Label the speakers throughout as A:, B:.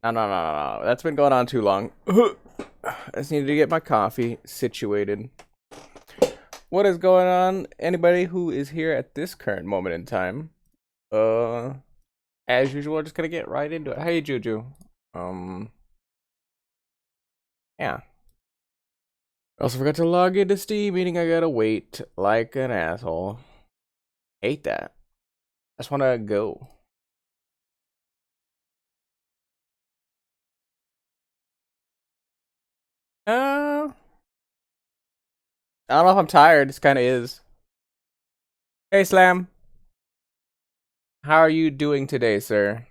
A: No. That's been going on too long. I just needed to get my coffee situated. What is going on? Anybody who is here at this current moment in time? As usual, we're just gonna get right into it. Hey, Juju. Yeah. Also forgot to log into Steam, meaning I gotta wait like an asshole. Hate that. I just wanna go. I don't know if I'm tired. This kind of is. Hey, Slam. How are you doing today, sir?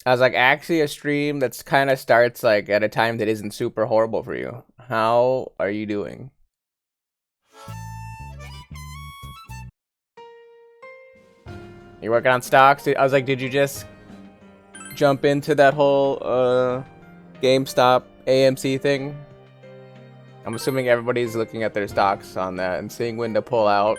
A: I was like, actually, a stream that's kind of starts like at a time that isn't super horrible for you. How are you doing? You working on stocks? I was like, did you just jump into that whole GameStop AMC thing? I'm assuming everybody's looking at their stocks on that and seeing when to pull out.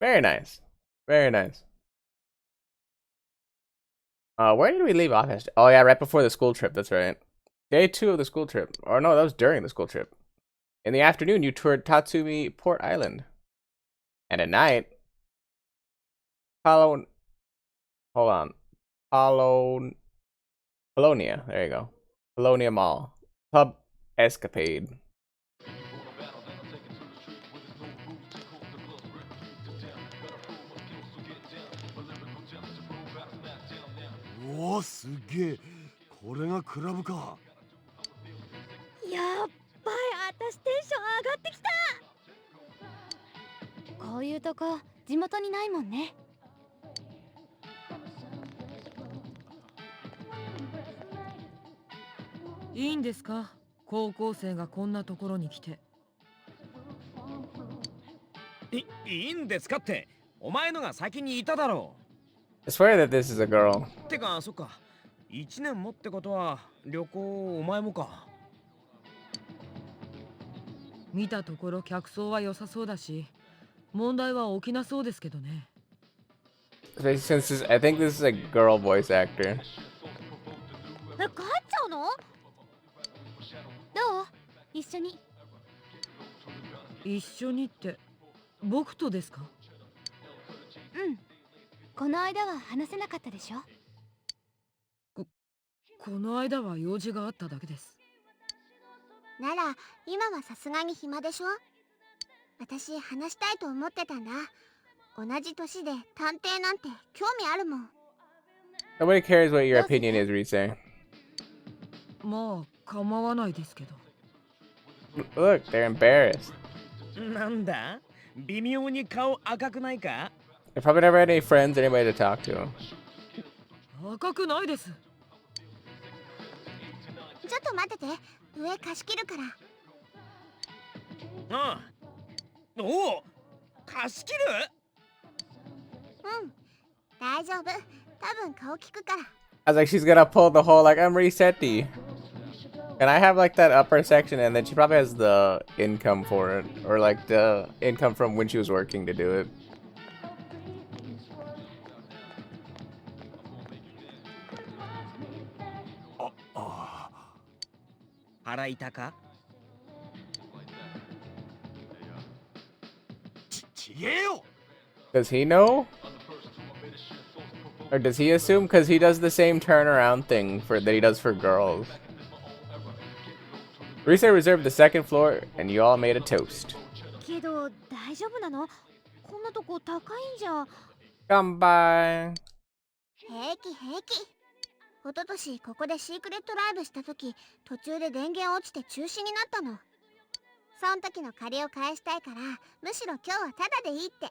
A: Very nice. Very nice. Where did we leave off? Oh yeah, right before the school trip. That's right. Day 2 of the school trip. Or no, that was during the school trip. In the afternoon, you toured Tatsumi Port Island. And at night, Hold on. Polonia. There you go. Polonia Mall. Pub escapade.
B: Oh, すげえ。これがクラブか。
C: やっばい、私テンション上がってきた。こういうとこ地元にないもんね。
D: いいんですか？高校生がこんなところに来て。
E: いいんですかって。お前のが先にいただろう。
A: I swear that this is a girl.
E: てか、そっか。1年もってことは旅行お前もか。
D: 見たところ客層は良さそうだし、問題は起きなそうですけどね。
A: Since I think this is a girl voice actor.
C: 帰っちゃうの？どう？一緒に。
D: 一緒にって僕とですか？
C: うん。この間は話せなかったでしょ？
D: この間は用事があっただけです。
C: なら今はさすがに暇でしょ？私話したいと思ってたんだ。同じ年で探偵なんて興味あるもん。
A: Nobody cares what your opinion is, Rise.
D: まあ構わないですけど。
A: Look, they're embarrassed.
E: なんだ？微妙に顔赤くないか？
A: They probably never had any friends, anybody to talk to.
D: 赤くないです。
C: ちょっと待ってて、上貸し切るから。
E: ああ。おお、貸し切る？
C: うん、大丈夫。多分顔聞くから。
A: I was like, she's gonna pull the whole, like, I'm Resetti. And I have, like, that upper section, and then she probably has the income for it. Or, like, the income from when she was working to do it.
E: 腹痛か？
B: ちげえよ。
A: Does he know? Or does he assume? Because he does the same turnaround thing that he does for girls. Risa reserved the second floor, and you all made a toast.
C: けど大丈夫なの？こんなとこ高いんじゃ。
A: Come by.
C: 平気平気。一昨年ここでシークレットライブした時、途中で電源落ちて中止になったの。そん時の借りを返したいから、むしろ今日はタダでいいって。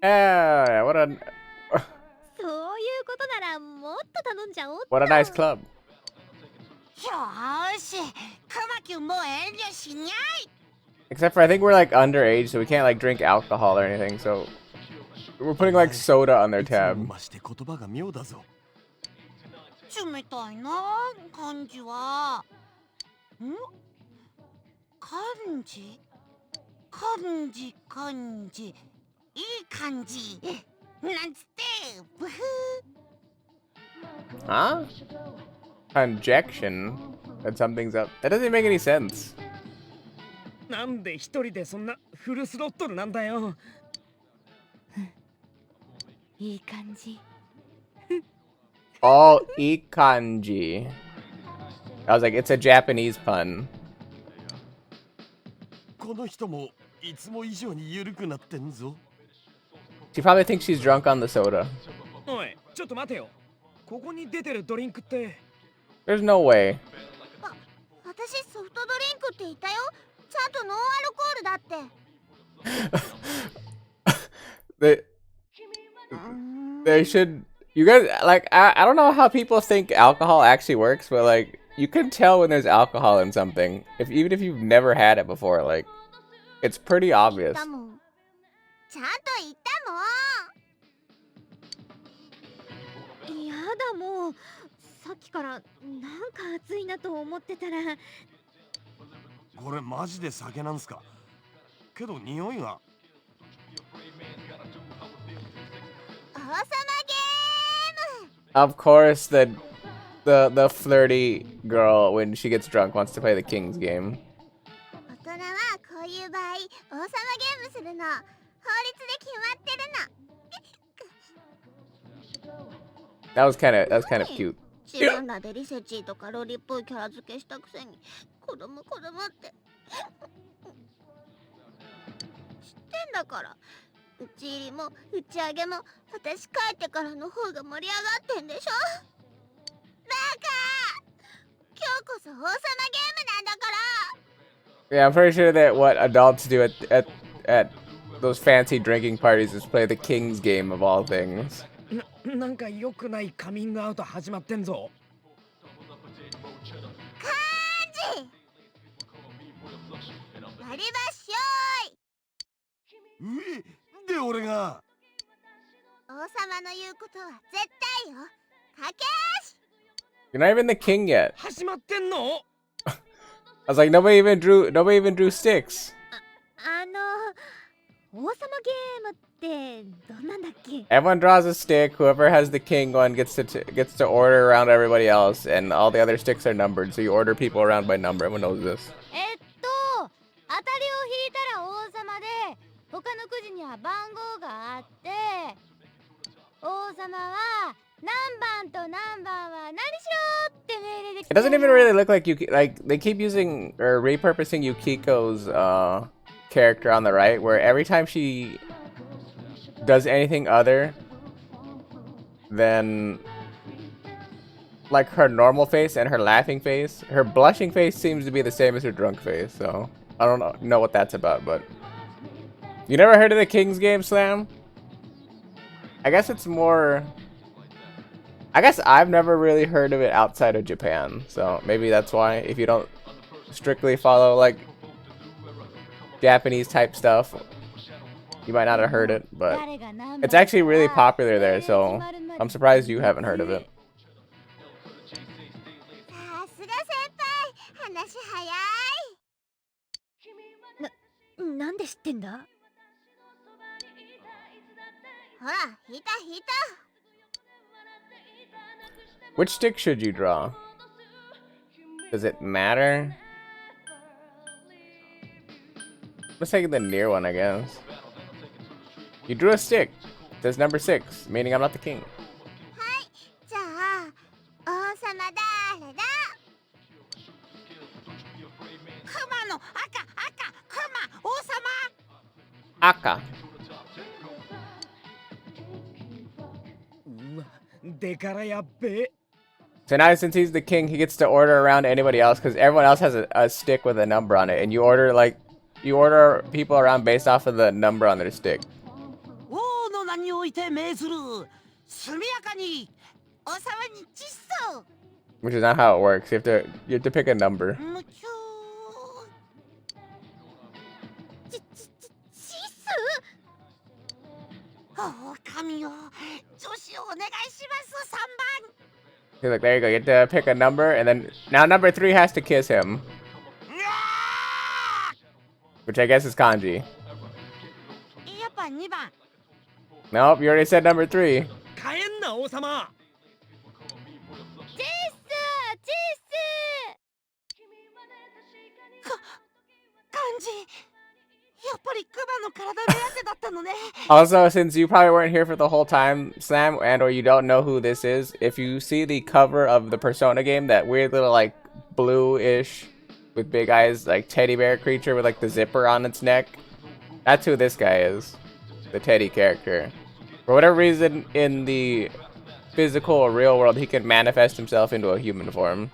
A: Yeah, what a
C: そういうことならもっと頼んじゃおうっと。
A: what a nice club.
C: よし、クマキュンも遠慮しにゃい。
A: Except for I think we're like underage, so we can't like drink alcohol or anything. So we're putting like soda on their
B: いつも
A: tab.
B: 増して言葉が妙だぞ。
C: 冷たいな感じは。ん？感じ？感じ感じ。いい感じ。なんつって、ブフ
A: Huh? Conjection that something's up. That doesn't make any sense.
E: なんで一人でそんなフルスロットルなんだよ。
C: いい感じ。
A: Oh, ikanji. I was like, it's a Japanese pun.
B: この人もいつも以上に緩くなってんぞ。
A: She probably thinks she's drunk on the soda.
E: おい、ちょっと待てよ。ここに出てるドリンクって。
A: There's no way.
C: 私ソフトドリンクって言ったよ。ちゃんとノンアルコールだって。
A: They should. You guys like. I don't know how people think alcohol actually works, but like you can tell when there's alcohol in something. Even if you've never had it before, like it's pretty obvious.
C: だもん。ちゃんと言ったもん。やだもう。さっきからなんか暑いなと思ってたら。
B: これマジで酒なんすか？けど匂いが。
C: 王様ゲーム。
A: Of course, the flirty girl when she gets drunk wants to play the King's game.
C: 大人はこういう場合、王様ゲームするの。法律で決まってるの。
A: That was kind of cute.
C: 自分らでリセチーとかロリっぽいキャラ付けしたくせに子供って知ってんだから。打ち入りも打ち上げも私帰ってからの方が盛り上がってんでしょ。バカ、今日こそ王様ゲームなんだから。
A: Yeah, I'm pretty sure that what adults do at those fancy drinking parties is play the King's game of all things.
E: なんか良くないカミングアウト始まってんぞ。
C: 感じやりましょ
B: うえ、で俺が。
C: う。王様の言うことは絶対よ。かけし。
A: You're not even the king yet.
E: 始まってんの？
A: I was like, nobody even drew sticks.
C: 王様ゲームってどんなんだっけ？
A: Everyone draws a stick. Whoever has the king one gets to order around everybody else, and all the other sticks are numbered. So you order people around by number. Everyone knows this.
C: 当たりを引いたら王様で、他のくじには番号があって、王様は何番と何番は何しろって命令でき
A: It doesn't even really look like they keep using or repurposing Yukiko's character on the right, where every time she does anything other than like her normal face and her laughing face, her blushing face seems to be the same as her drunk face. So I don't know what that's about, but you never heard of the King's game, Slam? I guess it's more. I guess I've never really heard of it outside of Japan, so maybe that's why. If you don't strictly follow like Japanese type stuff, you might not have heard it, but it's actually really popular there, so I'm surprised you haven't heard of it.
C: さすが先輩、話早い。なんで知ってんだ？ほら、引いた。
A: Which stick should you draw? Does it matter? Let's take the near one, I guess. You drew a stick. It says number 6, meaning I'm not the king.
C: はい、じゃあ王様誰だ？クマの赤、クマ王様。
A: Aka.
E: うわ、でからやっべえ。
A: So now since he's the king, he gets to order around anybody else because everyone else has a stick with a number on it, and you order people around based off of the number on their stick.
F: 王の名において命ずる速やかに王様に窒素
A: which is not how it works. You have to pick a number.
C: むきゅーチスお神よ女子をお願いします3番
A: He's like, there you go. You have to pick a number, and then now number 3 has to kiss him,
C: うわ
A: which I guess is kanji.
C: ーやっぱ2番
A: Nope, you already said number 3.
E: 帰んな王様。
C: チス漢字やっぱりクマの体目当てだったのね
A: Also, since you probably weren't here for the whole time, Slam, and or you don't know who this is, if you see the cover of the Persona game, that weird little like blue-ish with big eyes, like teddy bear creature with like the zipper on its neck, that's who this guy is, the Teddy character. For whatever reason, in the physical or real world, he can manifest himself into a human form,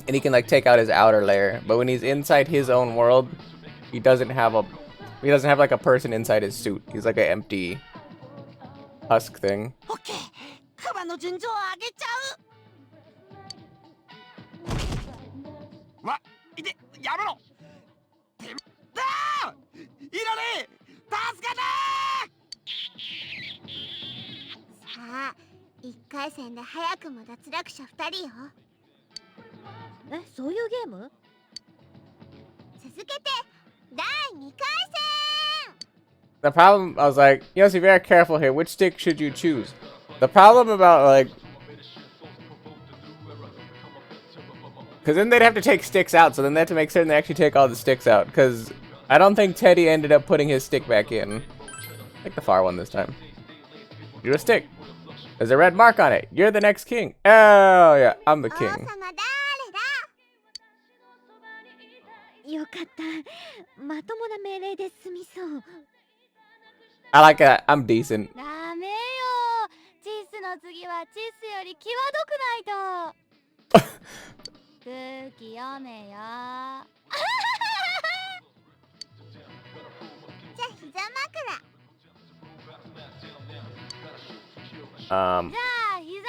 A: and he can like take out his outer layer. But when he's inside his own world, he doesn't have like a person inside his suit. He's like an empty husk thing.
C: オッケークマの順序を上げちゃう
B: わいてやめろてだーいらねえ助けて
C: さあ1回戦で早くも脱落者2人よえそういうゲーム続けて第2回戦
A: The problem, I was like, you have to be very careful here. Which stick should you choose? The problem about like, because then they'd have to take sticks out, so then they have to make certain they actually take all the sticks out. Because I don't think Teddy ended up putting his stick back in. Take the far one this time. Do a stick. There's a red mark on it. You're the next king. Oh yeah, I'm the
C: 王
A: king.
C: 様誰だよかったまともな命令で済みそう
A: I like that. I'm decent.
C: ダメよチスの次はチスより際どくないと空気読めよじゃあ膝枕
A: Um,
C: じゃあ膝に座る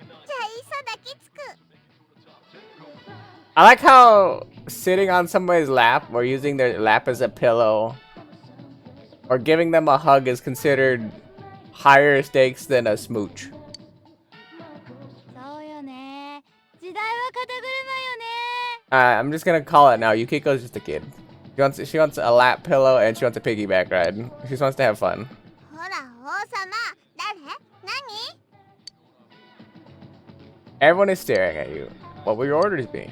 C: じゃあ磯抱きつく
A: I like how sitting on somebody's lap or using their lap as a pillow or giving them a hug is considered higher stakes than a smooch.
C: そうよね時代は肩車よね
A: I'm just gonna call it now. Yukiko's just a kid. She wants a lap pillow and she wants a piggyback ride. She just wants to have fun.
C: ほら王様誰何
A: Everyone is staring at you. What will your orders be?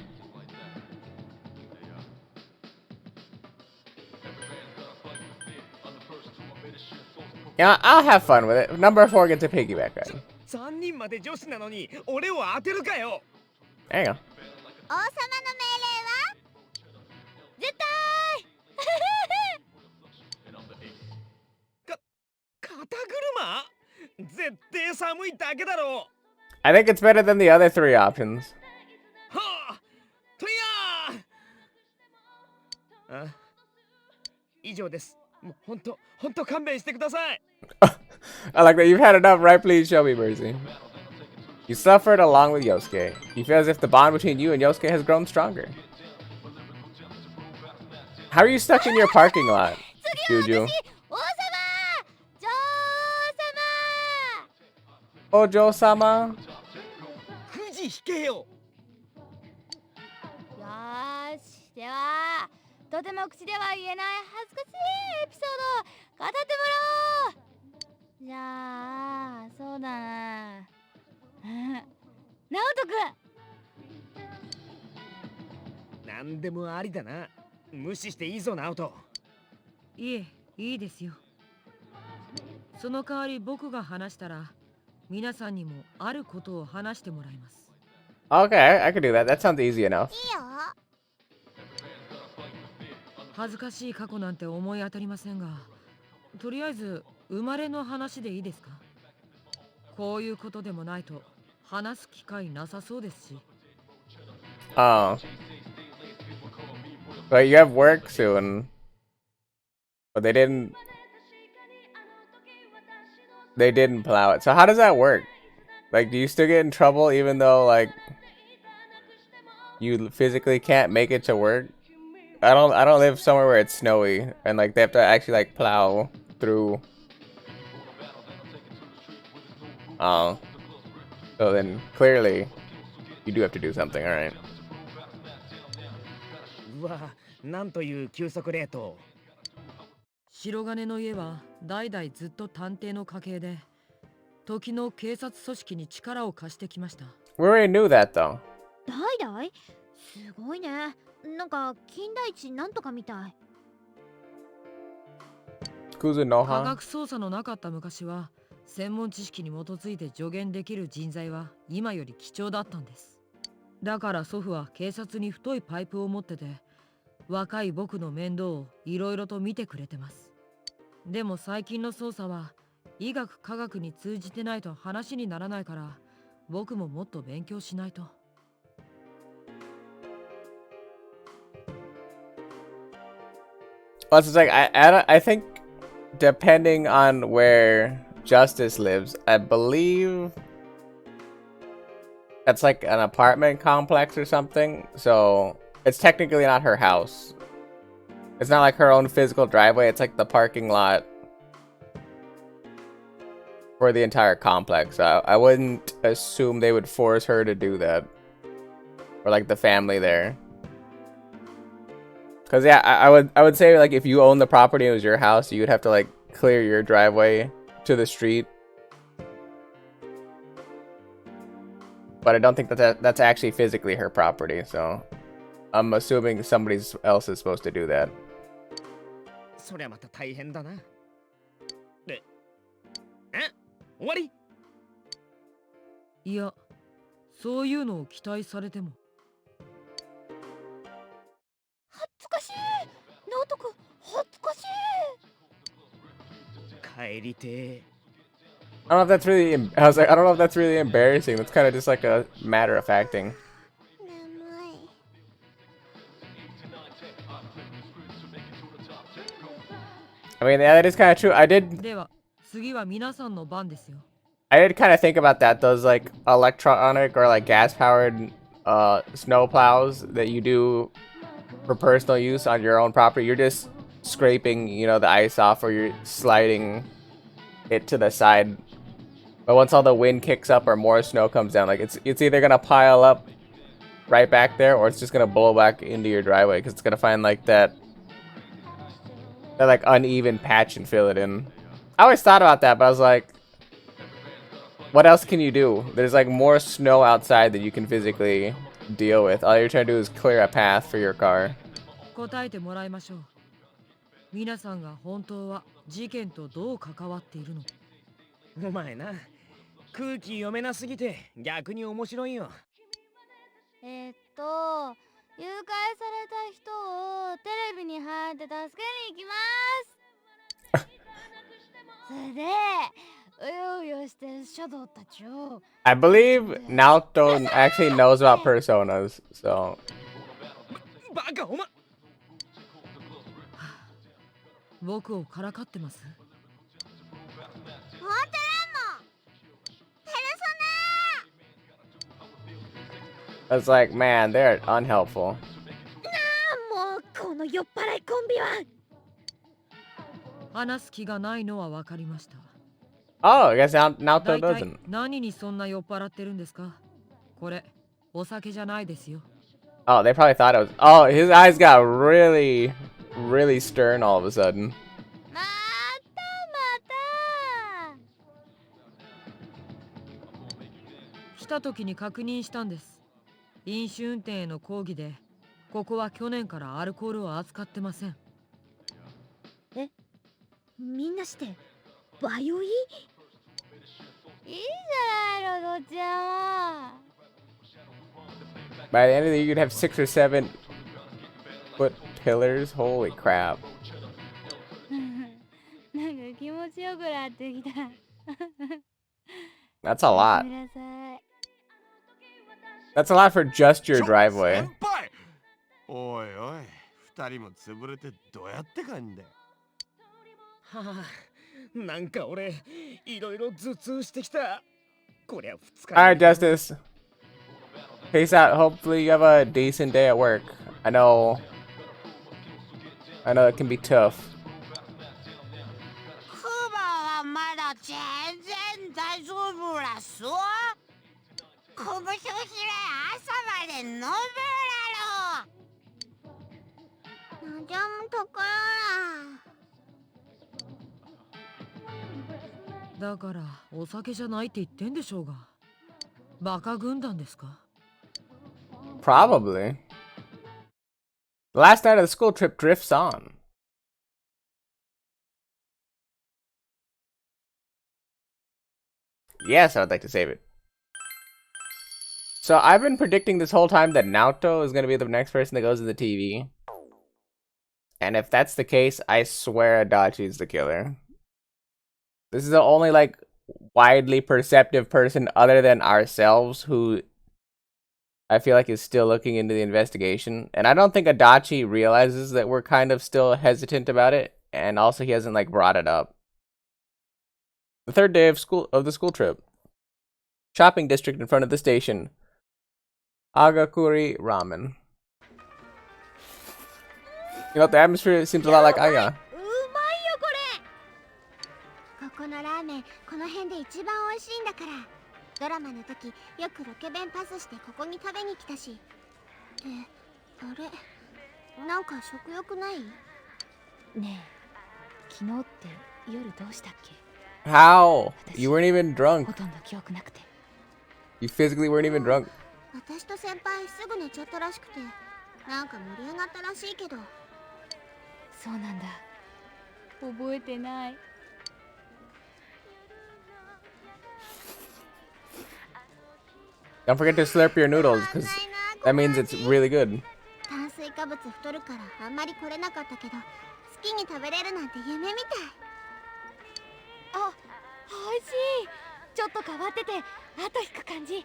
A: Yeah, I'll have fun with it. Number 4 gets a piggyback ride.
E: 3人まで女子なのに俺を当てるかよ。
A: There you go.
C: 王様の命令は絶対
E: 肩車？絶対寒いだけだろ
A: I think it's better than the other 3 options.
E: う。はあ、とやー。あ、以上です。もうほんと勘弁してください。
A: I like that. You've had enough, right? Please show me mercy. You suffered along with Yosuke. You feel as if the bond between you and Yosuke has grown stronger. How are you stuck in your parking lot, Juju?
C: 王様女王
A: Ojo-sama?
E: くじ引けよ。
C: 様よーしではとても口では言えない恥ずかしいエピソード語ってもらおうじゃあそうだなナオトくん
E: なんでもありだな。無視していいぞ、ナオト。
D: いえ、いいですよ。その代わり僕が話したら、皆さんにもあることを話してもらいます。
A: Okay, I could do that. That sounds easy enough.
C: いいよ
D: 恥ずかしい過去なんて思い当たりませんが、とりあえず生まれの話でいいですか？こういうことでもないと話す機会なさそうですし。
A: Oh. But you have work soon. But they didn't plow it. So how does that work? Like, do you still get in trouble even though like you physically can't make it to work? I don't live somewhere where it's snowy and like they have to actually like plow through. Oh, so then clearly you do have to do something. All right.
E: うわ、なんという急速冷凍。
D: 白金の家は代々ずっと探偵の家系で、時の警察組織に力を貸してきました。
A: We already knew that though.
C: 代々すごいね。なんか金田一なんとかみたい。
A: Kuzu no
D: 科
A: Han.
D: 学捜査のなかった昔は、専門知識に基づいて助言できる人材は今より貴重だったんです。だから祖父は警察に太いパイプを持ってて、若い僕の面倒をいろいろと見てくれてます。でも最近の捜査は医学科学に通じてないと話にならないから、僕ももっと勉強しないと。
A: Well, it's just like I think depending on where Justice lives, I believe that's like an apartment complex or something. So it's technically not her house. It's not like her own physical driveway. It's like the parking lot for the entire complex. I wouldn't assume they would force her to do that, or like the family there. Cause yeah, I would say like if you own the property and it was your house, you would have to like clear your driveway to the street. But I don't think that's actually physically her property, so I'm assuming somebody else is supposed to do that.
E: そりゃまた大変だな。で、終わり？
D: いや、そういうのを期待されても。
C: 恥ずかしい。直人君、恥ずかしい。
E: 帰りてえ。
A: I don't know if that's really. I was like, I don't know if that's really embarrassing. That's kind of just like a matter of facting.
C: 眠い。
A: I mean, yeah, that is kind of true. I did
D: では、次は皆さんの番ですよ。
A: I did kind of think about that. Those like electronic or like gas powered snow plows that you do for personal use on your own property. You're just scraping, you know, the ice off, or you're sliding it to the side. But once all the wind kicks up or more snow comes down, like it's either gonna pile up right back there, or it's just gonna blow back into your driveway because it's gonna find like that like uneven patch and fill it in. I always thought about that, but I was like, what else can you do? There's like more snow outside that you can physically deal with. All you're trying to do is clear a path for your car.
D: 答えてもらいましょう。皆さんが本当は事件とどう関わっているの？
E: お前な、空気読めなすぎて逆に面白いよ。
C: 誘拐された人をテレビに入って助けに行きます。それで、うようよしてる書道たちを。
A: I believe Naoto actually knows about personas, so
E: バカお前。
D: 僕をからかってます？
C: ホントランモンペルソ
A: it's like, man, they're unhelpful.
C: ナ。もうこの酔っ払いコンビは。
D: 話す気がないのは分かりました。
A: Oh, I guess Naoto
D: 大体
A: doesn't.
D: 何にそんな酔っ払ってるんですか？これ、お酒じゃないですよ。
A: Oh, they probably thought it was. Oh, his eyes got really, really stern all of a sudden.
C: またまた。
D: 来た時に確認したんです。飲酒運転への抗議で、ここは去年からアルコールを扱ってません。
C: みんなしてバイオリいいじゃないの、どっちも。
A: By the end of the year, you'd have 6 or 7 foot pillars. Holy crap.
C: なんか気持ちよくなってきた。
A: That's a lot.
C: ごめんなさい。
A: That's a lot for just your
B: ちょ
A: driveway.
B: 先輩おいおい、二人も潰れてどうやってかんだよ。
E: はあ、なんか俺いろいろ頭痛してきた。こりゃ2日
A: Alright, Justice. Peace out. Hopefully you have a decent day at work. I know it can be tough.
F: クマはまだ全然大丈夫らすわ。拳をひれ朝まで飲むらろ。
C: なんじゃもところ
D: だからお酒じゃないって言ってんでしょうが。バカ軍団ですか？
A: Probably. The last night of the school trip drifts on. Yes, I would like to save it. So I've been predicting this whole time that Naoto is going to be the next person that goes to the TV. And if that's the case, I swear Adachi is the killer. This is the only, like, widely perceptive person other than ourselves who I feel like is still looking into the investigation. And I don't think Adachi realizes that we're kind of still hesitant about it. And also he hasn't, like, brought it up. The third day of the school trip. Shopping district in front of the station. Agakuri Ramen. You know, the atmosphere seems a lot like Aya.
C: うまいよこれ。ここのラーメンこの辺で一番美味しいんだから。ドラマの時よくロケ弁パスしてここに食べに来たし。で、あれなんか食欲ない？
G: ねえ、昨日って夜どうしたっけ？
A: How? You weren't even
G: ほ
A: drunk.
G: とんど記憶なくて。
A: You physically weren't even drunk.
C: 私と先輩すぐ寝ちゃったらしくて、なんか盛り上がったらしいけど。
G: そうなんだ。覚えてない。
A: Don't forget to slurp your noodles, because that means it's really good.
C: 炭水化物太るからあんまり来れなかったけど、好きに食べれるなんて夢みたい。
G: あ、美味しい。ちょっと変わってて、後引く感じ。
C: ね。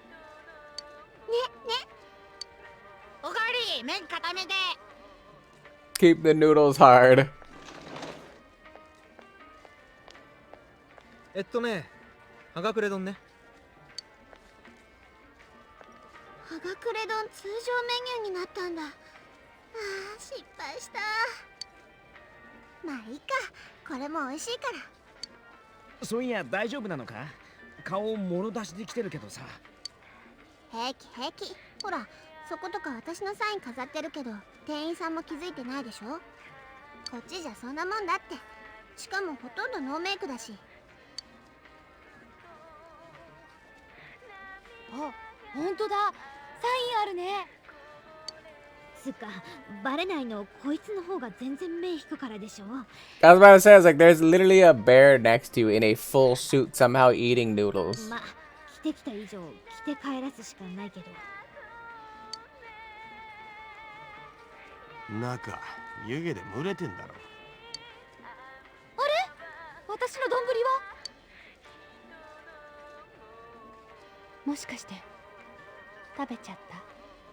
F: おかわり麺固めで。
A: Keep the noodles hard.
H: はがくれ丼ね。
C: はがくれ丼通常メニューになったんだ。あー失敗した。まあいいか、これも美味しいから。
E: そういや大丈夫なのか？顔もろ出しできてるけどさ。
C: 平気平気。ほらそことか私のサイン飾ってるけど店員さんも気づいてないでしょ。こっちじゃそんなもんだって。しかもほとんどノーメイクだし。
G: あ、本当だ。サインあるね。つか、バレないのこいつの方が全然目引くからでしょ。
A: I was about to say, I was like, there's literally a bear next to you in a full suit somehow eating noodles.
G: ま、着てきた以上着て帰らすしかないけど。
B: 中湯気で蒸れてんだろ。
G: あれ？私の丼は？もしかして食べちゃった？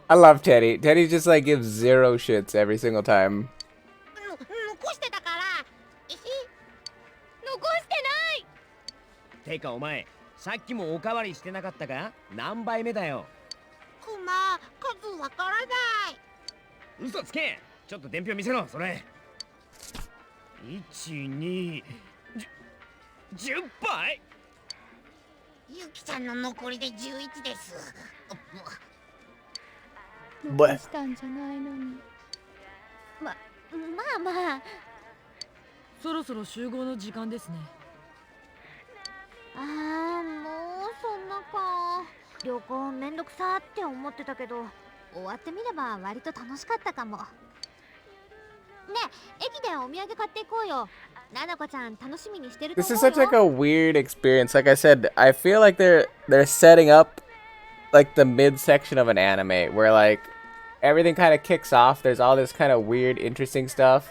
A: I love Teddy. Teddy just like gives zero shits every single time.
F: 残してたから。
G: 残してない。
E: てかお前、さっきもおかわりしてなかったか？何杯目だよ。
F: クマ数わからない。
E: 嘘つけ。ちょっと伝票見せろそれ。1、2、10杯？
F: ゆきちゃんの残りで11です。
A: 残
G: したんじゃないのに。まあまあ。
D: そろそろ集合の時間ですね。
C: あーもうそんなか。旅行めんどくさって思ってたけど終わってみれば割と楽しかったかも。ねえ駅でお土産買っていこうよ。ななこちゃん楽しみにしてると
A: This
C: 思う
A: is
C: よ。
A: such like a weird experience. Like I said, I feel like they're setting up like the midsection of an anime where like everything kind of kicks off. There's all this kind of weird, interesting stuff,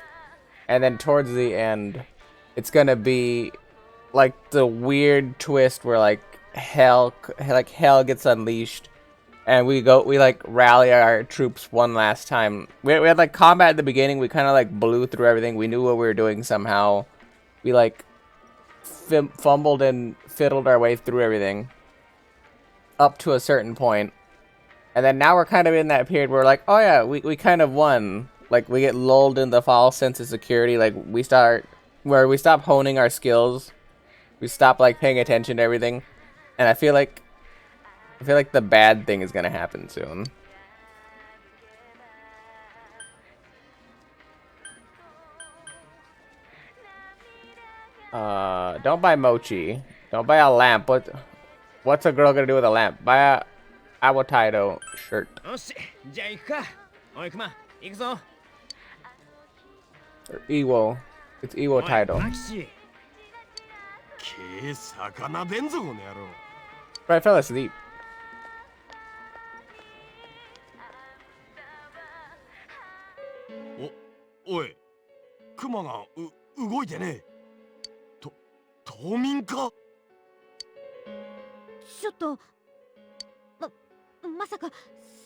A: and then towards the end, it's gonna be like the weird twist where like hell gets unleashed, and we like rally our troops one last time. We had like combat at the beginning. We kind of like blew through everything. We knew what we were doing somehow. We like fumbled and fiddled our way through everything. up to a certain point. And then now we're kind of in that period where like, oh yeah, we kind of won. Like we get lulled in the false sense of security. Like we stop honing our skills. We stop like paying attention to everything. And I feel like the bad thing is gonna happen soon. Don't buy mochi. Don't buy a lamp. What's a girl gonna do with a lamp? Buy a Awataido shirt.
E: よし、じゃあ行くか。おい、クマ、行くぞ。
A: Or Ewo. It's Ewo
E: おい、
A: Taido.
E: マキシ。
B: けえ魚でんぞこの野郎。
A: But I fell asleep.
B: おい、クマが動いてねえ。冬眠か？
G: ちょっとまさか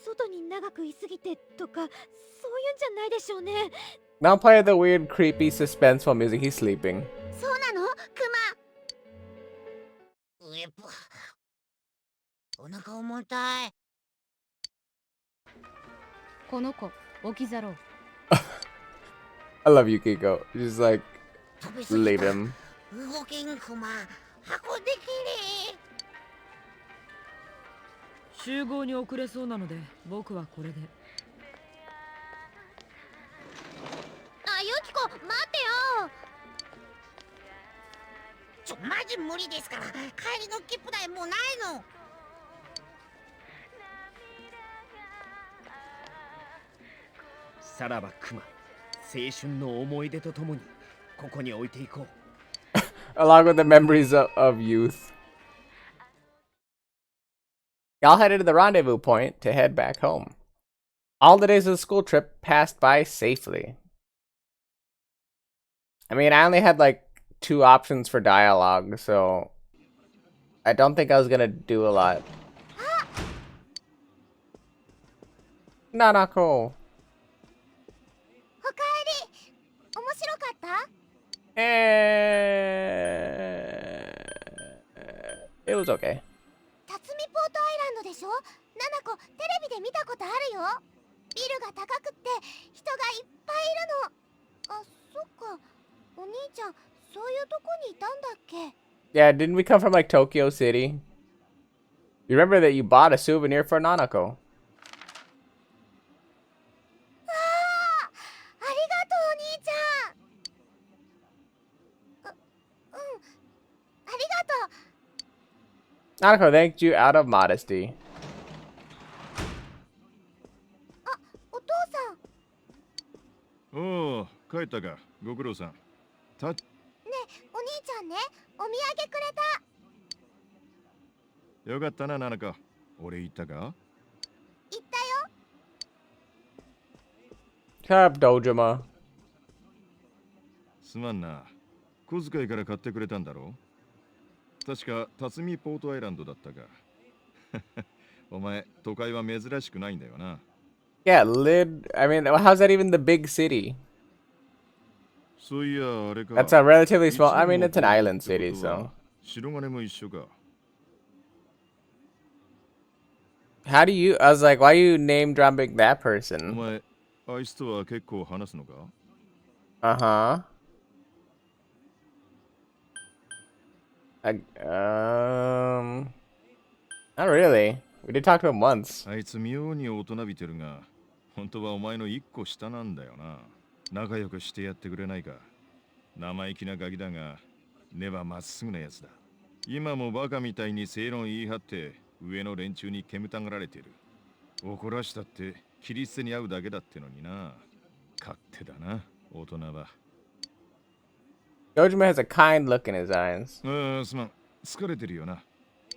G: 外に長くいすぎてとかそういうんじゃないでしょうね。
A: Now play the weird, creepy, suspenseful music. He's sleeping.
C: そうなのク
F: うえぽ。お腹重たい。
G: この子起きざろう。
A: I love Yukiko. Just like,
F: 飛びすぎ
A: leave
F: た。
A: him.
F: 動けんクマ。運んできれ。
D: 集合に遅れそうなので僕はこれで。
C: あ、ユキコ待ってよ。
F: マジ無理ですから。帰りの切符代もうないの。
E: さらばクマ、青春の思い出とともにここに置いていこう。
A: Along with the memories of youth. Y'all headed to the rendezvous point to head back home. All the days of the school trip passed by safely. I mean, I only had like 2 options for dialogue, so I don't think I was gonna do a lot. Nanako.
C: おかえり。面白かった？
A: It was okay.
C: 辰巳ポートアイランドでしょ。ナナコテレビで見たことあるよ。ビルが高くって人がいっぱいいるの。あ、そっか。お兄ちゃん、そういうとこにいたんだっけ？
A: Yeah, didn't we come from like Tokyo City? You remember that you bought a souvenir for Nanako?
C: ありがとうお兄ちゃん。ありがとう。
A: Nanako thanked you out of modesty.
C: あ、お父さん。
I: おお、帰ったか。ご苦労さん。
C: ねえ、お兄ちゃんね、お土産くれた。
I: よかったな、ナナコ。俺言ったか？
C: 言ったよ。
A: Shut up, Dojima.
I: すまんな。小遣いから買ってくれたんだろう。確か辰巳ポートアイランドだったか。お前、都会は珍しくないんだよな。
A: Yeah, I mean, how's that even the big city?
I: そういや、あれか。
A: That's a relatively small. I mean, it's an island city, so.
I: 白金も一緒か。
A: How do you? I was like, why are you name dropping that
I: お
A: person?
I: 前、あいつとは結構話すのか？
A: Uh-huh. Not really. We did talk to him once.
I: あいつ妙に大人びてるが、本当はお前の一個下なんだよな。仲良くしてやってくれないか。生意気なガキだが、根はまっすぐなやつだ。今もバカみたいに正論言い張って、上の連中に煙たがられてる。怒らしたって切り捨てに会うだけだってのにな。勝手だな、大人は。
A: Dojima has a kind look in his eyes.
I: ああ、すまん。疲れてるよな。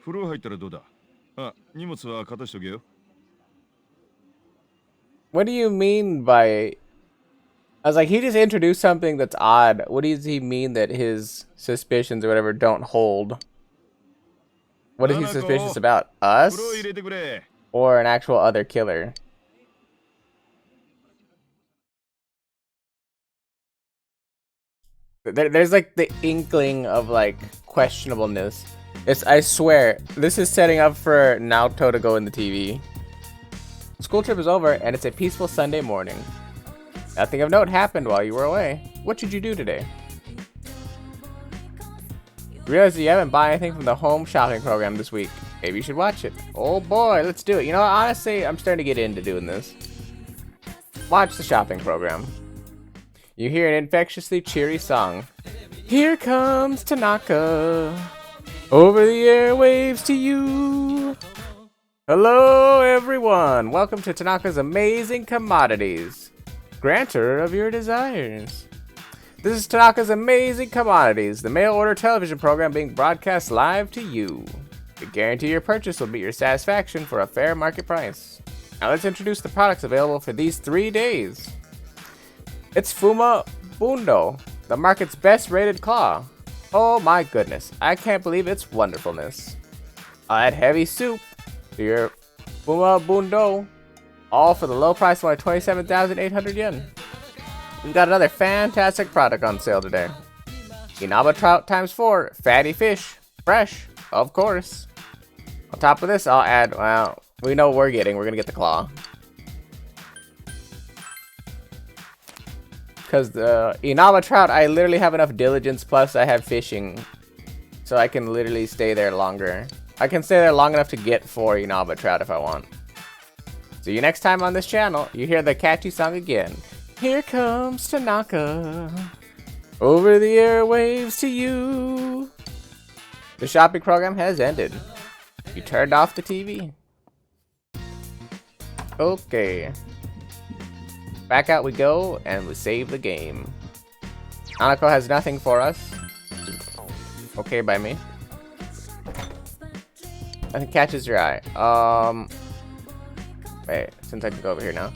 I: 風呂入ったらどうだ？あ、荷物は片しとけよ。
A: What do you mean by? I was like, he just introduced something that's odd. What does he mean that his suspicions or whatever don't hold? What is he suspicious about? Us?
I: 風呂入れてくれ。
A: Or an actual other killer? There's like the inkling of like questionableness I swear, this is setting up for Naoto to go in the TV. School trip is over, and it's a peaceful Sunday morning. Nothing of note happened while you were away. What did you do today? Realize that you haven't bought anything from the home shopping program this week. Maybe you should watch it. Oh boy, let's do it. You know, honestly, I'm starting to get into doing this. Watch the shopping program. You hear an infectiously cheery song. Here comes Tanaka. Over the airwaves to you. Hello, everyone. Welcome to Tanaka's Amazing Commodities. Granter of your desires. This is Tanaka's Amazing Commodities, the mail-order television program being broadcast live to you. We guarantee your purchase will meet your satisfaction for a fair market price. Now let's introduce the products available for these 3 days. It's Fuma Bundo, the market's best-rated claw. Oh my goodness, I can't believe its wonderfulness. I'll add heavy soup to your Fuma Bundo, all for the low price of only 27,800 yen. We've got another fantastic product on sale today. Inaba trout times 4, fatty fish, fresh, of course. On top of this, I'll add, well, we know what we're getting. We're gonna get the claw. Because the Inaba trout, I literally have enough diligence, plus I have fishing. So I can literally stay there longer. I can stay there long enough to get 4 Inaba trout if I want. See you next time on this channel. You hear the catchy song again. Here comes Tanaka. Over the airwaves to you. The shopping program has ended. You turned off the TV. Okay. Back out we go, and we save the game. Anako has nothing for us. Okay by me. Nothing catches your eye. Wait, since I can go over here now.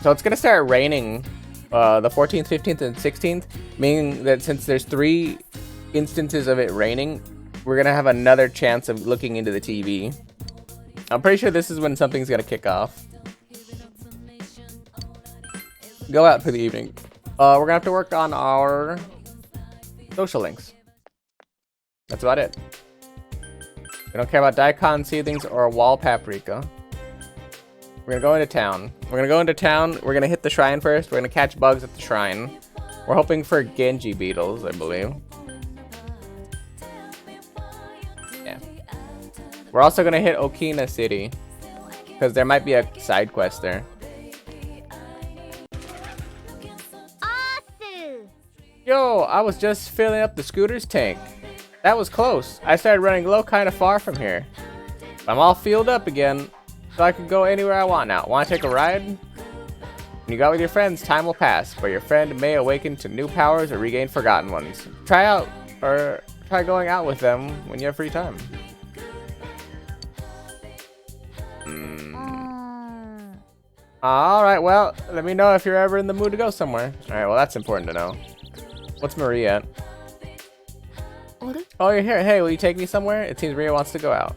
A: So it's gonna start raining the 14th, 15th, and 16th, meaning that since there's 3 instances of it raining, we're gonna have another chance of looking into the TV. I'm pretty sure this is when something's gonna kick off. Go out for the evening. We're gonna have to work on our social links. That's about it. We don't care about daikon seedlings or wall paprika. We're gonna go into town. We're gonna hit the shrine first. We're gonna catch bugs at the shrine. We're hoping for Genji beetles, I believe. Yeah. We're also gonna hit Okina City, because there might be a side quest there. Yo, I was just filling up the scooter's tank. That was close. I started running low kind of far from here. I'm all filled up again, so I can go anywhere I want now. Want to take a ride? When you go out with your friends, time will pass, but your friend may awaken to new powers or regain forgotten ones. Try going out with them when you have free time. Alright, well, let me know if you're ever in the mood to go somewhere. Alright, well, that's important to know. What's Marie at? Oh, you're here. Hey, will you take me somewhere? It seems Maria wants to go out.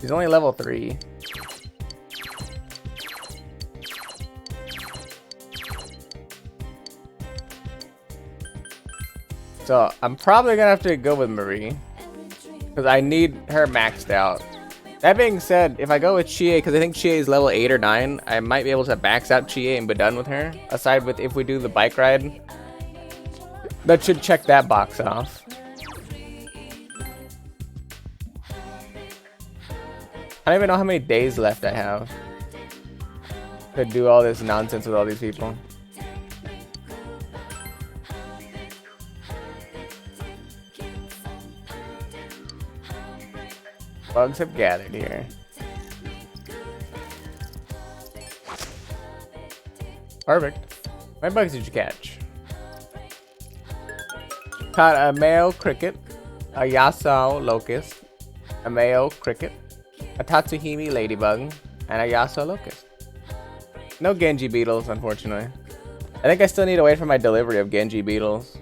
A: He's only level 3. So I'm probably gonna have to go with Marie, because I need her maxed out. That being said, if I go with Chie, because I think Chie is level 8 or 9, I might be able to max out Chie and be done with her. Aside with if we do the bike ride, that should check that box off. I don't even know how many days left I have to do all this nonsense with all these people. Bugs have gathered here. Perfect. How many bugs did you catch? Caught a male cricket, a Yasao locust, a male cricket, a Tatsuhime ladybug, and a Yasao locust. No Genji beetles, unfortunately. I think I still need to wait for my delivery of Genji beetles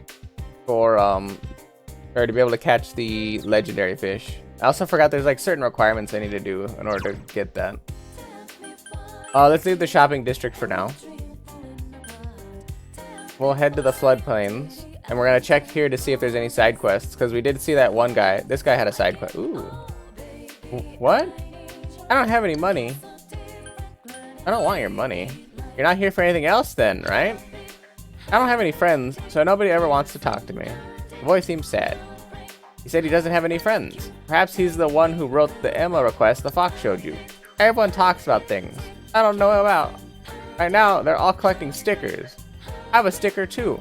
A: for or to be able to catch the legendary fish. I also forgot there's like certain requirements I need to do in order to get that. Let's leave the shopping district for now. we'll head to the floodplains, and we're gonna check here to see if there's any side quests, because we did see that one guy. This guy had a side quest. Ooh. What? I don't have any money. I don't want your money. You're not here for anything else then, right? I don't have any friends, so nobody ever wants to talk to me. The boy seems sad. He said he doesn't have any friends. Perhaps he's the one who wrote the Emma request the fox showed you. Everyone talks about things I don't know about. Right now, they're all collecting stickers. I have a sticker too.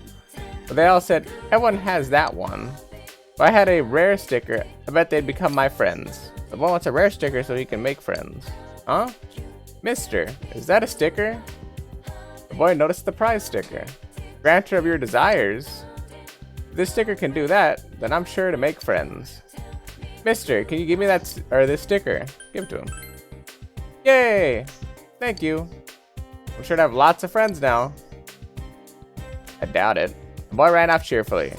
A: But they all said, everyone has that one. If I had a rare sticker, I bet they'd become my friends. The boy wants a rare sticker so he can make friends. Huh? Mister, is that a sticker? The boy noticed the prize sticker. Granter of your desires. If this sticker can do that, then I'm sure to make friends. Mister, can you give me this sticker? Give it to him. Yay! Thank you. I'm sure to have lots of friends now. I doubt it. The boy ran off cheerfully.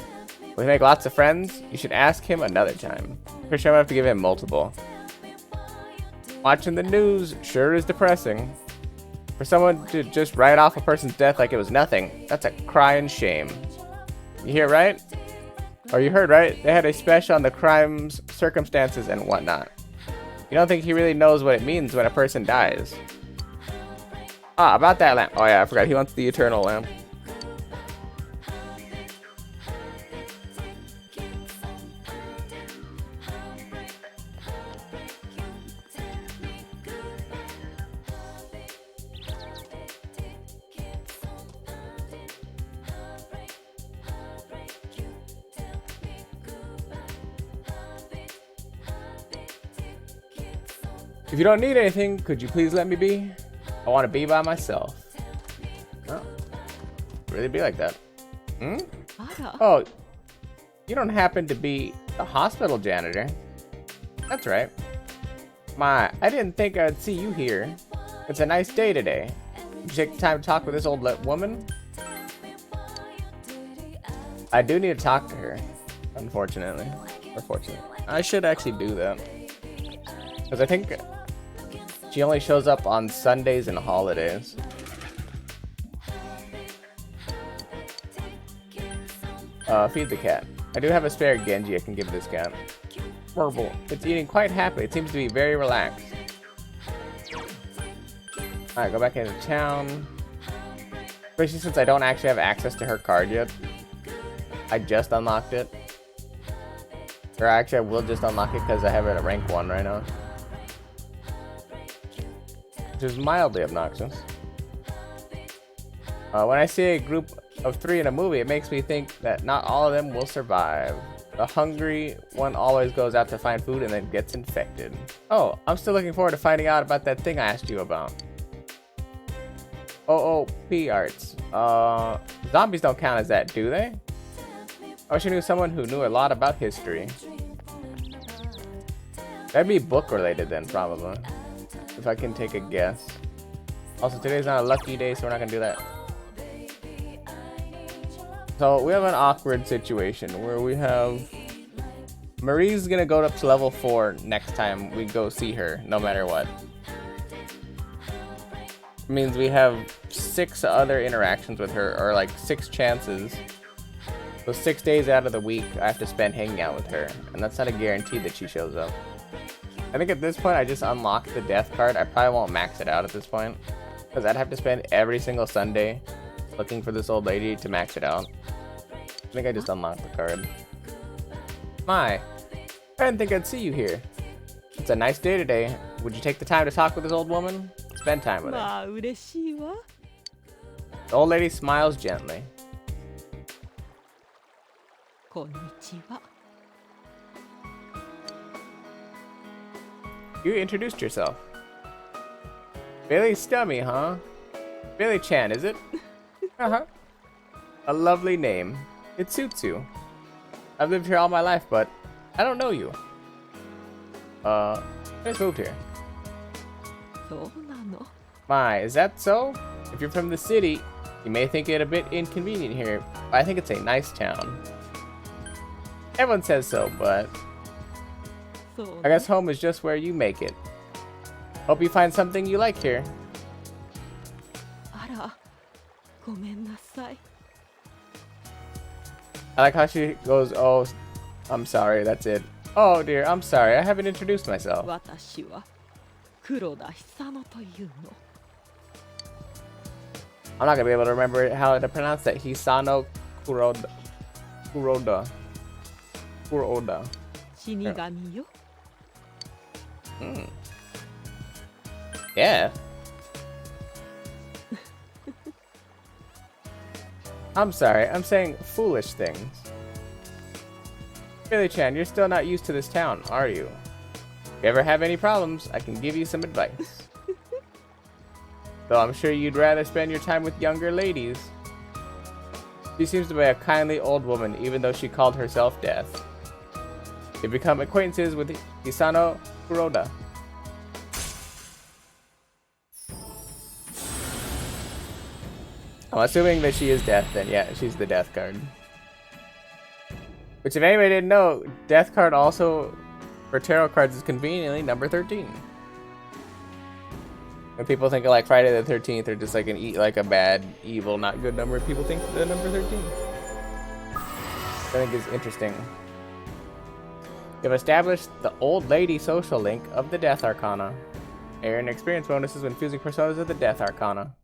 A: Will he make lots of friends? You should ask him another time. Pretty sure I'm gonna have to give him multiple. Watching the news sure is depressing. For someone to just write off a person's death like it was nothing, that's a crying shame. You hear right? Or you heard right? They had a special on the crimes, circumstances, and whatnot. You don't think he really knows what it means when a person dies. Ah, about that lamp. Oh yeah, I forgot. He wants the eternal lamp. If you don't need anything, could you please let me be? I want to be by myself. Oh, really be like that? Hmm? Oh, you don't happen to be the hospital janitor? That's right. My, I didn't think I'd see you here. It's a nice day today. Did you take the time to talk with this old woman? I do need to talk to her, unfortunately. Or fortunately. I should actually do that. Because I think she only shows up on Sundays and holidays. Feed the cat. I do have a spare Genji I can give this cat. Verbal. It's eating quite happily. It seems to be very relaxed. Alright, go back into town. Especially since I don't actually have access to her card yet. I just unlocked it. Or actually I will just unlock it because I have it at rank 1 right now. Which is mildly obnoxious. When I see a group of 3 in a movie, it makes me think that not all of them will survive. The hungry one always goes out to find food and then gets infected. Oh, I'm still looking forward to finding out about that thing I asked you about. OOP arts. Zombies don't count as that, do they? I wish I knew someone who knew a lot about history. That'd be book related then, probably. If I can take a guess. Also, today's not a lucky day, so we're not gonna do that. So we have an awkward situation where we have Marie's gonna go up to level 4 next time we go see her, no matter what. It means we have 6 other interactions with her, or like 6 chances. So 6 days out of the week I have to spend hanging out with her, and that's not a guarantee that she shows up. I think at this point I just unlocked the death card. I probably won't max it out at this point, because I'd have to spend every single Sunday looking for this old lady to max it out. I think I just unlocked the card. My, I didn't think I'd see you here. It's a nice day today. Would you take the time to talk with this old woman? Spend time with her. The old lady smiles gently. You introduced yourself. Billy Stummy, huh? Billy Chan, is it? Uh-huh. A lovely name. It suits you. I've lived here all my life, but I don't know you. I just moved here. My, is that so? If you're from the city, you may think it a bit inconvenient here, but I think it's a nice town. Everyone says so, but I guess home is just where you make it. Hope you find something you like here. I like how she goes, oh, I'm sorry, that's it. Oh dear, I'm sorry, I haven't introduced myself.
D: 私は黒田久野というの。
A: I'm not gonna be able to remember how to pronounce that. Hisano Kuroda. Kuroda. Kuroda.
D: 死神よ。
A: Hmm. Yeah. I'm sorry, I'm saying foolish things. Billy-chan, you're still not used to this town, are you? If you ever have any problems, I can give you some advice. Though I'm sure you'd rather spend your time with younger ladies. She seems to be a kindly old woman, even though she called herself Death. You become acquaintances with Hisano Kuroda. I'm assuming that she is Death then. Yeah, she's the Death card. Which, if anybody didn't know, Death card also, for tarot cards, is conveniently number 13. When people think of like Friday the 13th or just like a bad, evil, not good number, people think the number 13. I think is interesting. You've established the Old Lady social link of the Death Arcana. Earn experience bonuses when fusing personas of the Death Arcana.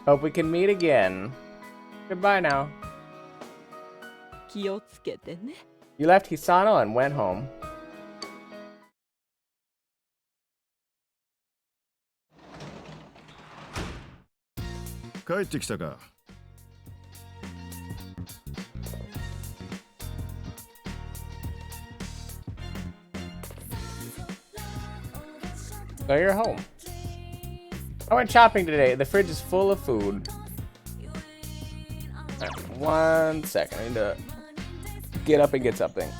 A: Hope we can meet again. Goodbye now.
D: 気をつけてね。
A: You left Hisano and went home. So you're home. I went shopping today. The fridge is full of food. Right, 1 second. I need to get up and get something.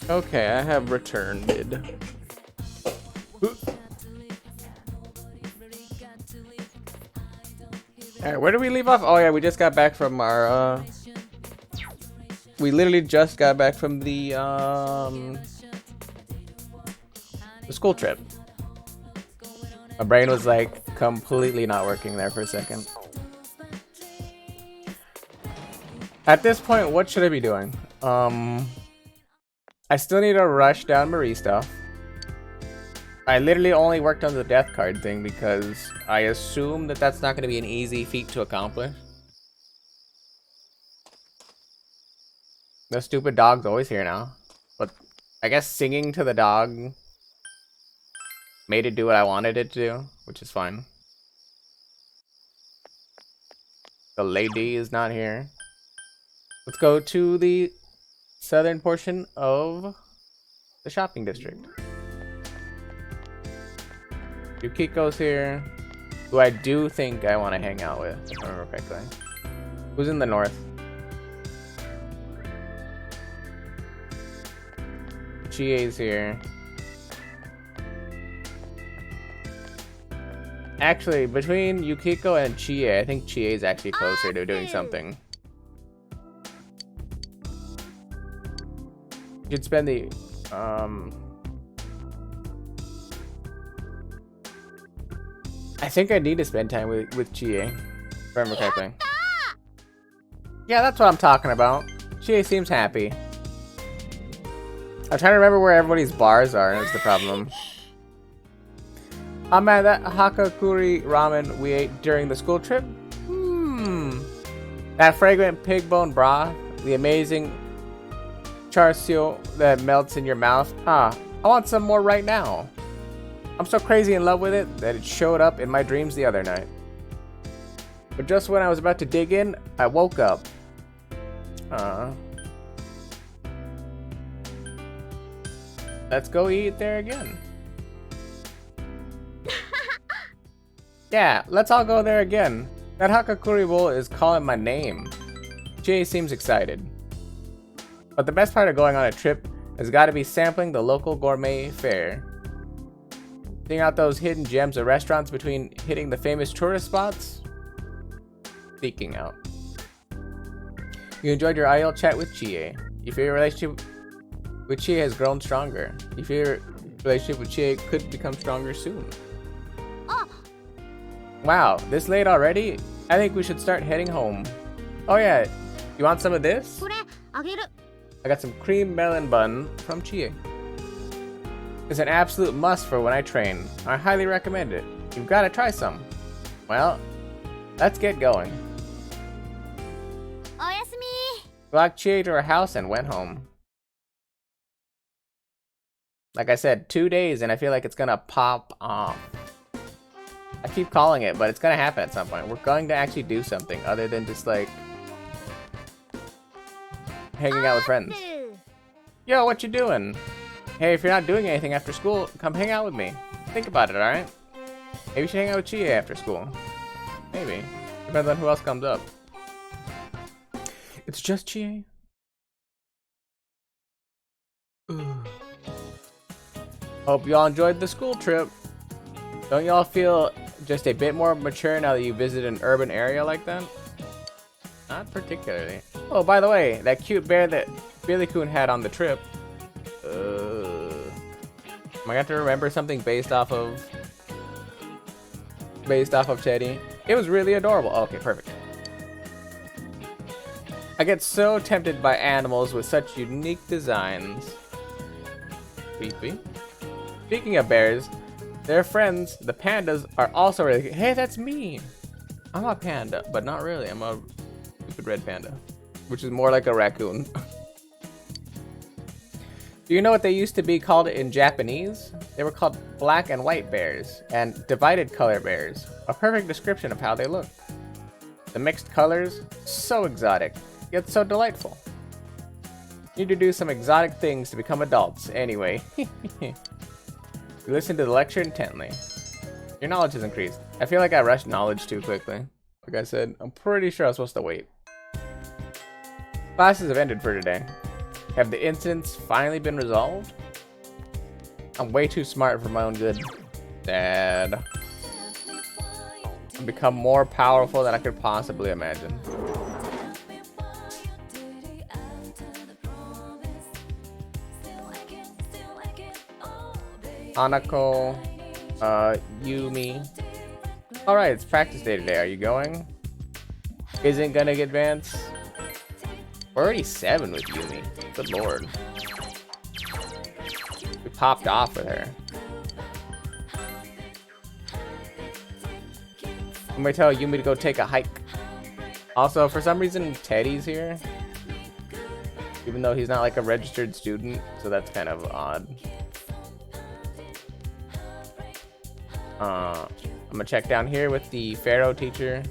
A: Okay, I have returned. Alright, where did we leave off? Oh yeah, we just got back from our we literally just got back from the school trip. My brain was like completely not working there for a second. At this point, what should I be doing? I still need to rush down Marie stuff. I literally only worked on the death card thing because I assume that that's not going to be an easy feat to accomplish. The stupid dog's always here now. But I guess singing to the dog made it do what I wanted it to do, which is fine. The lady is not here. Let's go to the southern portion of the shopping district. Yukiko's here, who I do think I want to hang out with, if I remember correctly. Who's in the north? Chie's here. Actually, between Yukiko and Chie, I think Chie is actually closer to doing something. You'd spend the I think I need to spend time with Chie, if I remember correctly. Yeah, that's what I'm talking about. Chie seems happy. I'm trying to remember where everybody's bars are, is the problem. Oh man, that Hakakuri ramen we ate during the school trip? That fragrant pig bone broth, the amazing char siu that melts in your mouth. I want some more right now. I'm so crazy in love with it that it showed up in my dreams the other night. But just when I was about to dig in, I woke up. Let's go eat there again. Yeah, let's all go there again. That Hakakuri bowl is calling my name. Chie seems excited. But the best part of going on a trip has got to be sampling the local gourmet fare. Seeing out those hidden gems of restaurants between hitting the famous tourist spots. Seeking out. You enjoyed your IL chat with Chie. You feel your relationship with Chie has grown stronger. You feel your relationship with Chie could become stronger soon. Wow, this late already? I think we should start heading home. Oh yeah, you want some of this? I got some cream melon bun from Chie. It's an absolute must for when I train. I highly recommend it. You've got to try some. Well, let's get going. Locked Chie to her house and went home. Like I said, 2 days and I feel like it's gonna pop off. I keep calling it, but it's gonna happen at some point. We're going to actually do something other than just like hanging out with friends. Yo, what you doing? Hey, if you're not doing anything after school, come hang out with me. Think about it, alright? Maybe you should hang out with Chie after school. Maybe. Depends on who else comes up. It's just Chie. Hope y'all enjoyed the school trip. Don't y'all feel just a bit more mature now that you visit an urban area like that? Not particularly. Oh, by the way, that cute bear that Billy-kun had on the trip. Am I going to remember something based off of Teddy? It was really adorable. Oh, okay, perfect. I get so tempted by animals with such unique designs. Creepy. Speaking of bears, their friends, the pandas, are also really cute. Hey, that's me! I'm a panda, but not really. I'm a stupid red panda, which is more like a raccoon. Do you know what they used to be called in Japanese? They were called black and white bears, and divided color bears. A perfect description of how they look. The mixed colors, so exotic, yet so delightful. Need to do some exotic things to become adults, anyway. You listen to the lecture intently. Your knowledge has increased. I feel like I rushed knowledge too quickly. Like I said, I'm pretty sure I was supposed to wait. Classes have ended for today. Have the incidents finally been resolved? I'm way too smart for my own good. Dad. become more powerful than I could possibly imagine. Hanako, Yumi. Alright, it's practice day today. Are you going? Isn't gonna get advanced. We're already 7 with Yumi. Good lord. We popped off with her. I'm gonna tell Yumi to go take a hike. Also, for some reason, Teddy's here. Even though he's not like a registered student, so that's kind of odd. I'm gonna check down here with the Pharaoh teacher.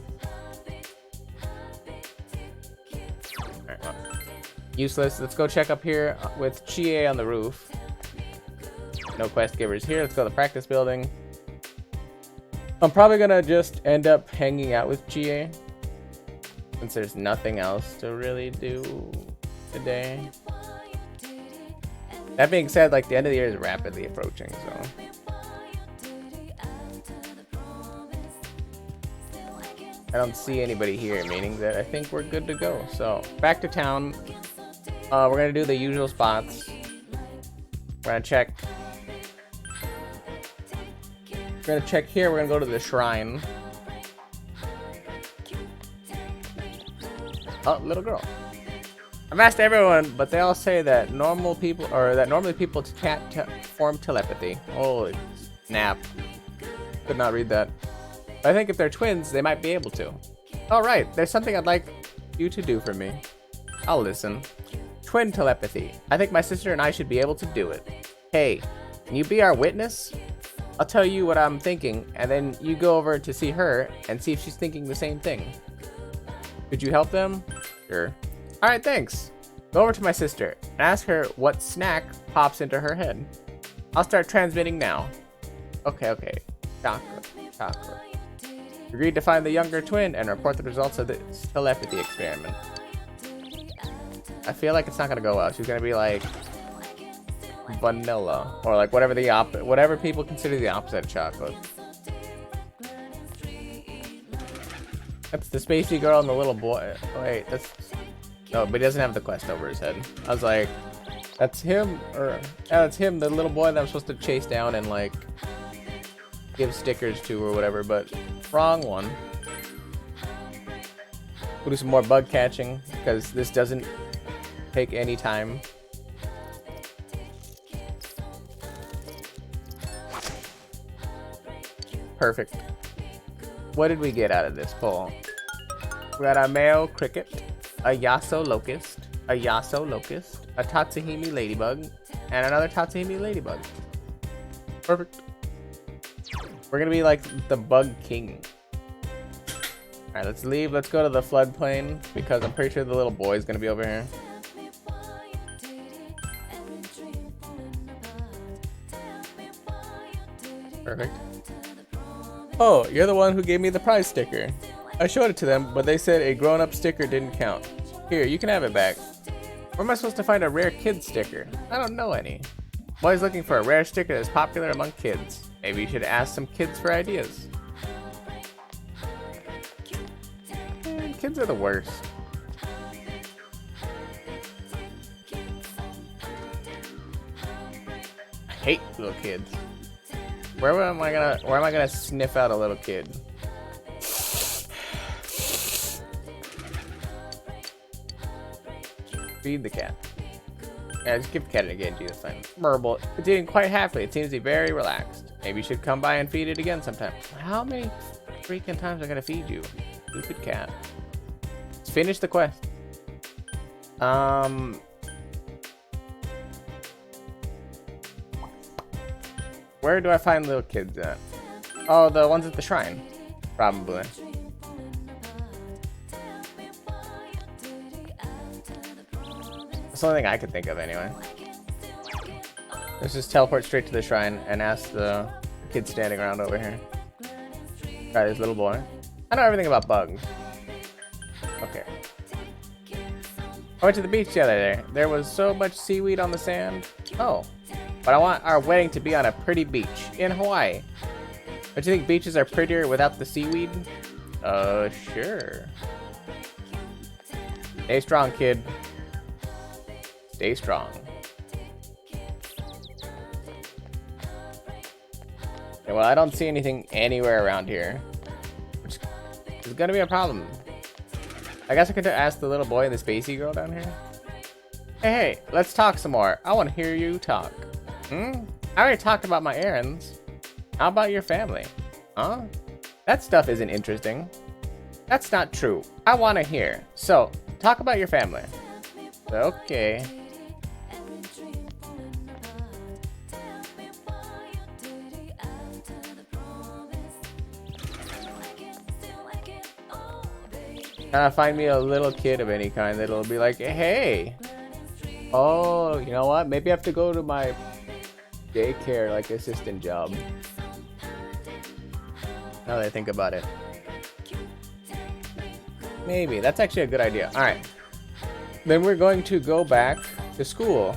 A: Alright, well, useless. Let's go check up here with Chie on the roof. No quest givers here. Let's go to the practice building. I'm probably gonna just end up hanging out with Chie since there's nothing else to really do today. That being said, like the end of the year is rapidly approaching, so. I don't see anybody here, meaning that I think we're good to go. So, back to town. We're gonna do the usual spots. We're gonna check. We're gonna check here. We're gonna go to the shrine. Oh, little girl. I've asked everyone, but they all say that normally people can't form telepathy. Holy snap! Could not read that. But I think if they're twins, they might be able to. All right, there's something I'd like you to do for me. I'll listen. Twin telepathy. I think my sister and I should be able to do it. Hey, can you be our witness? I'll tell you what I'm thinking, and then you go over to see her and see if she's thinking the same thing. Could you help them? Sure. All right, thanks. Go over to my sister and ask her what snack pops into her head. I'll start transmitting now. Okay. Chocolate. Agreed to find the younger twin and report the results of the telepathy experiment. I feel like it's not gonna go well. She's gonna be like vanilla or like whatever people consider the opposite of chocolate. That's the spacey girl and the little boy. Oh, wait, no, but he doesn't have the quest over his head. I was like, that's him, or yeah, that's him, the little boy that I'm supposed to chase down and like give stickers to or whatever, but wrong one. We'll do some more bug catching because this doesn't take any time. Perfect. What did we get out of this poll? We got a male cricket, a Yasuo locust, a Tatsuhimi ladybug, and another Tatsuhimi ladybug. Perfect. We're gonna be like the bug king. Alright, let's leave. Let's go to the floodplain because I'm pretty sure the little boy's gonna be over here. Perfect. Oh, you're the one who gave me the prize sticker. I showed it to them, but they said a grown-up sticker didn't count. Here, you can have it back. Where am I supposed to find a rare kid sticker? I don't know any. I'm always looking for a rare sticker that's popular among kids. Maybe you should ask some kids for ideas. Kids are the worst. I hate little kids. Where am I gonna sniff out a little kid? Feed the cat. Yeah, just give the cat again, do this thing. Burble. It's eating quite happily. It seems to be very relaxed. Maybe you should come by and feed it again sometime. How many freaking times am I gonna feed you? Stupid cat. Let's finish the quest. Where do I find little kids at? Oh, the ones at the shrine. Probably. That's the only thing I could think of anyway. Let's just teleport straight to the shrine and ask the kid standing around over here. Try this little boy. I know everything about bugs. Okay. I went to the beach the other day. There was so much seaweed on the sand. Oh. But I want our wedding to be on a pretty beach in Hawaii. Don't you think beaches are prettier without the seaweed? Sure. Stay strong, kid. Stay strong. Okay, well, I don't see anything anywhere around here, which is gonna be a problem. I guess I could ask the little boy and the spacey girl down here. Hey, let's talk some more. I want to hear you talk. I already talked about my errands. How about your family? Huh? That stuff isn't interesting. That's not true. I want to hear. So, talk about your family. Okay. Find me a little kid of any kind that'll be like, hey. Oh, you know what? Maybe I have to go to my daycare, like, assistant job. Now that I think about it. Maybe. That's actually a good idea. Alright. Then we're going to go back to school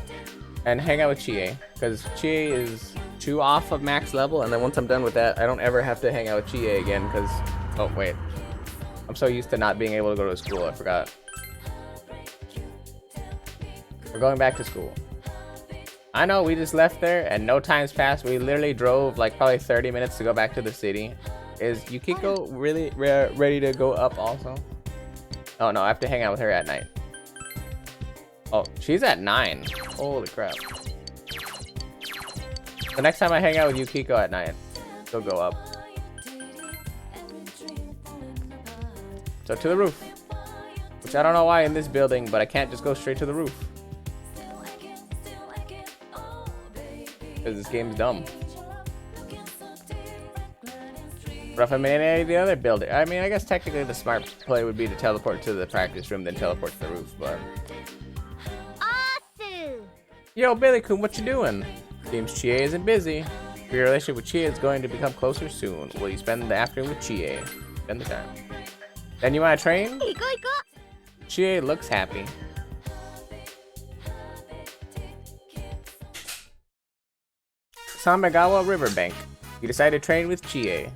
A: and hang out with Chie. Because Chie is 2 off of max level. And then once I'm done with that, I don't ever have to hang out with Chie again. Because... oh, wait. I'm so used to not being able to go to school, I forgot. We're going back to school. I know, we just left there and no time's passed. We literally drove like probably 30 minutes to go back to the city. Is Yukiko really ready to go up also? Oh no, I have to hang out with her at night. Oh, she's at 9. Holy crap. The next time I hang out with Yukiko at night, she'll go up. So to the roof. Which I don't know why in this building, but I can't just go straight to the roof. Because this game's dumb. But if I'm in any of the other building, I mean, I guess technically the smart play would be to teleport to the practice room, then teleport to the roof, but... Yo, Billy-kun, what you doing? Seems Chie isn't busy. Your relationship with Chie is going to become closer soon. Will you spend the afternoon with Chie? Spend the time. Then you want to train? Chie looks happy. Samegawa Riverbank. You decide to train with Chie.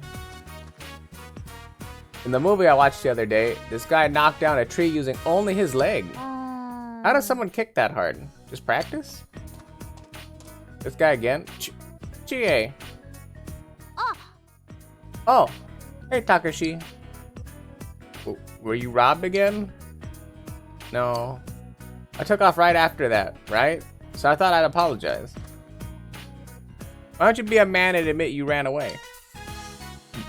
A: In the movie I watched the other day, this guy knocked down a tree using only his leg. How does someone kick that hard? Just practice? This guy again? Chie. Oh. Hey, Takashi. Were you robbed again? No. I took off right after that, right? So I thought I'd apologize. Why don't you be a man and admit you ran away?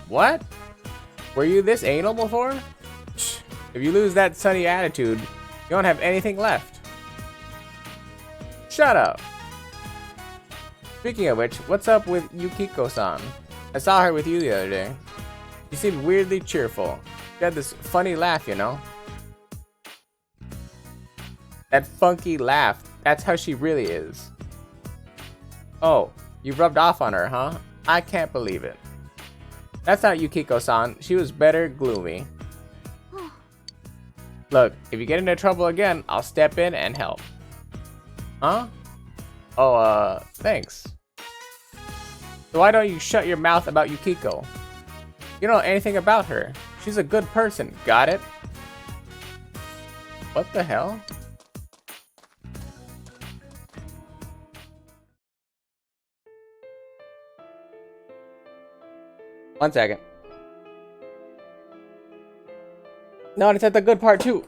A: What? Were you this anal before? If you lose that sunny attitude, you don't have anything left. Shut up. Speaking of which, what's up with Yukiko-san? I saw her with you the other day. She seemed weirdly cheerful. She had this funny laugh, you know? That funky laugh. That's how she really is. Oh, you rubbed off on her, huh? I can't believe it. That's not Yukiko-san. She was better gloomy. Look, if you get into trouble again, I'll step in and help. Huh? Oh, thanks. So why don't you shut your mouth about Yukiko? You don't know anything about her. She's a good person. Got it? What the hell? One second. No, it's at the good part too.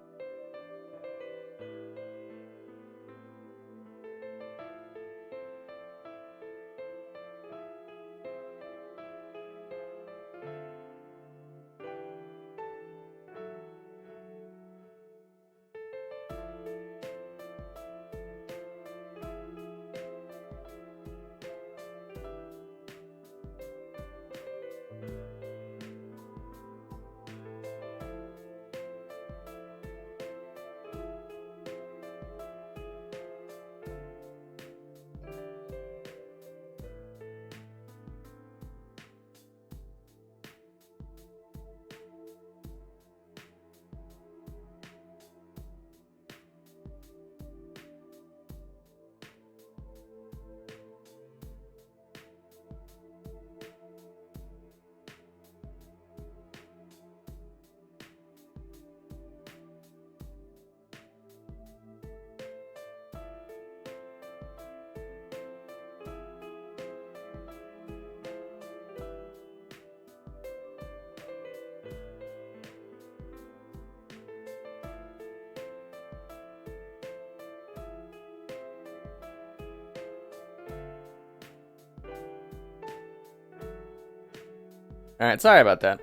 A: Alright, sorry about that.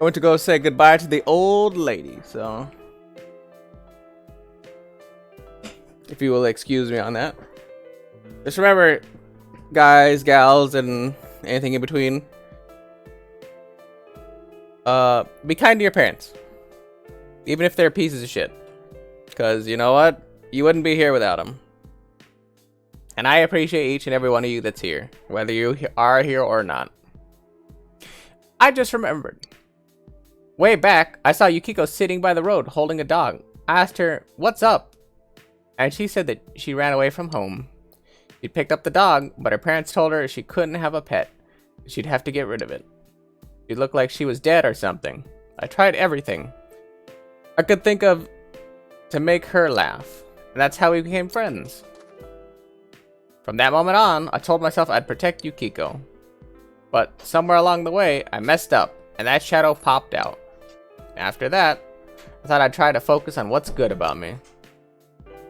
A: I went to go say goodbye to the old lady, so if you will excuse me on that. Just remember, guys, gals, and anything in between, be kind to your parents. Even if they're pieces of shit. Because, you know what? You wouldn't be here without them. And I appreciate each and every one of you that's here. Whether you are here or not. I just remembered. Way back, I saw Yukiko sitting by the road holding a dog. I asked her, "What's up?" And she said that she ran away from home. She picked up the dog, but her parents told her she couldn't have a pet. She'd have to get rid of it. She looked like she was dead or something. I tried everything I could think of to make her laugh. And that's how we became friends. From that moment on, I told myself I'd protect Yukiko. But somewhere along the way, I messed up, and that shadow popped out. After that, I thought I'd try to focus on what's good about me.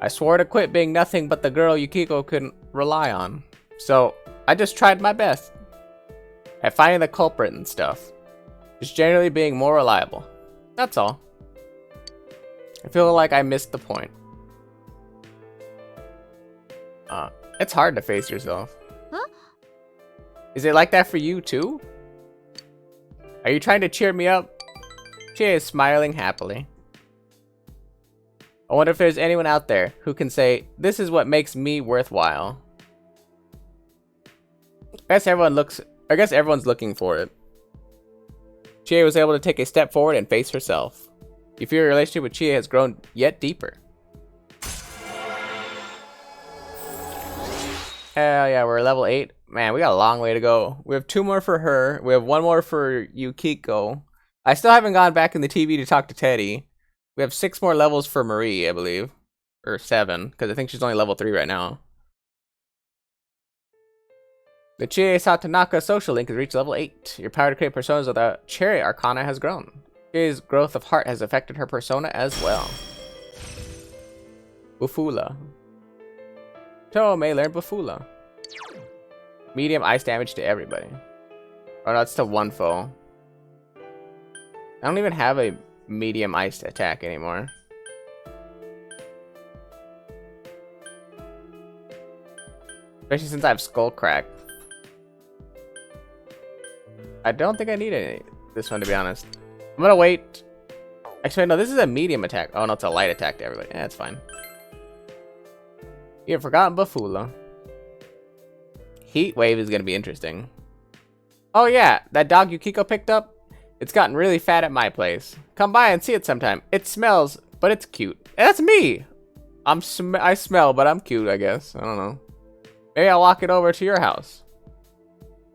A: I swore to quit being nothing but the girl Yukiko could rely on. So, I just tried my best at finding the culprit and stuff. Just generally being more reliable. That's all. I feel like I missed the point. It's hard to face yourself.
C: Huh?
A: Is it like that for you too? Are you trying to cheer me up? She is smiling happily. I wonder if there's anyone out there who can say, this is what makes me worthwhile. I guess everyone's looking for it. Chie was able to take a step forward and face herself. You feel your relationship with Chie has grown yet deeper. Hell yeah, we're level 8. Man, we got a long way to go. We have 2 more for her. We have 1 more for Yukiko. I still haven't gone back in the TV to talk to Teddy. We have 6 more levels for Marie, I believe. Or 7, because I think she's only level 3 right now. The Chie Satonaka social link has reached level 8. Your power to create personas of the Cherry Arcana has grown. Chie's growth of heart has affected her persona as well. Bufula. Toro may learn Bufula. Medium ice damage to everybody. Oh no, it's to 1 foe. I don't even have a medium iced attack anymore. Especially since I have Skull Crack. I don't think I need this one, to be honest. I'm gonna wait. Actually, no, this is a medium attack. Oh no, it's a light attack to everybody. Yeah, that's fine. You have forgotten Bafula. Heat Wave is gonna be interesting. Oh yeah, that dog Yukiko picked up? It's gotten really fat at my place. Come by and see it sometime. It smells, but it's cute. And that's me! I smell, but I'm cute, I guess. I don't know. Maybe I'll walk it over to your house.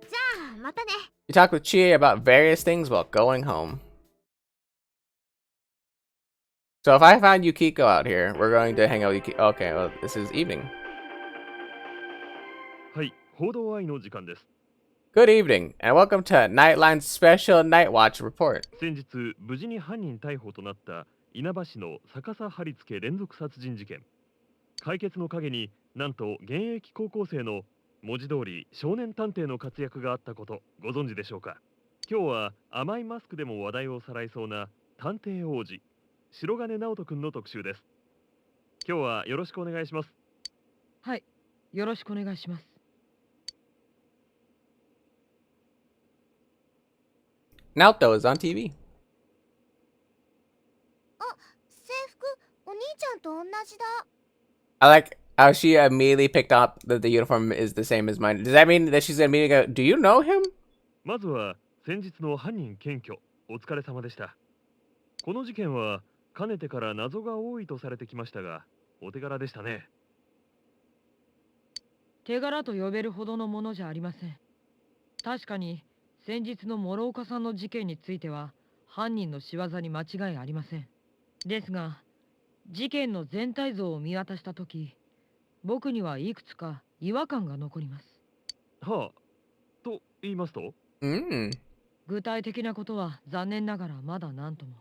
C: じゃあまたね。
A: You talk with Chie about various things while going home. So if I found Yukiko out here, we're going to hang out with Yukiko. Okay, well, this is evening.
J: はい、報道愛の時間です。
A: Good evening, and welcome to Nightline's special Night Watch report.
J: 先日、無事に犯人逮捕となった稲葉市の逆さ貼り付け連続殺人事件。解決の陰になんと現役高校生の文字通り少年探偵の活躍があったことご存知でしょうか。今日は甘いマスクでも話題をさらいそうな探偵王子白金直人くんの特集です。今日はよろしくお願いします。
D: はい、よろしくお願いします。
A: Naoto is on TV.
C: あ、制服お兄ちゃんと同じだ。
A: I like how she immediately picked up that the uniform is the same as mine. Does that mean that she's immediately go, do you know him?
J: まずは先日の犯人検挙お疲れ様でした。この事件はかねてから謎が多いとされてきましたがお手柄でしたね。
D: 手柄と呼べるほどのものじゃありません。確かに先日の諸岡さんの事件については犯人の仕業に間違いありません。ですが事件の全体像を見渡したとき、僕にはいくつか違和感が残ります。
J: はあ、と言いますと、
D: 具体的なことは残念ながらまだ何とも。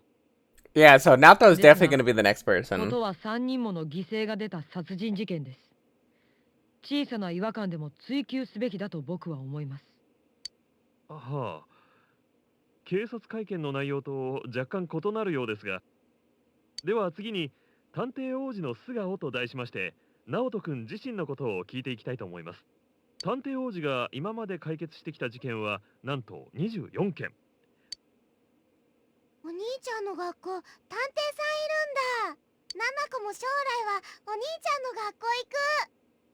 A: Yeah, so Naoto is definitely going to be the next person.
D: ことは3人もの犠牲が出た殺人事件です。小さな違和感でも追求すべきだと僕は思います。
J: はあ、警察会見の内容と若干異なるようですが、では次に探偵王子の素顔と題しまして、直人くん自身のことを聞いていきたいと思います。探偵王子が今まで解決してきた事件はなんと24件。
C: お兄ちゃんの学校探偵さんいるんだ。ナナコも将来はお兄ちゃんの学校行く。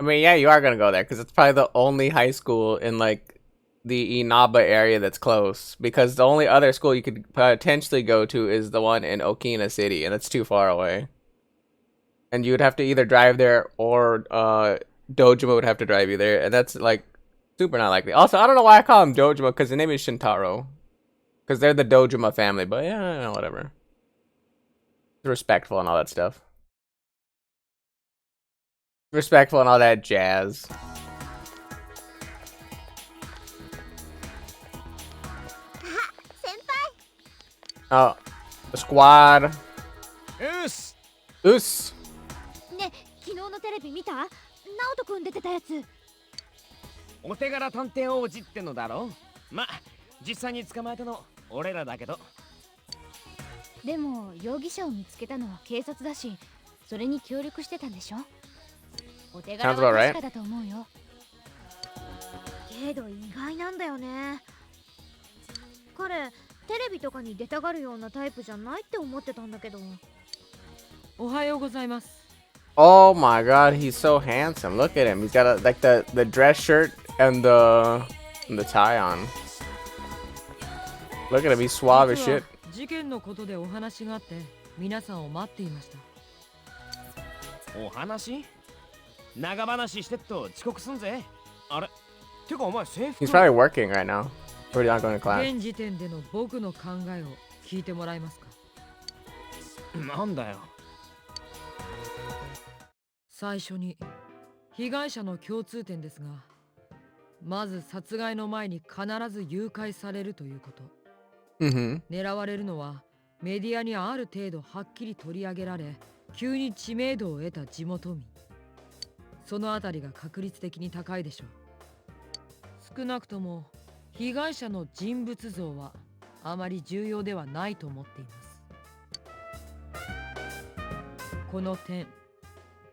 A: I mean, yeah, you are gonna go there because it's probably the only high school in like the Inaba area that's close. Because the only other school you could potentially go to is the one in Okina City, and it's too far away. And you would have to either drive there or Dojima would have to drive you there, and that's like super not likely. Also, I don't know why I call him Dojima because the name is Shintaro, because they're the Dojima family. But yeah, whatever. Respectful and all that stuff. Respectful and all that jazz. Oh, the squad.
E: うっす
A: Us.
G: ね、昨日のテレビ見た？直人くん出てたやつ。
E: お手柄探偵王子ってのだろ。ま、実際に捕まえたの俺らだけど。
G: でも容疑者を見つけたのは警察だし、それに協力してたんでしょ？お手柄は確かだと思うよ。けど意外なんだよね。彼、テレビとかに出たがるようなタイプじゃないって思ってたんだけど。
D: おはようございます。
A: Oh my god, he's so handsome. Look at him. He's got a, like the dress shirt and the tie on. Look at him. He's suave as
D: 実は
A: shit.
D: 事件のことでお話があって皆さんを待っていました。
E: お話？長話してっと遅刻すんぜ。あれ？てかお前制服。
A: He's probably working right now. Or not going to class.
D: 現時点での僕の考えを聞いてもらえますか？
E: なんだよ。
D: 最初に被害者の共通点ですが、まず殺害の前に必ず誘拐されるということ。
A: Mm-hmm.
D: 狙われるのはメディアにある程度はっきり取り上げられ、急に知名度を得た地元民。そのあたりが確率的に高いでしょう。少なくとも被害者の人物像はあまり重要ではないと思っています。この点、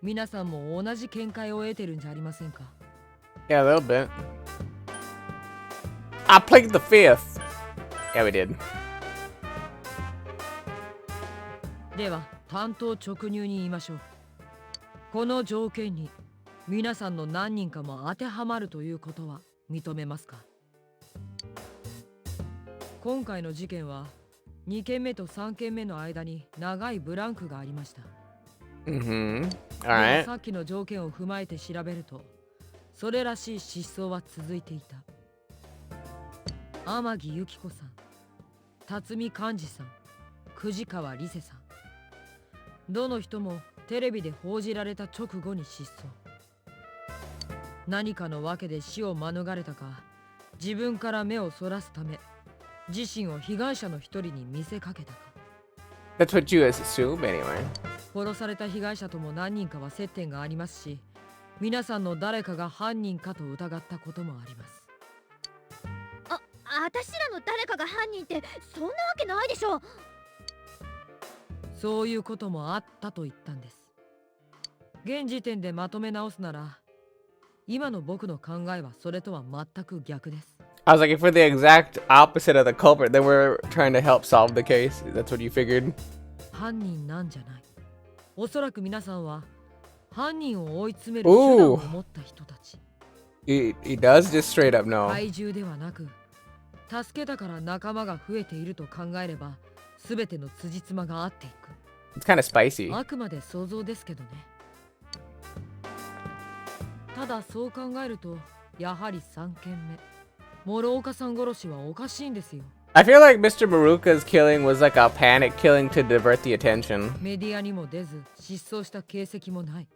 D: 皆さんも同じ見解を得てるんじゃありませんか？
A: Yeah, a little bit. I played the fifth. Yeah, we did.
D: では単刀直入に言いましょう。この条件に皆さんの何人かも当てはまるということは認めますか？今回の事件は2件目と3件目の間に長いブランクがありました。
A: Mm-hmm.
D: で
A: Alright.
D: もさっきの条件を踏まえて調べると、それらしい失踪は続いていた。天城由紀子さん、辰巳寛治さん、久慈川理瀬さん、どの人もテレビで報じられた直後に失踪。何かの訳で死を免れたか、自分から目をそらすため自身を被害者の一人に見せかけたか。
A: That's what you assume anyway.
D: 殺された被害者とも何人かは接点がありますし、皆さんの誰かが犯人かと疑ったこともあります。
G: 私らの誰かが犯人ってそんなわけないでしょ。
D: そういうこともあったと言ったんです。現時点でまとめ直すなら、今の僕の考えはそれとは全く逆です。
A: I was like, if we're the exact opposite of the culprit, then we're trying to help solve the case. That's what you figured?
D: 犯人なんじゃない。おそらく皆さんは犯人を追い詰める手段を持った人たち。
A: He does just straight up know.
D: 怪獣ではなく、助けたから仲間が増えていると考えれば、すべての辻褄が合っていく。
A: It's kind of spicy.
D: あくまで想像ですけどね。ただそう考えると、やはり3件目、諸岡さん殺しはおかしいんですよ。
A: I feel like Mr. Maruka's killing was like a panic killing to divert the attention.
D: メディアにも出ず、失踪した形跡もない。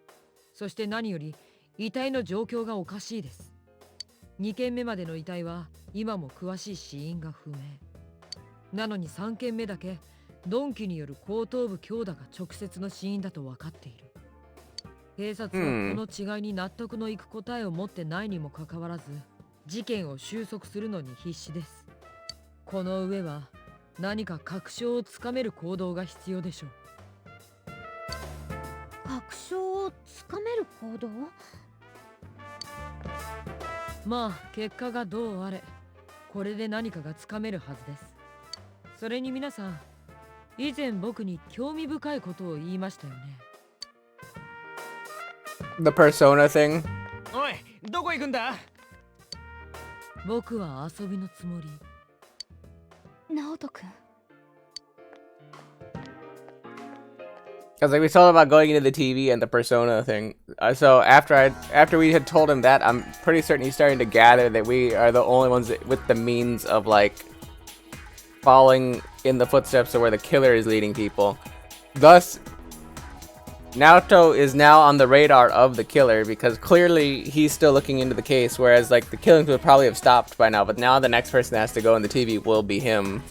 D: そして何より、遺体の状況がおかしいです。2件目までの遺体は、今も詳しい死因が不明。なのに3件目だけ、鈍器による後頭部強打が直接の死因だと分かっている。警察はこの違いに納得のいく答えを持ってないにもかかわらず、事件を収束するのに必死です。この上は何か確証をつかめる行動が必要でしょう。
G: 確証をつかめる行動？
D: まあ結果がどうあれ、これで何かがつかめるはずです。それに皆さん、以前僕に興味深いことを言いましたよね。
A: The persona thing.
E: おい、どこ行くんだ？
D: 僕は遊びのつもり。
G: 直人君。
A: Cause like we told him about going into the TV and the persona thing. So after we had told him that, I'm pretty certain he's starting to gather that we are the only ones with the means of like following in the footsteps of where the killer is leading people. Thus, Naoto is now on the radar of the killer because clearly he's still looking into the case, whereas like the killings would probably have stopped by now. But now the next person that has to go in the TV will be him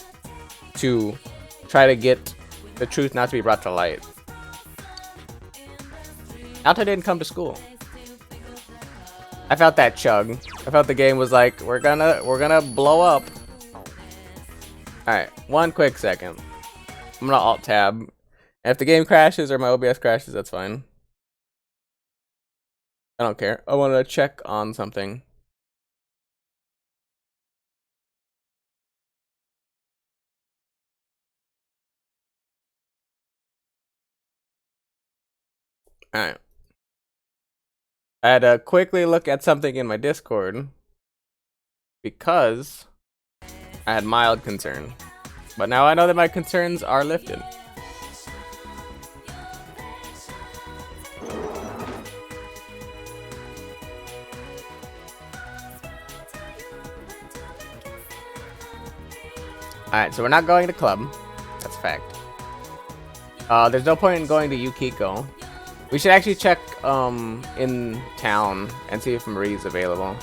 A: to try to get the truth not to be brought to light. Naoto didn't come to school. I felt that chug. I felt the game was like, we're gonna blow up. Alright, one quick second. I'm gonna alt tab. And if the game crashes or my OBS crashes, that's fine. I don't care. I want to check on something. Alright. I had to quickly look at something in my Discord because I had mild concern. But now I know that my concerns are lifted. Alright, so we're not going to club. That's a fact. There's no point in going to Yukiko. We should actually check in town and see if Marie's available.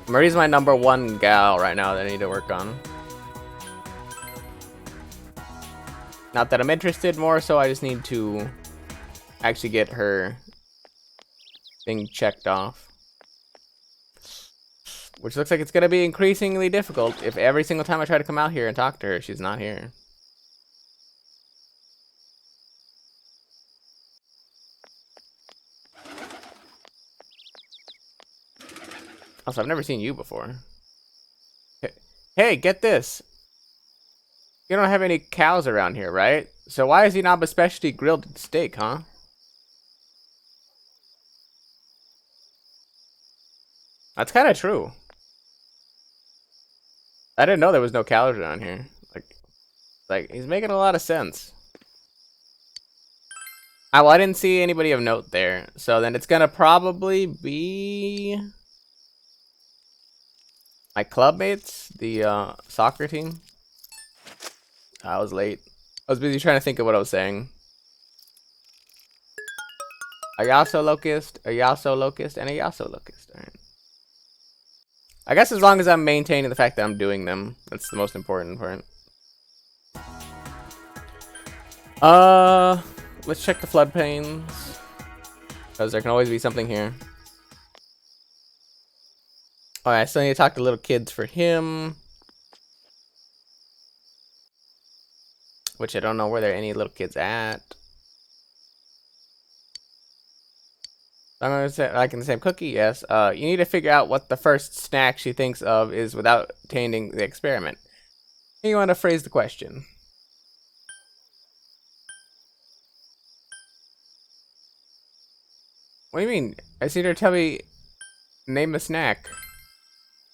A: Marie's my #1 gal right now that I need to work on. Not that I'm interested, more so I just need to actually get her thing checked off. Which looks like it's going to be increasingly difficult if every single time I try to come out here and talk to her, she's not here. Also, I've never seen you before. Hey, get this. You don't have any cows around here, right? So why is Inaba specialty grilled steak, huh? That's kind of true. I didn't know there was no cows around here. Like he's making a lot of sense. Well, I didn't see anybody of note there. So then it's gonna probably be my clubmates, the soccer team. I was late. I was busy trying to think of what I was saying. A Yasuo Locust, a Yasuo Locust, and a Yasuo Locust. Alright. I guess as long as I'm maintaining the fact that I'm doing them, that's the most important part. Let's check the floodplains, because there can always be something here. Alright, I still need to talk to little kids for him. Which I don't know where there are any little kids at. I'm gonna say, like in the same cookie, yes. You need to figure out what the first snack she thinks of is without tainting the experiment. You want to phrase the question. What do you mean? I see her tell me, name a snack.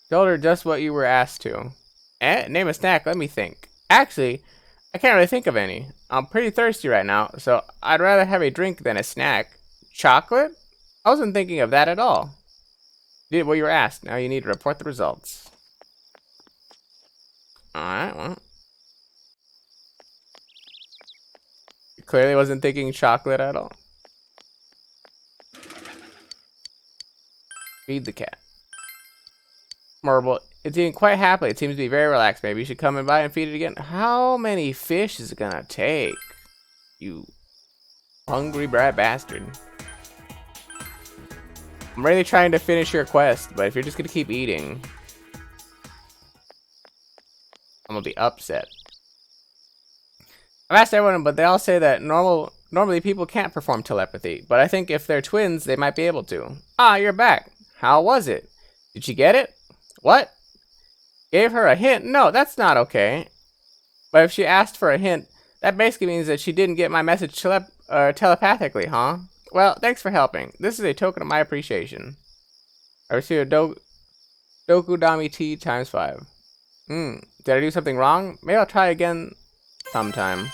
A: Told her just what you were asked to. Name a snack, let me think. Actually, I can't really think of any. I'm pretty thirsty right now, so I'd rather have a drink than a snack. Chocolate? I wasn't thinking of that at all. You did what you were asked. Now you need to report the results. Alright, well. You clearly wasn't thinking chocolate at all. Feed the cat. Marble, it's eating quite happily. It seems to be very relaxed. Maybe you should come by and feed it again. How many fish is it gonna take? You hungry brat bastard. I'm really trying to finish your quest, but if you're just gonna keep eating, I'm gonna be upset. I've asked everyone, but they all say that normally people can't perform telepathy, but I think if they're twins, they might be able to. Ah, you're back. How was it? Did she get it? What? Gave her a hint? No, that's not okay. But if she asked for a hint, that basically means that she didn't get my message telepathically, huh? Well, thanks for helping. This is a token of my appreciation. I received a Dokudami tea times 5. Did I do something wrong? Maybe I'll try again sometime.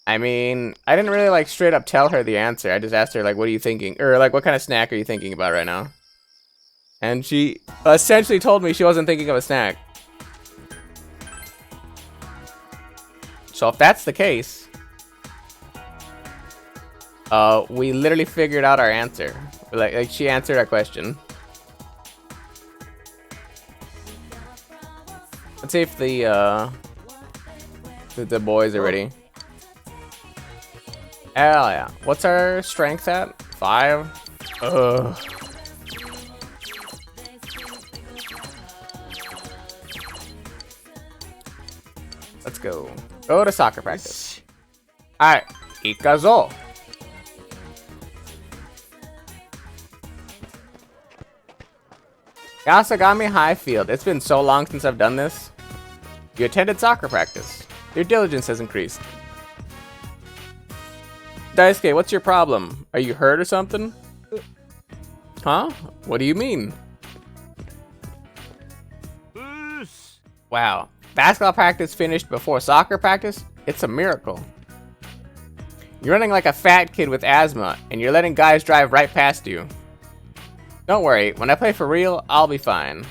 A: I mean, I didn't really like straight up tell her the answer. I just asked her like, what are you thinking? Or like, what kind of snack are you thinking about right now? And she essentially told me she wasn't thinking of a snack. So if that's the case, we literally figured out our answer. Like she answered our question. Let's see if the boys are ready. Hell yeah. What's our strength at? 5? Ugh. Let's go. Go to soccer practice. Alright. Ikazo. Yasagami High Field. It's been so long since I've done this. You attended soccer practice. Your diligence has increased. Daisuke, what's your problem? Are you hurt or something? Huh? What do you mean? Wow. Basketball practice finished before soccer practice? It's a miracle. You're running like a fat kid with asthma, and you're letting guys drive right past you. Don't worry, when I play for real, I'll be fine.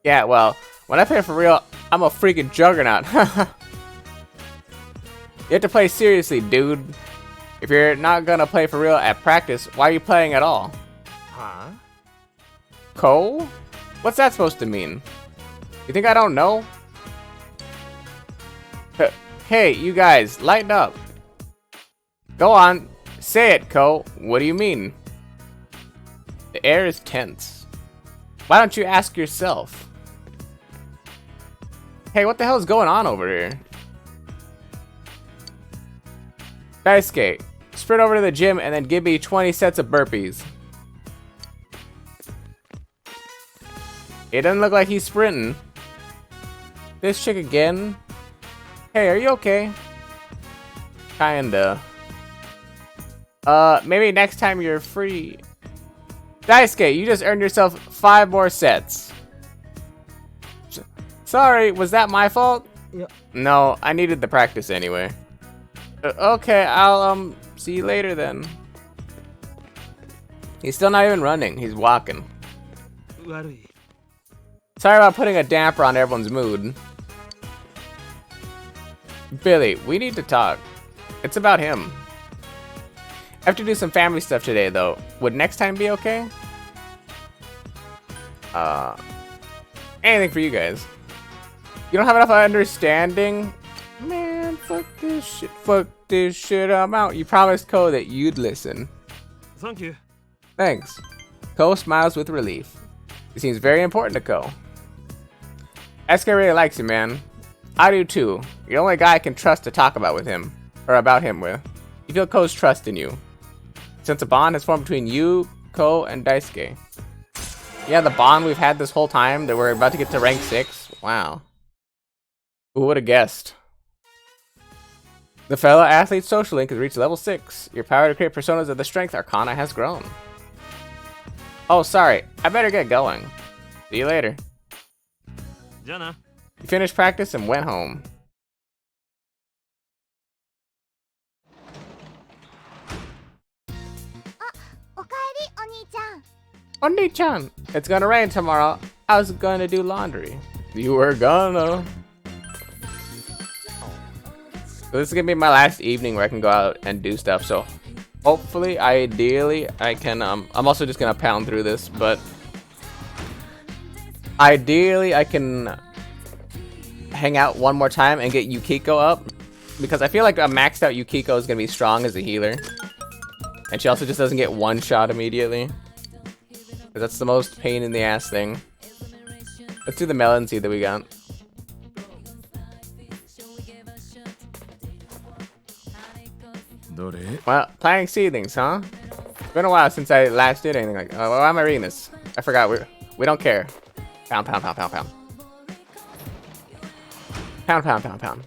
A: Yeah, well, when I play for real, I'm a freaking juggernaut. You have to play seriously, dude. If you're not gonna play for real at practice, why are you playing at all?
E: Huh?
A: Cole? What's that supposed to mean? You think I don't know? Hey, you guys, lighten up. Go on, say it, Cole. What do you mean? The air is tense. Why don't you ask yourself? Hey, what the hell is going on over here? Daisuke, sprint over to the gym and then give me 20 sets of burpees. It doesn't look like he's sprinting. This chick again? Hey, are you okay? Kinda. Maybe next time you're free. Daisuke, you just earned yourself 5 more sets. Sorry, was that my fault?
H: Yeah.
A: No, I needed the practice anyway. Okay, I'll see you later then. He's still not even running, he's walking. Sorry about putting a damper on everyone's mood. Billy, we need to talk. It's about him. I have to do some family stuff today though. Would next time be okay? Anything for you guys. You don't have enough understanding? Man, fuck this shit. Fuck this shit, I'm out. You promised Ko that you'd listen.
E: Thank you.
A: Thanks. Ko smiles with relief. It seems very important to Ko. SK really likes you, man. I do too. You're the only guy I can trust to talk about with him. Or about him with. You feel Ko's trust in you. Since a bond has formed between you, Ko, and Daisuke. Yeah, the bond we've had this whole time that we're about to get to rank 6. Wow. Who would have guessed? The fellow athlete's social link has reached level 6. Your power to create personas of the strength arcana has grown. Oh, sorry. I better get going. See you later.
E: Jana.
A: He finished practice and went home. Oni-chan, it's gonna rain tomorrow. I was gonna do laundry. You were gonna. So this is gonna be my last evening where I can go out and do stuff. So hopefully, ideally, I can. I'm also just gonna pound through this, but ideally, I can hang out one more time and get Yukiko up, because I feel like a maxed out Yukiko is gonna be strong as a healer, and she also just doesn't get one shot immediately. That's the most pain in the ass thing. Let's do the melon seed that we got. Well, planting seedlings, huh? It's been a while since I last did anything like. Why am I reading this? I forgot. We don't care. Pound, pound, pound, pound, pound. Pound, pound, pound, pound.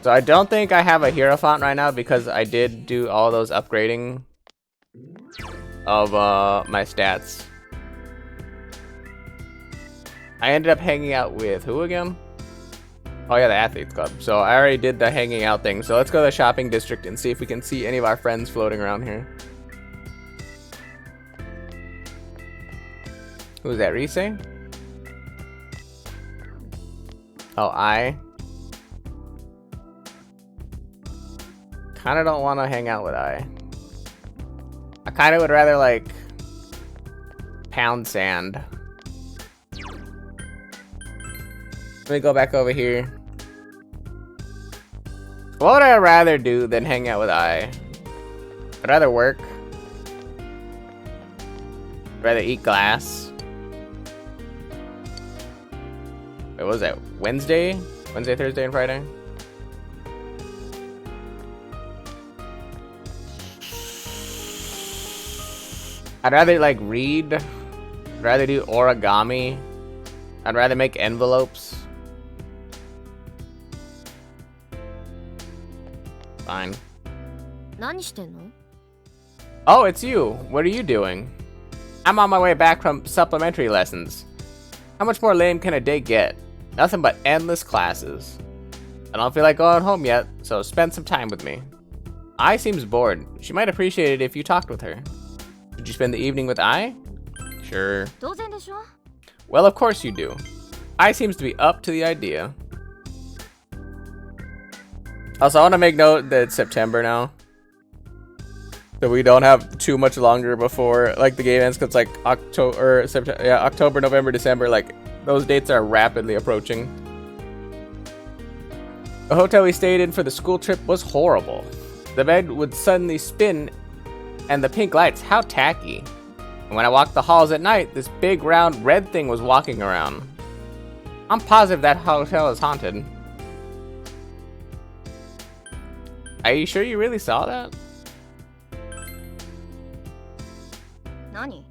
A: So I don't think I have a Hierophant right now because I did do all those upgrading of my stats. I ended up hanging out with who again? Oh yeah, the Athletes Club. So I already did the hanging out thing. So let's go to the shopping district and see if we can see any of our friends floating around here. Who's that, Rise? Oh, I kind of don't want to hang out with I kind of would rather like pound sand. Let me go back over here. What would I rather do than hang out with I? I'd rather work. I'd rather eat glass. Wait, what was that? Wednesday? Wednesday, Thursday, and Friday? I'd rather like read. I'd rather do origami. I'd rather make envelopes. Fine. Oh, it's you. What are you doing? I'm on my way back from supplementary lessons. How much more lame can a day get? Nothing but endless classes. I don't feel like going home yet, so spend some time with me. I seems bored. She might appreciate it if you talked with her. Did you spend the evening with I? Sure. Well, of course you do. I seems to be up to the idea. Also, I want to make note that it's September now. So we don't have too much longer before like the game ends, because like October, September, yeah, October, November, December, like those dates are rapidly approaching. The hotel we stayed in for the school trip was horrible. The bed would suddenly spin, and the pink lights, how tacky. And when I walked the halls at night, this big round red thing was walking around. I'm positive that hotel is haunted. Are you sure you really saw that?
C: Nani?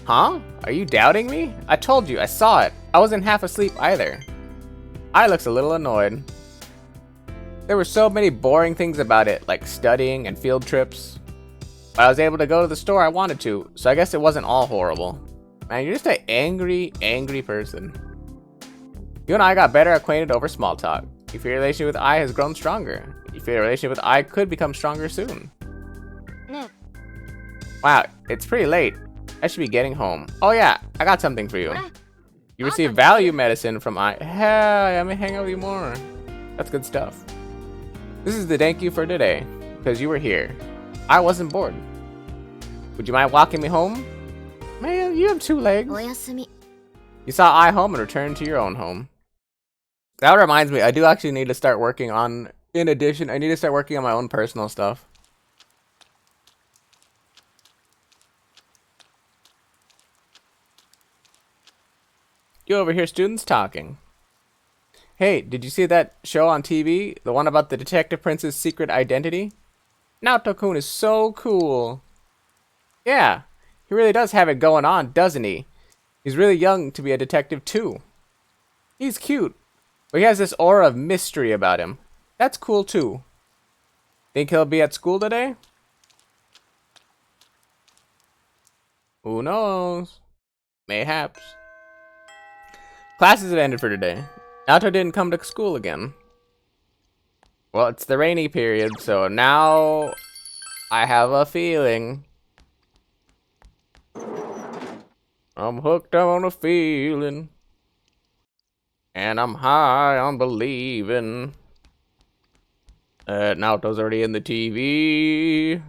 A: Huh? Are you doubting me? I told you, I saw it. I wasn't half asleep either. I looks a little annoyed. There were so many boring things about it, like studying and field trips. But I was able to go to the store I wanted to, so I guess it wasn't all horrible. Man, you're just an angry, angry person. You and I got better acquainted over small talk. You feel your relationship with I has grown stronger. You feel your relationship with I could become stronger soon. Wow, it's pretty late. I should be getting home. Oh yeah, I got something for you. You received value medicine from I. Hey, I'm gonna hang out with you more. That's good stuff. This is the thank you for today, because you were here. I wasn't bored. Would you mind walking me home? Man, you have 2 legs. You saw I home and returned to your own home. That reminds me, I do actually need to start working on, in addition, I need to start working on my own personal stuff. You overhear students talking. Hey, did you see that show on TV? The one about the Detective Prince's secret identity? Naoto-kun is so cool. Yeah, he really does have it going on, doesn't he? He's really young to be a detective too. He's cute, but he has this aura of mystery about him. That's cool too. Think he'll be at school today? Who knows? Mayhaps. Classes have ended for today. Naoto didn't come to school again. Well, it's the rainy period, so now I have a feeling. I'm hooked on a feeling. And I'm high on believing. Naoto's already in the TV.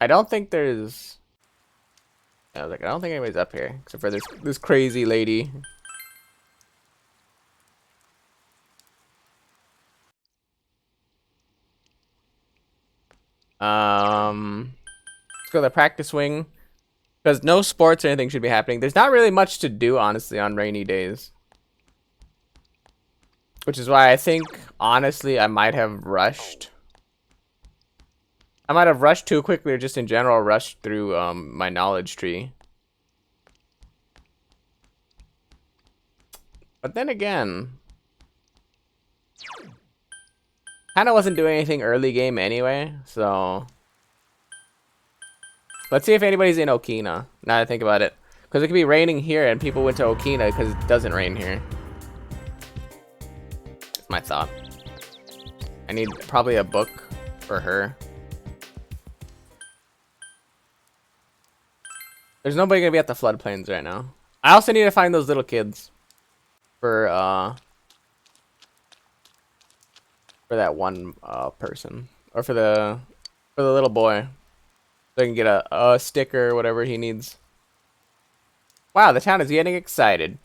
A: I don't think there's... I was like, I don't think anybody's up here, except for this crazy lady. Let's go to the practice wing. Because no sports or anything should be happening. There's not really much to do, honestly, on rainy days. Which is why I think, honestly, I might have rushed. I might have rushed too quickly, or just in general rushed through my knowledge tree. But then again, kind of wasn't doing anything early game anyway, so let's see if anybody's in Okina. Now that I think about it, because it could be raining here and people went to Okina because it doesn't rain here. That's my thought. I need probably a book for her. There's nobody gonna be at the floodplains right now. I also need to find those little kids for that one person, or for the little boy, so I can get a sticker or whatever he needs. Wow, the town is getting excited.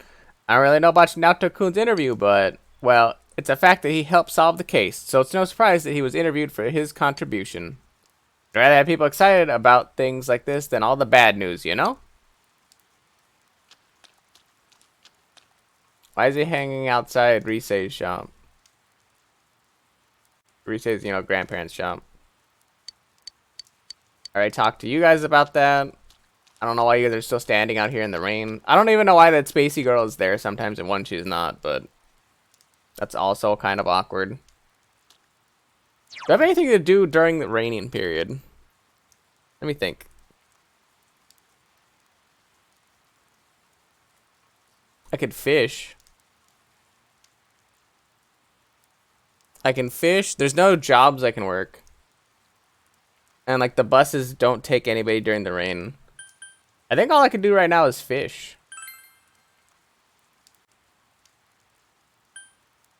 A: I don't really know about Naoto-kun's interview, but well, it's a fact that he helped solve the case, so it's no surprise that he was interviewed for his contribution. I'd rather have people excited about things like this than all the bad news, you know? Why is he hanging outside Risei's shop? Risei's, you know, grandparents' shop. Alright, talk to you guys about that. I don't know why you guys are still standing out here in the rain. I don't even know why that spacey girl is there sometimes and one she's not, but that's also kind of awkward. Do I have anything to do during the raining period? Let me think. I could fish. I can fish. There's no jobs I can work. And like the buses don't take anybody during the rain. I think all I can do right now is fish.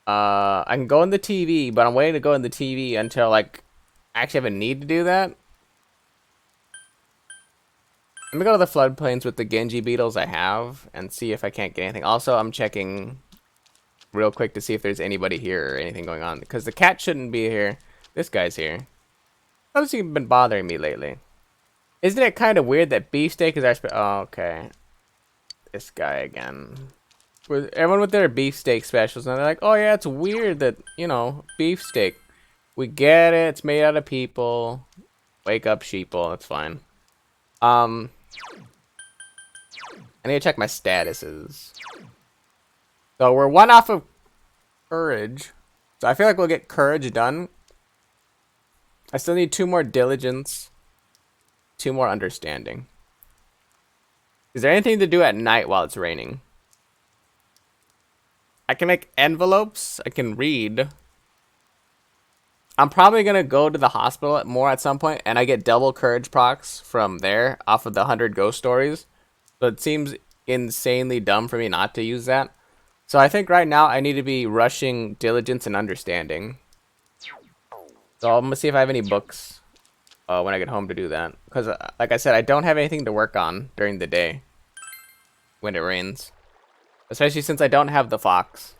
A: I can go in the TV, but I'm waiting to go in the TV until like I actually have a need to do that. Let me go to the floodplains with the Genji beetles I have and see if I can't get anything. Also, I'm checking real quick to see if there's anybody here or anything going on, because the cat shouldn't be here. This guy's here. How's he been bothering me lately? Isn't it kind of weird that beefsteak is our oh, okay. This guy again. With everyone with their beefsteak specials, and they're like, oh yeah, it's weird that, you know, beefsteak. We get it, it's made out of people. Wake up, sheeple, that's fine. I need to check my statuses. So we're one off of courage. So I feel like we'll get courage done. I still need 2 more diligence. 2 more understanding. Is there anything to do at night while it's raining? I can make envelopes. I can read. I'm probably going to go to the hospital more at some point, and I get double courage procs from there off of the 100 ghost stories. So it seems insanely dumb for me not to use that. So I think right now I need to be rushing diligence and understanding. So I'm going to see if I have any books when I get home to do that. Because like I said, I don't have anything to work on during the day when it rains. Especially since I don't have the fox.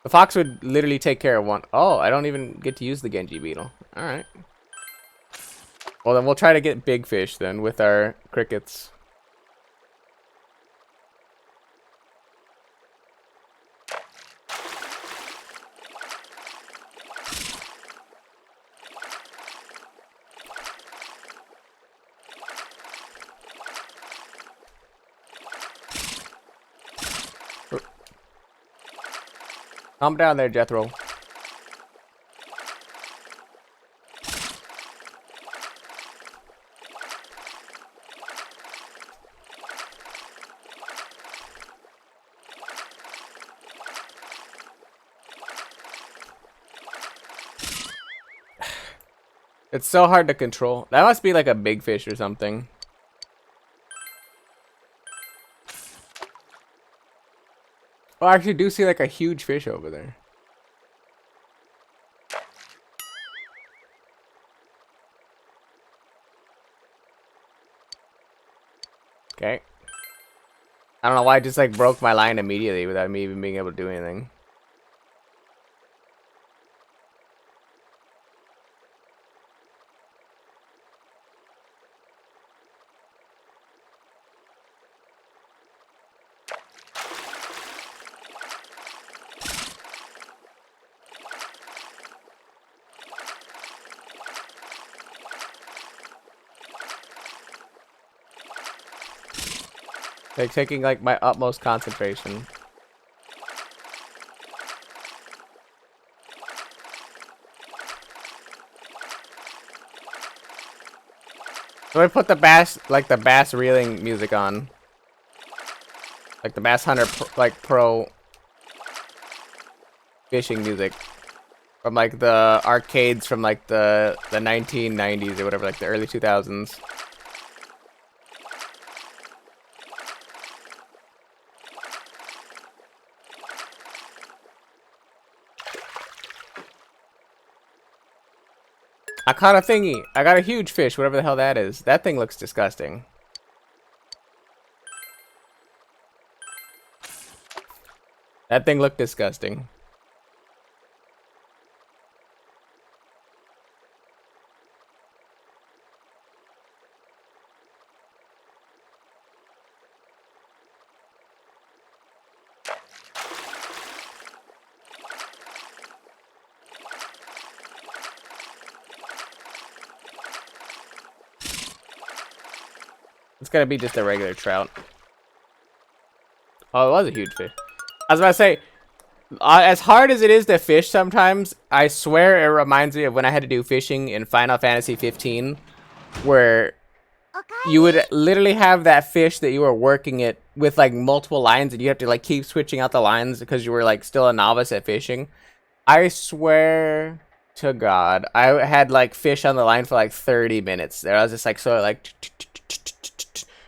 A: The fox would literally take care of one. Oh, I don't even get to use the Genji beetle. Alright. Well, then we'll try to get big fish then with our crickets. Calm down there, Jethro. It's so hard to control. That must be like a big fish or something. Oh, I actually do see like a huge fish over there. Okay. I don't know why I just like broke my line immediately without me even being able to do anything. Like taking like my utmost concentration. So I put the bass, like the bass reeling music on, like the Bass Hunter Pro fishing music from like the arcades from like the 1990s or whatever, like the early 2000s. I caught a thingy. I got a huge fish, whatever the hell that is. That thing looks disgusting. That thing looked disgusting. It's gonna be just a regular trout. Oh, it was a huge fish. I was about to say, as hard as it is to fish sometimes, I swear it reminds me of when I had to do fishing in Final Fantasy 15, where you would literally have that fish that you were working it with like multiple lines, and you have to like keep switching out the lines because you were like still a novice at fishing. I swear to God, I had like fish on the line for like 30 minutes there. I was just like, so like,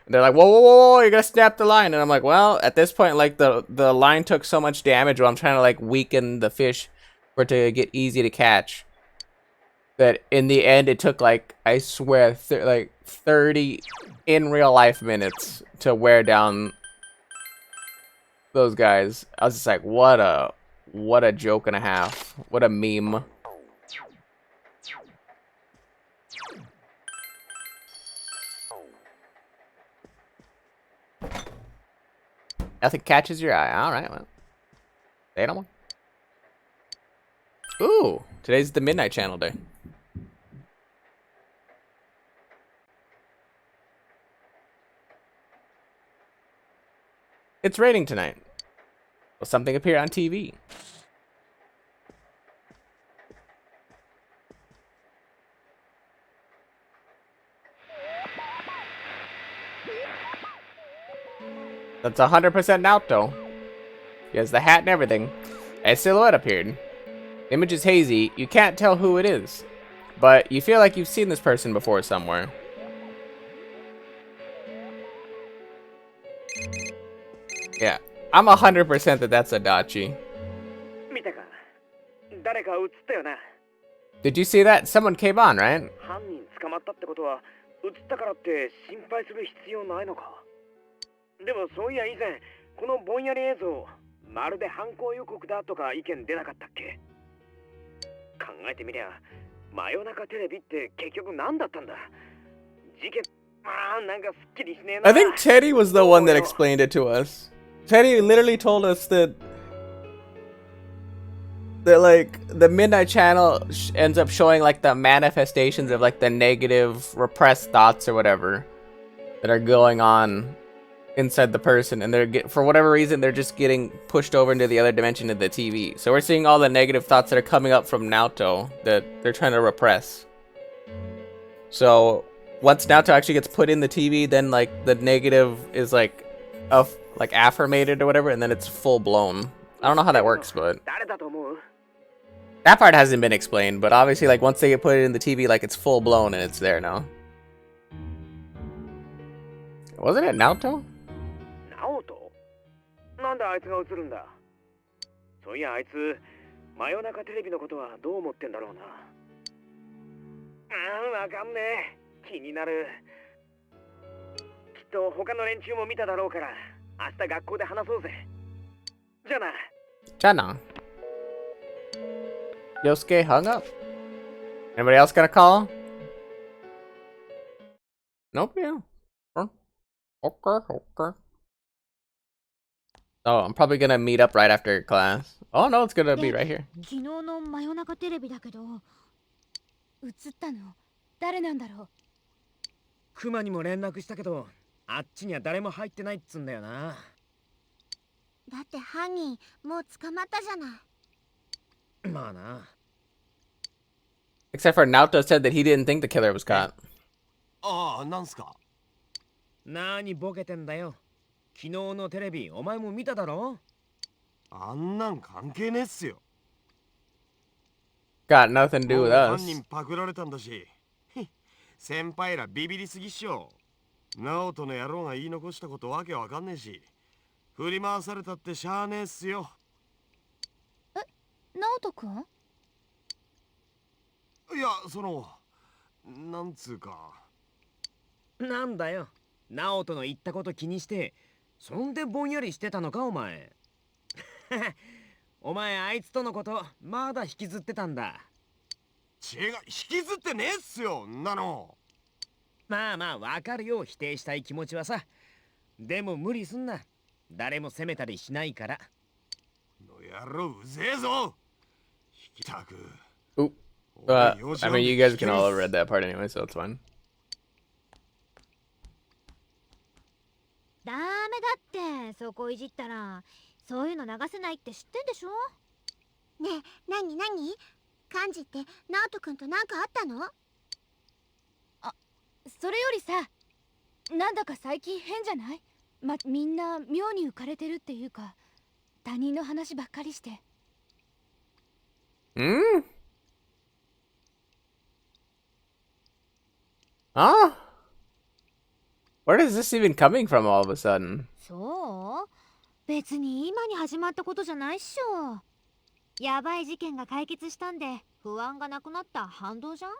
A: they're like, whoa, whoa, whoa, whoa, you're gonna snap the line. And I'm like, well, at this point, like the line took so much damage while I'm trying to like weaken the fish for it to get easy to catch, that in the end it took like, I swear, like 30 in real life minutes to wear down those guys. I was just like, what a joke and a half. What a meme. Nothing catches your eye. Alright, well. Say no more. Ooh, today's the Midnight Channel day. It's raining tonight. Will something appear on TV? That's 100% Naoto. He has the hat and everything. A silhouette appeared. The image is hazy. You can't tell who it is, but you feel like you've seen this person before somewhere. Yeah, I'm 100% that that's Adachi. Did you see that? Someone came on, right? I think Teddy was the one that explained it to us. Teddy literally told us that like the Midnight Channel ends up showing like the manifestations of like the negative repressed thoughts or whatever that are going on inside the person, and they're for whatever reason they're just getting pushed over into the other dimension of the TV. So we're seeing all the negative thoughts that are coming up from Naoto that they're trying to repress. So once Naoto actually gets put in the TV, then like the negative is like affirmated or whatever, and then it's full blown. I don't know how that works, but that part hasn't been explained. But obviously, like once they get put in the TV, like it's full blown and it's there now. Wasn't it Naoto? Jana. Yosuke hung up. Anybody else gonna call? Nope, yeah. Okay. Oh, I'm probably gonna meet up right after class. Oh no, it's gonna be right here.
G: 昨日の真夜中テレビだけど、映ったの誰なんだろう。
E: クマにも連絡したけどあっちには誰も入ってないっつんだよな。
C: だって犯人もう捕まったじゃない。
E: まあな。
A: Except for Naoto said that he didn't think the killer was caught.
B: ああ、なんすか。
E: なにボケてんだよ。昨日のテレビお前も見ただろ。
B: あんなん関係ねえっすよ。
A: Got nothing to do
B: もう
A: with
B: 犯
A: us.
B: 人パクられたんだし。先輩らビビりすぎっしょ。直人の野郎が言い残したことわけわかんねえし、振り回されたってしゃあねえっすよ。
G: 直人くん？
B: いや、なんつうか。
E: なんだよ。直人の言ったこと気にして、そんでぼんやりしてたのかお前。お前あいつとのことまだ引きずってたんだ。
B: 違う、引きずってねえっすよ、んなの。
E: まあまあわかるよ、否定したい気持ちはさ。でも無理すんな。誰も責めたりしないから。
B: の野郎うぜえぞ。引きたく。
A: Oop. I mean, you guys can all have read that part anyway, so it's fine.
G: ダメだって、そこいじったら。そういうの流せないって知ってんでしょ。
C: ねえ、なに幹事って直人くんとなんかあったの？
G: それよりさ、なんだか最近変じゃない？みんな妙に浮かれてるっていうか、他人の話ばっかりして。
A: Hmm? Huh? Where is this even coming from all of a sudden?
G: そう？別に今に始まったことじゃないっしょ。やばい事件が解決したんで不安がなくなった反動じゃん。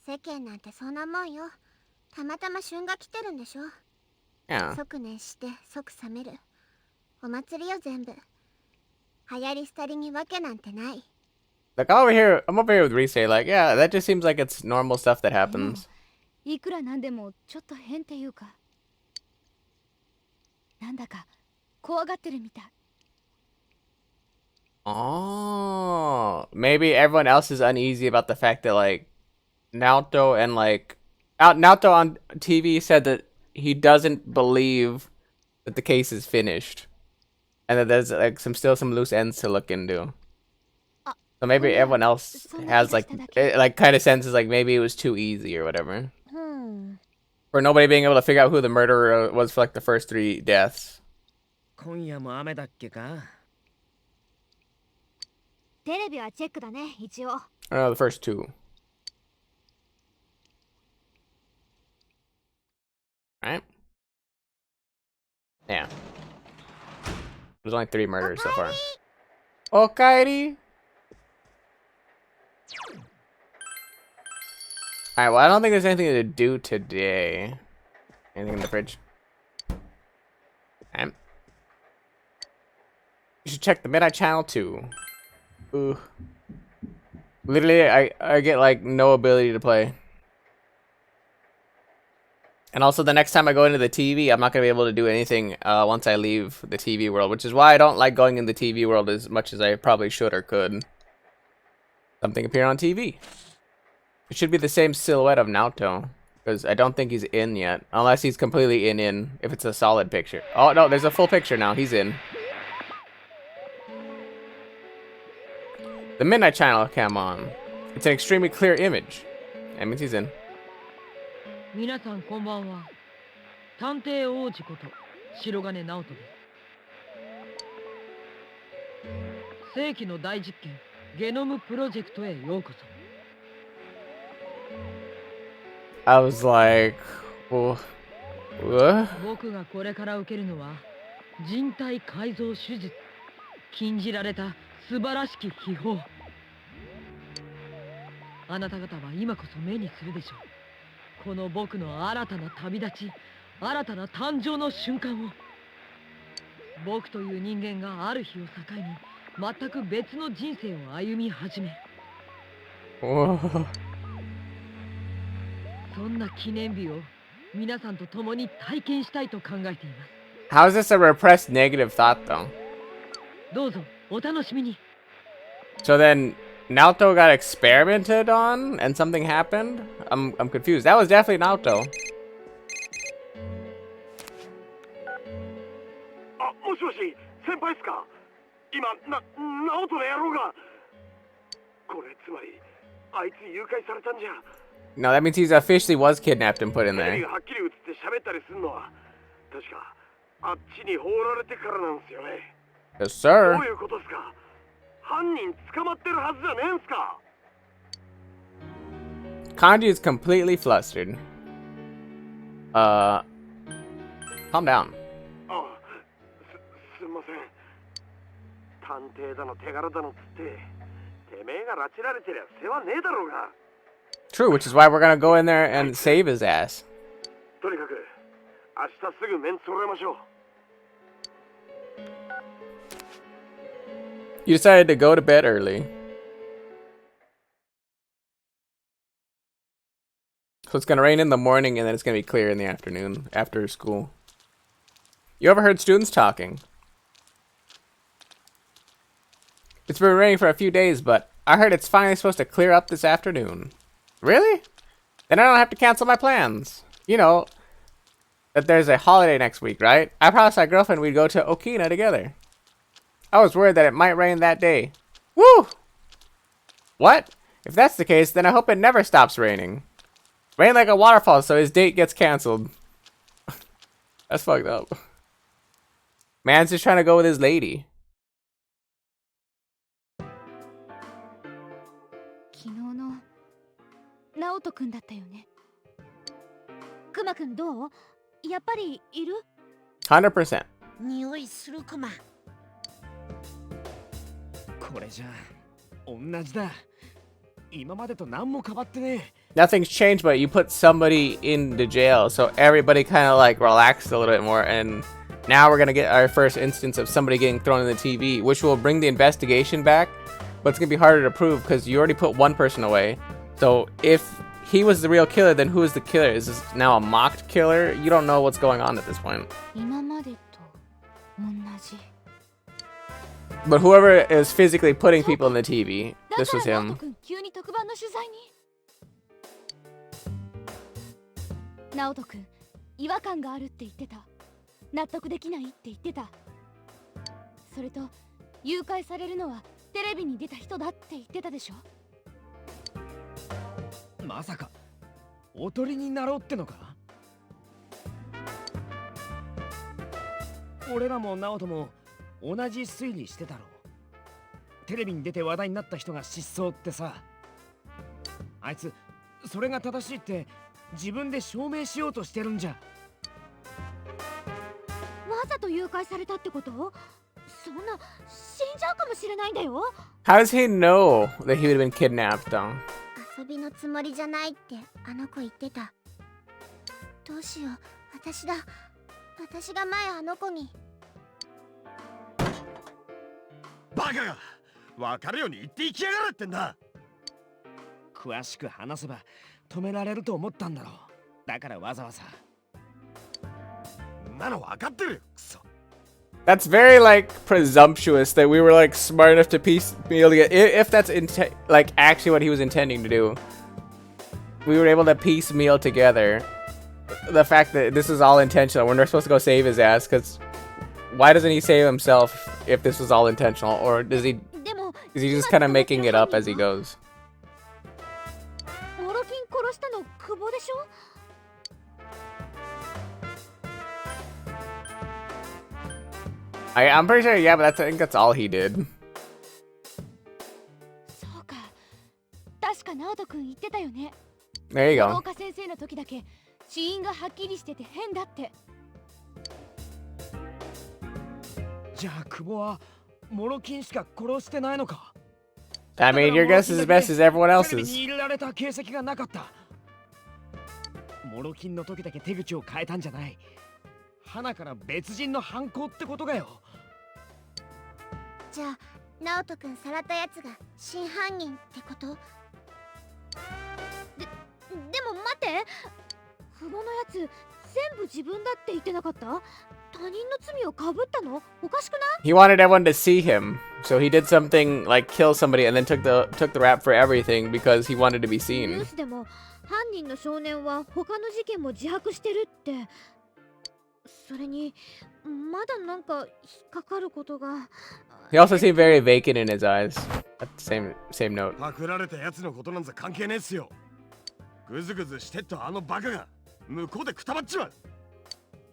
C: 世間なんてそんなもんよ。たまたま旬が来てるんでしょ。
A: Yeah.
C: 即燃して即冷める。お祭りよ全部。流行り廃りにわけなんてない。
A: Like I'm over here with Risei, like, yeah, that just seems like it's normal stuff that happens.
G: いくらなんでもちょっと変っていうか、なんだか怖がってるみたい。
A: Oh, maybe everyone else is uneasy about the fact that like Naoto and like Naoto on TV said that he doesn't believe that the case is finished, and that there's like still some loose ends to look into. So maybe everyone else has like kind of senses like maybe it was too easy or whatever, for nobody being able to figure out who the murderer was for like the first 3 deaths.
E: 今夜も雨だっけか。
G: テレビはチェックだね、一応。
A: The first 2. Right? Yeah. There's only 3 murders so far. Okairi! Alright, well, I don't think there's anything to do today. Anything in the fridge? Okay. You should check the Midnight Channel too. Ooh. Literally, I get like no ability to play. And also, the next time I go into the TV, I'm not going to be able to do anything once I leave the TV world, which is why I don't like going in the TV world as much as I probably should or could. Something appeared on TV. It should be the same silhouette of Naoto, because I don't think he's in yet, unless he's completely in, if it's a solid picture. Oh, no, there's a full picture now. He's in. The Midnight Channel cam on. It's an extremely clear image. That means he's in.
D: 皆さんこんばんは。探偵王子こと白金直人です。世紀の大実験ゲノムプロジェクトへようこそ。
A: I was like, what?
D: 僕がこれから受けるのは人体改造手術。禁じられた素晴らしき秘宝。あなた方は今こそ目にするでしょう。この僕の新たな旅立ち、新たな誕生の瞬間を。僕という人間がある日を境に全く別の人生を歩み始め、そんな記念日を皆さんと共に体験したいと考えています。
A: How is this a repressed negative thought, though?
D: どうぞお楽しみに。
A: So then, Naoto got experimented on, and something happened? I'm confused. That was definitely Naoto.
B: 先輩っすか？今、ナオトの野郎が。これ、つまり、あいつ誘拐されたんじゃ。
A: No, that means he's officially was kidnapped and put in
B: テレビ
A: there.
B: がはっきり映って喋ったりするのは、確か、あっちに放られてからなんですよね。
A: Yes,
B: ど
A: sir.
B: ういうことっすか？犯人捕まってるはずじゃねえんすか？
A: Kanji is completely flustered. Calm down.
B: あ、すんません。探偵だの手柄だのつって、てめえが拉致られてりゃ世話ねえだろうが。
A: True, which is why we're gonna go in there and save his ass.
B: とにかく、明日すぐメンツ揃えましょう。
A: You decided to go to bed early. So it's gonna rain in the morning and then it's gonna be clear in the afternoon after school. You overheard students talking. It's been raining for a few days, but I heard it's finally supposed to clear up this afternoon. Really? Then I don't have to cancel my plans. You know, that there's a holiday next week, right? I promised my girlfriend we'd go to Okina together. I was worried that it might rain that day. Woo! What? If that's the case, then I hope it never stops raining. Rain like a waterfall so his date gets canceled. That's fucked up. Man's just trying to go with his lady.
G: 昨日のナオトくんだったよね。クマくんどう？やっぱりいる？
A: 100%.
F: 匂いするクマ。
E: これじゃ同じだ。今までと何も変わってねえ。
A: Nothing's changed, but you put somebody into jail, so everybody kind of like relaxed a little bit more, and now we're gonna get our first instance of somebody getting thrown in the TV, which will bring the investigation back, but it's gonna be harder to prove because you already put one person away. So if he was the real killer, then who is the killer? Is this now a mocked killer? You don't know what's going on at this point.
G: 今までと同じ。
A: But whoever is physically putting people in the TV,
G: だ
A: this
G: か
A: was
G: らナオト
A: him.
G: くん急に特番の取材に。ナオトくん違和感があるって言ってた。納得できないって言ってた。それと誘拐されるのはテレビに出た人だって言ってたでしょ。
E: まさかおとりになろうってのか？俺らもナオトも同じ推理してたろ。テレビに出て話題になった人が失踪ってさ。あいつそれが正しいって自分で証明しようとしてるんじゃ。
G: わざと誘拐されたってこと？そんな死んじゃうかもしれないんだよ。
A: How does he know that he would have been kidnapped, though?
C: 遊びのつもりじゃないってあの子言ってた。どうしよう、私だ。私が前あの子に。
B: バカが分かるように言っていきやがれってんだ。
E: 詳しく話せば止められると思ったんだろう。だからわざわざ。
B: なの分かってるよ、クソ。
A: That's very like presumptuous that we were like smart enough to piecemeal together. If that's like actually what he was intending to do, we were able to piecemeal together the fact that this is all intentional. We're supposed to go save his ass, because why doesn't he save himself if this was all intentional, or is he just kind of making it up as he goes?
G: モロキン殺したの久保でしょ。
A: I'm pretty sure, yeah, but I think that's all he did.
G: そうか。確かナオトくん言ってたよね。
A: There you
G: 諸
A: go.
G: 岡先生の時だけ死因がはっきりしてて変だって。
E: じゃあ久保はモロキンしか殺してないのか？
A: I mean, your guess is as best as everyone
E: テレビ
A: else's.
E: に入れられた形跡がなかった。モロキンの時だけ手口を変えたんじゃない。花から別人の犯行ってことかよ。
C: じゃあナオトくんさらったやつが真犯人ってこと？でも待って、久保のやつ全部自分だって言ってなかった？他人の罪をかぶったの？おかしくない？
A: He wanted everyone to see him, so he did something like kill somebody and then took the rap for everything because he wanted to be
G: ニュ
A: seen.
G: ースでも犯人の少年は他の事件も自白してるって。
C: それにまだなんか引っかかることが。
A: He also seemed very vacant in his eyes. At the same note.
B: パクられたやつのことなんざ関係ねえっすよ。ぐずぐずしてっとあのバカが向こうでくたばっちまう。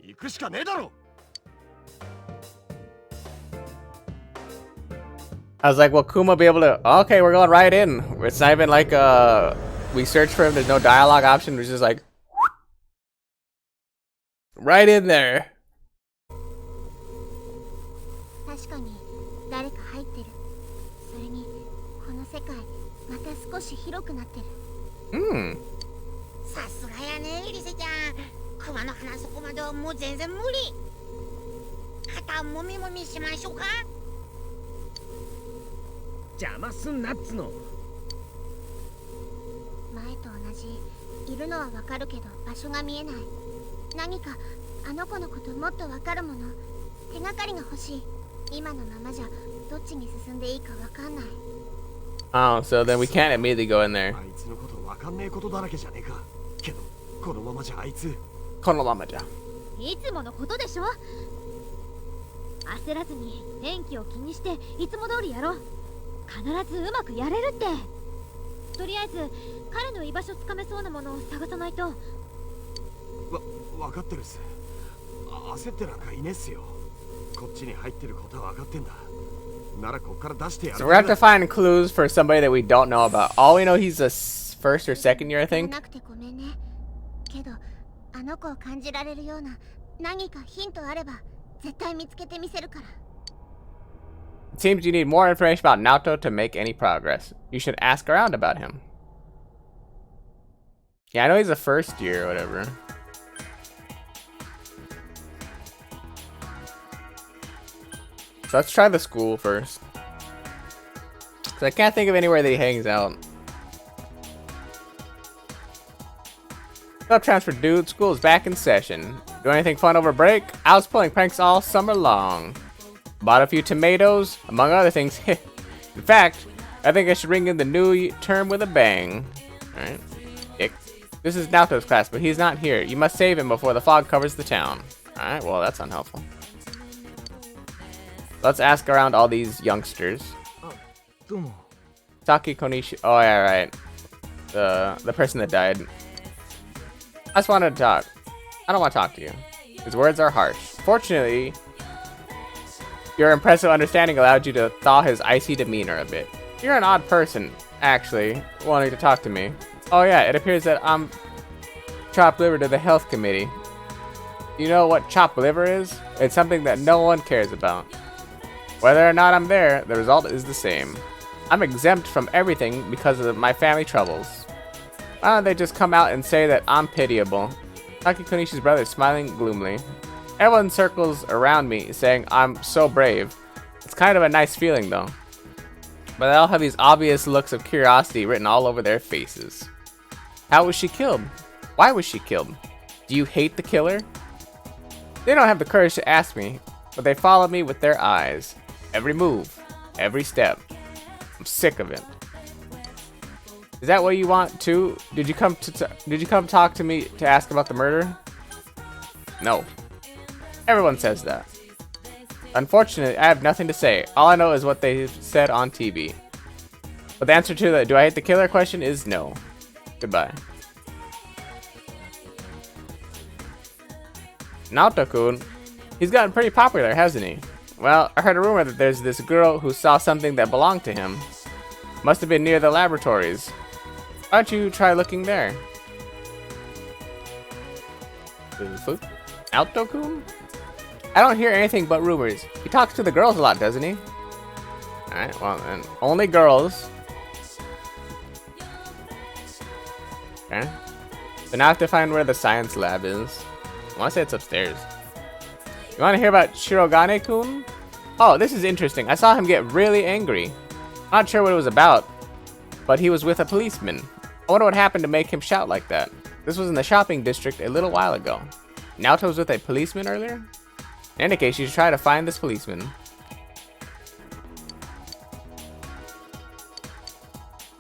B: 行くしかねえだろ。
A: I was like, will Kuma be able to? Okay, we're going right in. It's not even like we search for him. There's no dialogue option. We're just like right in there.
C: 確かに誰か入ってる。それにこの世界また少し広くなってる。
A: Hmm.
F: さすがやねリセちゃん。クマの鼻そこまではもう全然無理。肩もみもみしましょうか。
E: 邪魔すんなっつの。
C: 前と同じ。いるのはわかるけど場所が見えない。何かあの子のこともっとわかるもの、手がかりが欲しい。今のままじゃどっちに進んでいいかわかんない。
A: Oh, so then we can't immediately go in there.
B: あいつのことわかんねえことだらけじゃねえか。けどこのままじゃあいつ。
A: このままじゃ。
G: いつものことでしょ。焦らずに天気を気にしていつも通りやろう。必ずうまくやれるって。とりあえず彼の居場所つかめそうなものを探さないと。
B: わかってるっす。焦ってなんかいねえっすよ。こっちに入ってることは分かってんだ。ならこっから出してやる。
A: So we have to find clues for somebody that we don't know about. All we know, he's a first or second year, I think.
C: なくてごめんね。けどあの子を感じられるような何かヒントあれば絶対見つけてみせるから。
A: It seems you need more information about Naoto to make any progress. You should ask around about him. Yeah, I know he's a first year or whatever. So let's try the school first. Because I can't think of anywhere that he hangs out. What's up, transfer dude? School is back in session. Do anything fun over break? I was pulling pranks all summer long. Bought a few tomatoes, among other things. In fact, I think I should ring in the new term with a bang. Alright. This is Naoto's class, but he's not here. You must save him before the fog covers the town. Alright, well, that's unhelpful. Let's ask around all these youngsters. Taki Konishi. Oh, yeah, right. The person that died. I just wanted to talk. I don't want to talk to you. His words are harsh. Fortunately, your impressive understanding allowed you to thaw his icy demeanor a bit. You're an odd person, actually, wanting to talk to me. Oh yeah, it appears that I'm chopped liver to the health committee. You know what chopped liver is? It's something that no one cares about. Whether or not I'm there, the result is the same. I'm exempt from everything because of my family troubles. Why don't they just come out and say that I'm pitiable? Taki Konishi's brother is smiling gloomily. Everyone circles around me saying I'm so brave. It's kind of a nice feeling though. But they all have these obvious looks of curiosity written all over their faces. How was she killed? Why was she killed? Do you hate the killer? They don't have the courage to ask me, but they follow me with their eyes. Every move, every step. I'm sick of it. Is that what you want too? Did you come talk to me to ask about the murder? No. Everyone says that. Unfortunately, I have nothing to say. All I know is what they said on TV. But the answer to the do I hate the killer question is no. Goodbye. Naoto-kun, he's gotten pretty popular, hasn't he? Well, I heard a rumor that there's this girl who saw something that belonged to him. Must have been near the laboratories. Why don't you try looking there? Naoto-kun? I don't hear anything but rumors. He talks to the girls a lot, doesn't he? Alright, well then. Only girls. Okay. So now I have to find where the science lab is. I want to say it's upstairs. You want to hear about Shirogane-kun? Oh, this is interesting. I saw him get really angry. I'm not sure what it was about, but he was with a policeman. I wonder what happened to make him shout like that. This was in the shopping district a little while ago. Naoto was with a policeman earlier? In any case, you should try to find this policeman.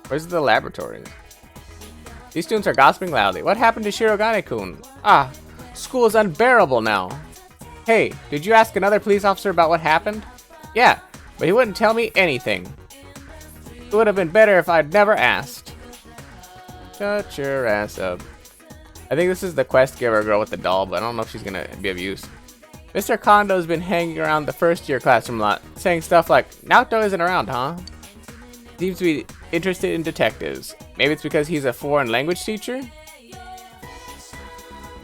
A: Where's the laboratory? These students are gossiping loudly. What happened to Shirogane-kun? Ah, school is unbearable now. Hey, did you ask another police officer about what happened? Yeah, but he wouldn't tell me anything. It would have been better if I'd never asked. Shut your ass up. I think this is the quest giver girl with the doll, but I don't know if she's gonna be of use. Mr. Kondo's been hanging around the first year classroom lot, saying stuff like, Naoto isn't around, huh? Seems to be interested in detectives. Maybe it's because he's a foreign language teacher?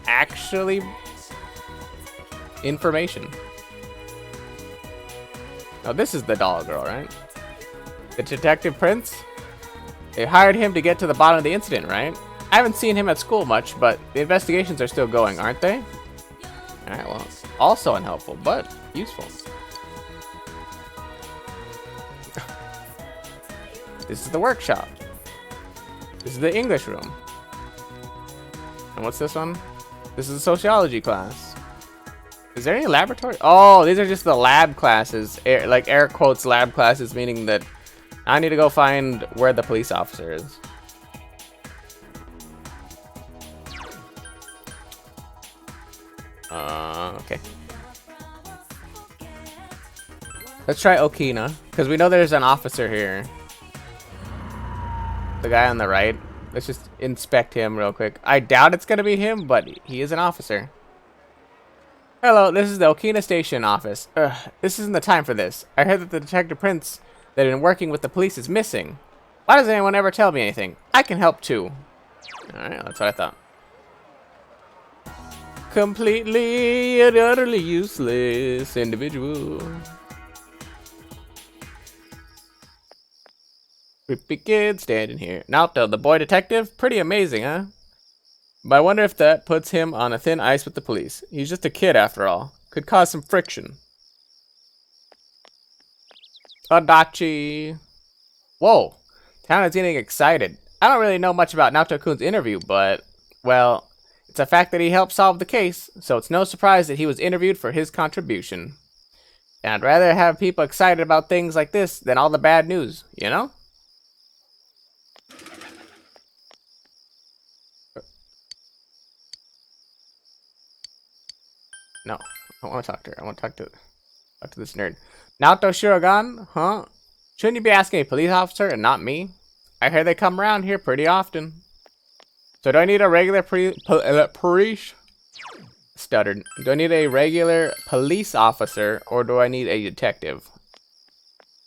A: Actually, information. Oh, this is the doll girl, right? The detective prince? They hired him to get to the bottom of the incident, right? I haven't seen him at school much, but the investigations are still going, aren't they? Alright, well, also unhelpful, but useful. This is the workshop. This is the English room. And what's this one? This is a sociology class. Is there any laboratory? Oh, these are just the lab classes. Like air quotes lab classes, meaning that I need to go find where the police officer is. Okay. Let's try Okina, because we know there's an officer here. The guy on the right. Let's just inspect him real quick. I doubt it's going to be him, but he is an officer. Hello, this is the Okina Station office. This isn't the time for this. I heard that the Detective Prince that had been working with the police is missing. Why doesn't anyone ever tell me anything? I can help too. Alright, that's what I thought. Completely and utterly useless individual. Creepy kid standing here. Naoto, the boy detective? Pretty amazing, huh? But I wonder if that puts him on a thin ice with the police. He's just a kid after all. Could cause some friction. Adachi. Whoa. Town is getting excited. I don't really know much about Naoto-kun's interview, but, well, it's a fact that he helped solve the case, so it's no surprise that he was interviewed for his contribution. And I'd rather have people excited about things like this than all the bad news, you know? No, I want to talk to her. I want to talk to this nerd. Naoto Shiragan? Huh? Shouldn't you be asking a police officer and not me? I hear they come around here pretty often. So do I need a regular stuttered. Do I need a regular police officer or do I need a detective?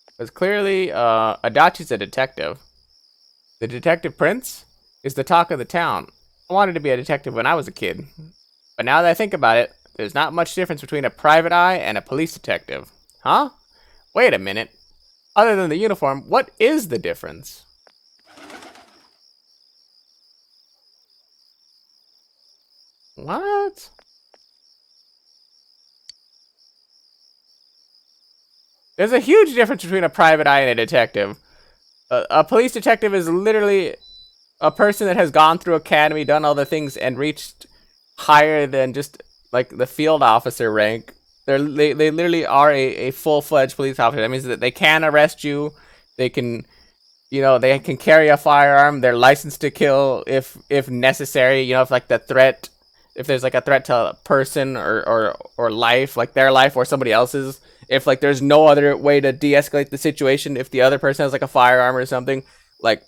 A: Because clearly, Adachi's a detective. The Detective Prince is the talk of the town. I wanted to be a detective when I was a kid. But now that I think about it, there's not much difference between a private eye and a police detective. Huh? Wait a minute. Other than the uniform, what is the difference? What? There's a huge difference between a private eye and a detective. A police detective is literally a person that has gone through academy, done all the things, and reached higher than just like the field officer rank. They literally are a full-fledged police officer. That means that they can arrest you. They can, you know, they can carry a firearm. They're licensed to kill if necessary. You know, if like the threat, if there's like a threat to a person or life, like their life or somebody else's. If like there's no other way to de-escalate the situation, if the other person has like a firearm or something, like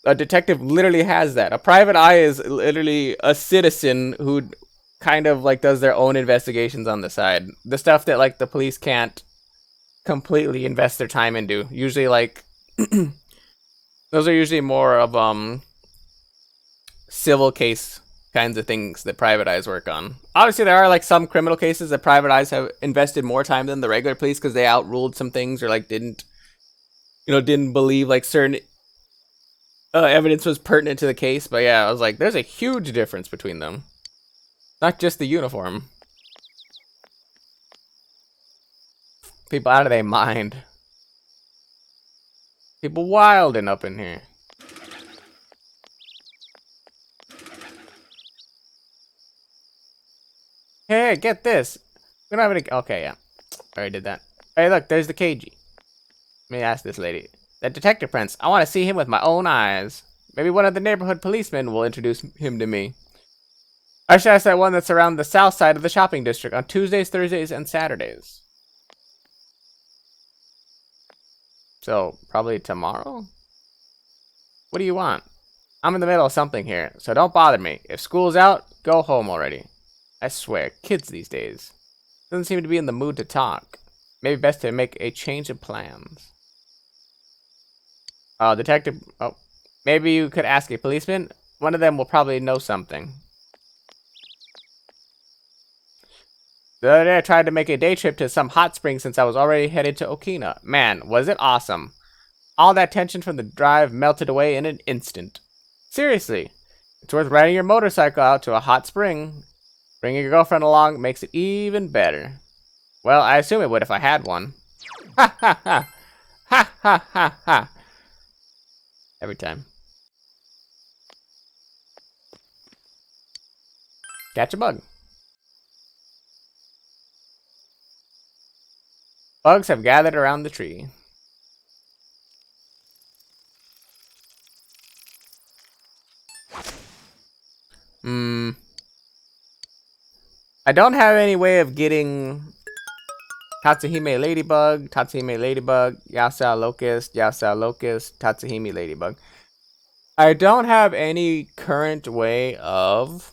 A: a detective literally has that. A private eye is literally a citizen who kind of like does their own investigations on the side. The stuff that like the police can't completely invest their time into. Usually like those are usually more of civil case kinds of things that private eyes work on. Obviously there are like some criminal cases that private eyes have invested more time than the regular police because they outruled some things or like didn't believe like certain evidence was pertinent to the case. But yeah, I was like, there's a huge difference between them. Not just the uniform. People out of their mind. People wilding up in here. Hey, get this. We don't have any. Okay, yeah. I already did that. Hey, look, there's the Keiji. Let me ask this lady. That Detective Prince, I want to see him with my own eyes. Maybe one of the neighborhood policemen will introduce him to me. I should ask that one that's around the south side of the shopping district on Tuesdays, Thursdays, and Saturdays. So, probably tomorrow? What do you want? I'm in the middle of something here, so don't bother me. If school's out, go home already. I swear, kids these days. Doesn't seem to be in the mood to talk. Maybe best to make a change of plans. Detective... Oh, maybe you could ask a policeman? One of them will probably know something. The other day I tried to make a day trip to some hot springs since I was already headed to Okina. Man, was it awesome. All that tension from the drive melted away in an instant. Seriously, it's worth riding your motorcycle out to a hot spring. Bringing your girlfriend along makes it even better. Well, I assume it would if I had one. Ha ha ha! Ha ha ha ha! Every time. Catch a bug. Bugs have gathered around the tree. I don't have any way of getting Tatsuhime Ladybug, Yasa Locust, Tatsuhime Ladybug. I don't have any current way of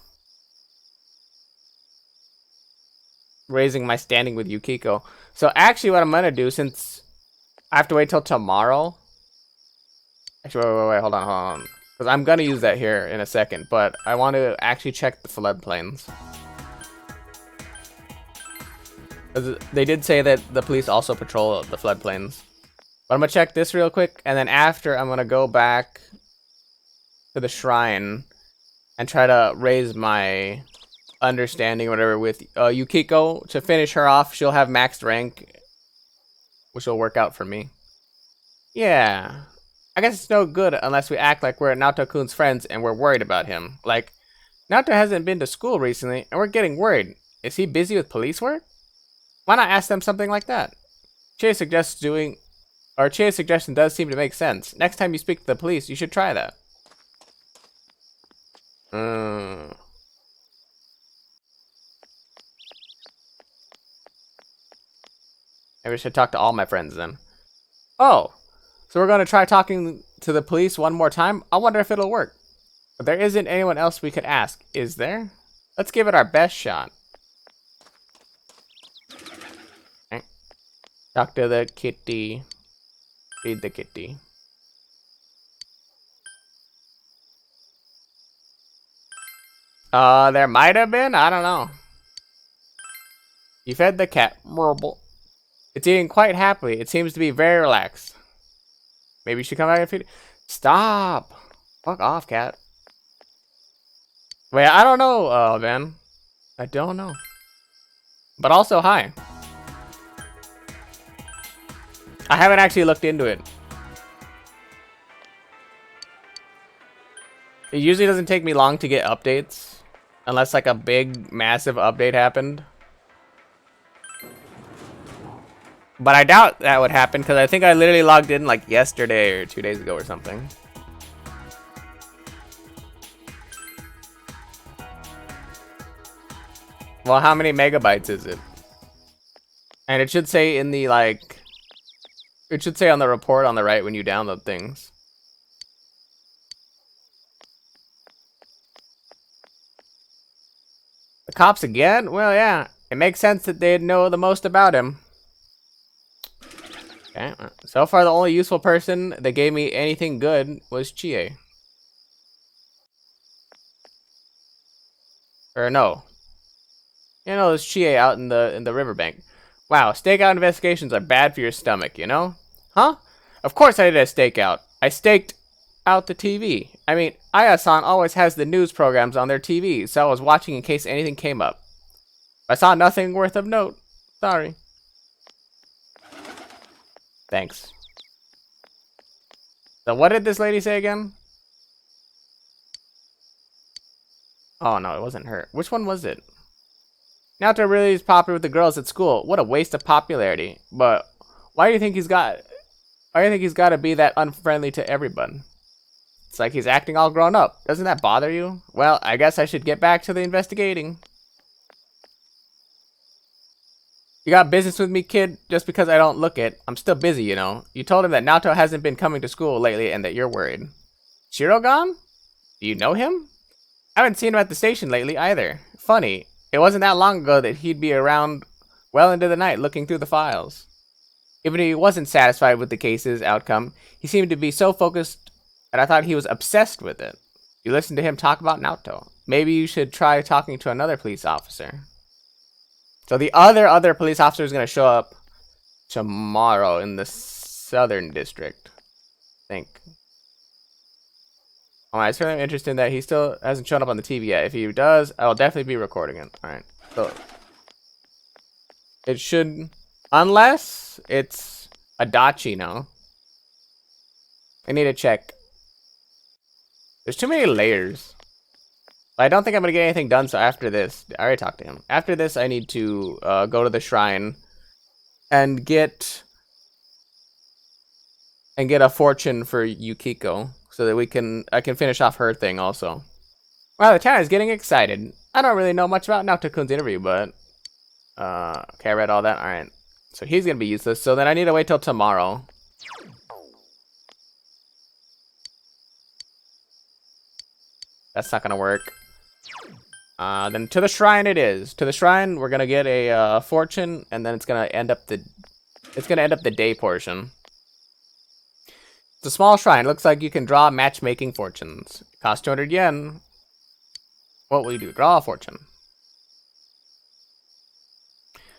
A: raising my standing with Yukiko. So actually what I'm going to do, since I have to wait till tomorrow. Actually, wait, hold on. Because I'm going to use that here in a second, but I want to actually check the floodplains. They did say that the police also patrol the floodplains. But I'm going to check this real quick, and then after I'm going to go back to the shrine and try to raise my understanding or whatever with Yukiko to finish her off. She'll have maxed rank, which will work out for me. Yeah. I guess it's no good unless we act like we're Naoto-kun's friends and we're worried about him. Like, Naoto hasn't been to school recently and we're getting worried. Is he busy with police work? Why not ask them something like that? Chia's suggestion does seem to make sense. Next time you speak to the police, you should try that. Maybe I should talk to all my friends then. Oh, so we're going to try talking to the police one more time? I wonder if it'll work. But there isn't anyone else we could ask, is there? Let's give it our best shot. Okay. Talk to the kitty. Feed the kitty. There might have been? I don't know. You fed the cat. Marble. It's eating quite happily. It seems to be very relaxed. Maybe you should come back and feed it. Stop! Fuck off, cat. Wait, I don't know, Ben. I don't know. But also, hi. I haven't actually looked into it. It usually doesn't take me long to get updates. Unless like a big, massive update happened. But I doubt that would happen because I think I literally logged in like yesterday or 2 days ago or something. Well, how many megabytes is it? And it should say in the like... It should say on the report on the right when you download things. The cops again? Well, yeah. It makes sense that they'd know the most about him. Okay. So far, the only useful person that gave me anything good was Chie. Or no. You know, there's Chie out in the riverbank. Wow, stakeout investigations are bad for your stomach, you know? Huh? Of course I did a stakeout. I staked out the TV. I mean, Aya-san always has the news programs on their TV, so I was watching in case anything came up. I saw nothing worth of note. Sorry. Thanks. So what did this lady say again? Oh no, it wasn't her. Which one was it? Naoto really is popular with the girls at school. What a waste of popularity. But why do you think he's got to be that unfriendly to everyone? It's like he's acting all grown up. Doesn't that bother you? Well, I guess I should get back to the investigating. You got business with me, kid? Just because I don't look it. I'm still busy, you know. You told him that Naoto hasn't been coming to school lately and that you're worried. Shiro gone? Do you know him? I haven't seen him at the station lately either. Funny, it wasn't that long ago that he'd be around well into the night looking through the files. Even if he wasn't satisfied with the case's outcome, he seemed to be so focused that I thought he was obsessed with it. You listened to him talk about Naoto. Maybe you should try talking to another police officer. So the other police officer is going to show up tomorrow in the Southern District, I think. Alright, it's really interesting that he still hasn't shown up on the TV yet. If he does, I'll definitely be recording it. Alright, so it should, unless it's Adachi now. I need to check. There's too many layers. I don't think I'm gonna get anything done, so after this, I already talked to him. After this, I need to go to the shrine and get a fortune for Yukiko, so that I can finish off her thing also. Wow, the town is getting excited. I don't really know much about Naoto-kun's interview, but okay, I read all that. All right, so he's gonna be useless. So then I need to wait till tomorrow. That's not gonna work. Then to the shrine it is. To the shrine, we're gonna get a fortune, and then it's gonna end up the day portion. It's a small shrine. Looks like you can draw matchmaking fortunes. It costs 200 yen. What will you do? Draw a fortune.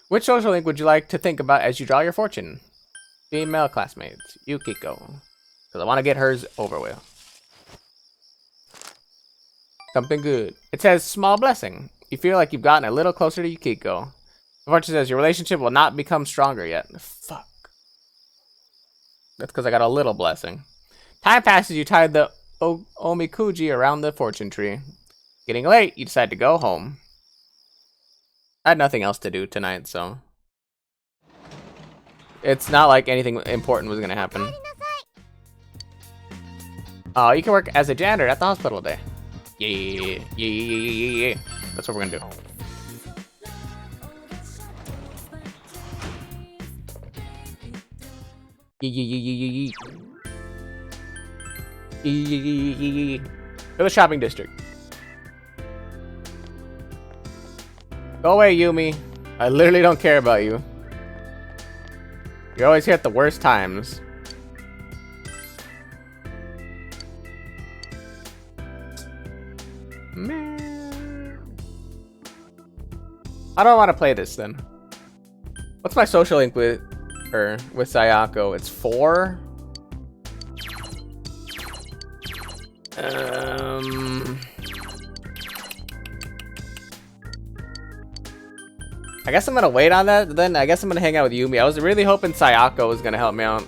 A: Which social link would you like to think about as you draw your fortune? Female classmates. Yukiko. Because I want to get hers over with. Something good. It says, small blessing. You feel like you've gotten a little closer to Yukiko. The fortune says, your relationship will not become stronger yet. Fuck. That's because I got a little blessing. Time passes, you tied the omikuji around the fortune tree. Getting late, you decide to go home. I had nothing else to do tonight, so... It's not like anything important was gonna happen. Oh, you can work as a janitor at the hospital today. Yeah. That's what we're gonna do. Go to the shopping district. Go away, Yumi. I literally don't care about you. You're always here at the worst times. Man. I don't want to play this then. What's my social link with her, with Sayako? It's 4? I guess I'm gonna wait on that, then I guess I'm gonna hang out with Yumi. I was really hoping Sayako was gonna help me out.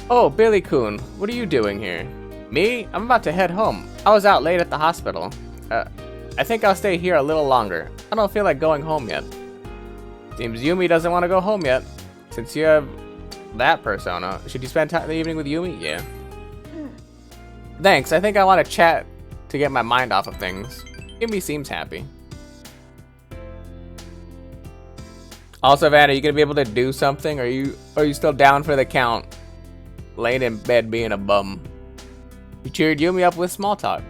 A: Oh, Billy-kun, what are you doing here? Me? I'm about to head home. I was out late at the hospital. I think I'll stay here a little longer. I don't feel like going home yet. Seems Yumi doesn't want to go home yet. Since you have that persona, should you spend the evening with Yumi? Yeah. Thanks, I think I want to chat to get my mind off of things. Yumi seems happy. Also, Van, are you gonna be able to do something? Are you still down for the count? Laying in bed being a bum. You cheered Yumi up with small talk.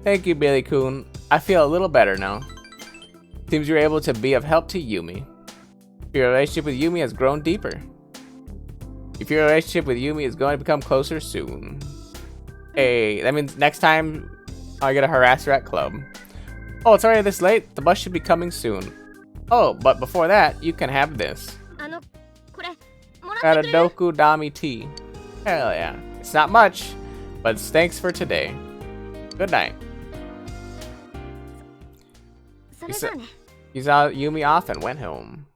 A: Thank you, Billy-kun. I feel a little better now. Seems you're able to be of help to Yumi. Your relationship with Yumi has grown deeper. If your relationship with Yumi is going to become closer soon. Hey, that means next time I get a harasser at club. Oh, it's already this late? The bus should be coming soon. Oh, but before that, you can have this. Got a Doku Dami tea. Hell yeah. It's not much, but it's thanks for today. Good night. He saw Yumi off and went home.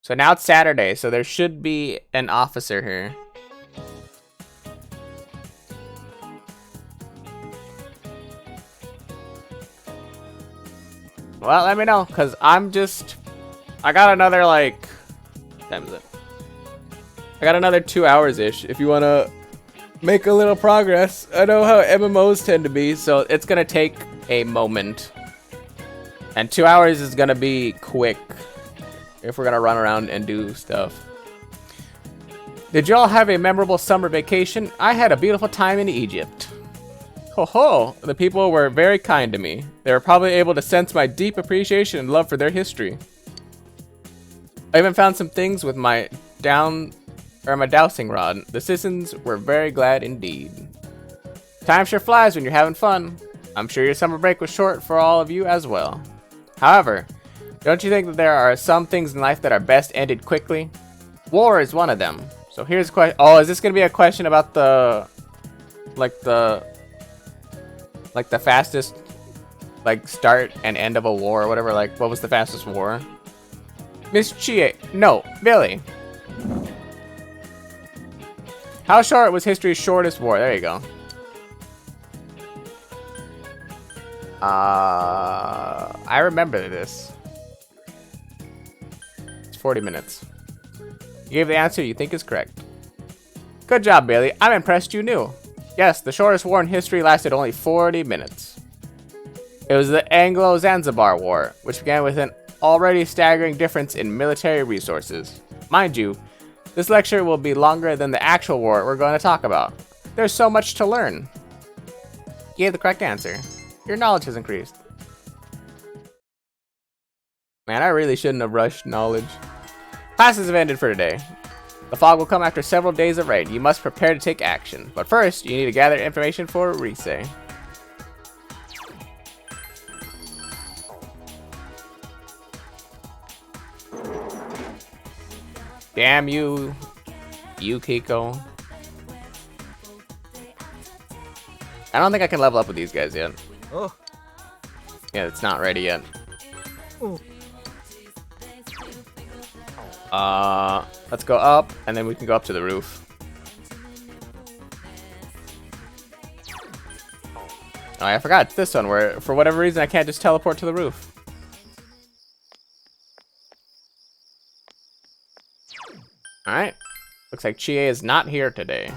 A: So now it's Saturday, so there should be an officer here. Well, let me know, because I got another, like, what time is it? I got another 2 hours-ish if you want to make a little progress. I know how MMOs tend to be, so it's going to take a moment. And 2 hours is going to be quick if we're going to run around and do stuff. Did y'all have a memorable summer vacation? I had a beautiful time in Egypt. Ho ho! The people were very kind to me. They were probably able to sense my deep appreciation and love for their history. I even found some things with my dowsing rod. The citizens were very glad indeed. Time sure flies when you're having fun. I'm sure your summer break was short for all of you as well. However, don't you think that there are some things in life that are best ended quickly? War is one of them. So here's a question. Oh, is this gonna be a question about the fastest start and end of a war or whatever? Like, what was the fastest war? Miss Chie. No, Billy. How short was history's shortest war? There you go. I remember this. It's 40 minutes. You gave the answer you think is correct. Good job, Bailey. I'm impressed you knew. Yes, the shortest war in history lasted only 40 minutes. It was the Anglo-Zanzibar War, which began with an already staggering difference in military resources. Mind you, this lecture will be longer than the actual war we're going to talk about. There's so much to learn. You gave the correct answer. Your knowledge has increased. Man, I really shouldn't have rushed knowledge. Classes have ended for today. The fog will come after several days of rain. You must prepare to take action. But first, you need to gather information for Rise. Damn you, Yukiko. I don't think I can level up with these guys yet.
H: Oh.
A: Yeah, it's not ready yet.
H: Oh.
A: Let's go up, and then we can go up to the roof. Oh, I forgot. It's this one where, for whatever reason, I can't just teleport to the roof. Alright. Looks like Chie is not here today.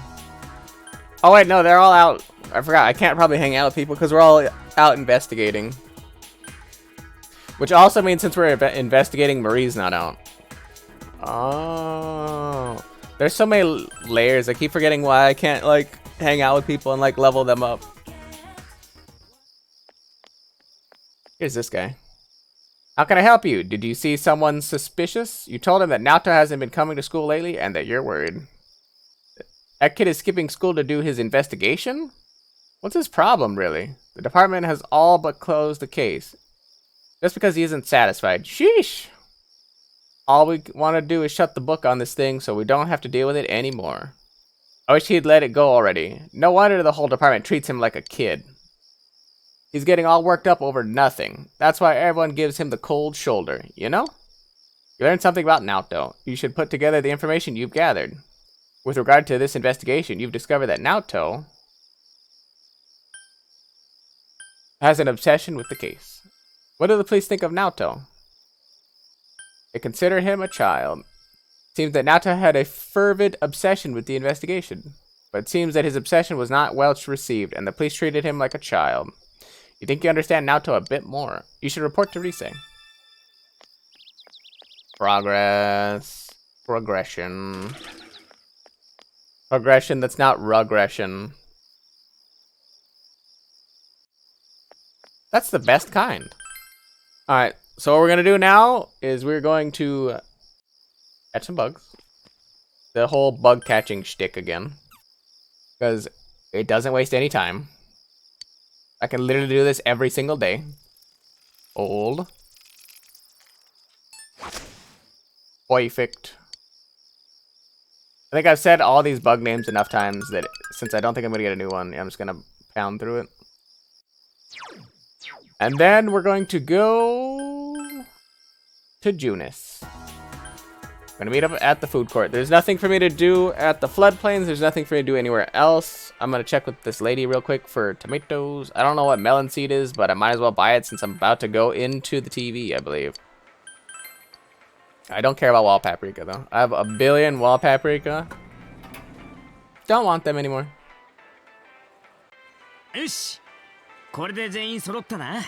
A: Oh, wait, no, they're all out. I forgot. I can't probably hang out with people because we're all out investigating. Which also means since we're investigating, Marie's not out. Oh. There's so many layers. I keep forgetting why I can't, like, hang out with people and, like, level them up. Here's this guy. How can I help you? Did you see someone suspicious? You told him that Naoto hasn't been coming to school lately and that you're worried. That kid is skipping school to do his investigation? What's his problem, really? The department has all but closed the case. Just because he isn't satisfied. Sheesh! All we want to do is shut the book on this thing so we don't have to deal with it anymore. I wish he'd let it go already. No wonder the whole department treats him like a kid. He's getting all worked up over nothing. That's why everyone gives him the cold shoulder, you know? You learned something about Naoto. You should put together the information you've gathered. With regard to this investigation, you've discovered that Naoto has an obsession with the case. What do the police think of Naoto? They consider him a child. It seems that Naoto had a fervid obsession with the investigation. But it seems that his obsession was not well received, and the police treated him like a child. You think you understand Naoto a bit more? You should report to Rise. Progress. Progression. Progression that's not regression. That's the best kind. Alright, so what we're going to do now is we're going to catch some bugs. The whole bug catching shtick again. Because it doesn't waste any time. I can literally do this every single day. Old. Perfect. I think I've said all these bug names enough times that since I don't think I'm going to get a new one, I'm just going to pound through it. And then we're going to go to Junis. I'm going to meet up at the food court. There's nothing for me to do at the floodplains. There's nothing for me to do anywhere else. I'm going to check with this lady real quick for tomatoes. I don't know what melon seed is, but I might as well buy it since I'm about to go into the TV, I believe. I don't care about wall paprika though. I have a billion wall paprika. Don't want them anymore.
E: よし、これで全員揃ったな。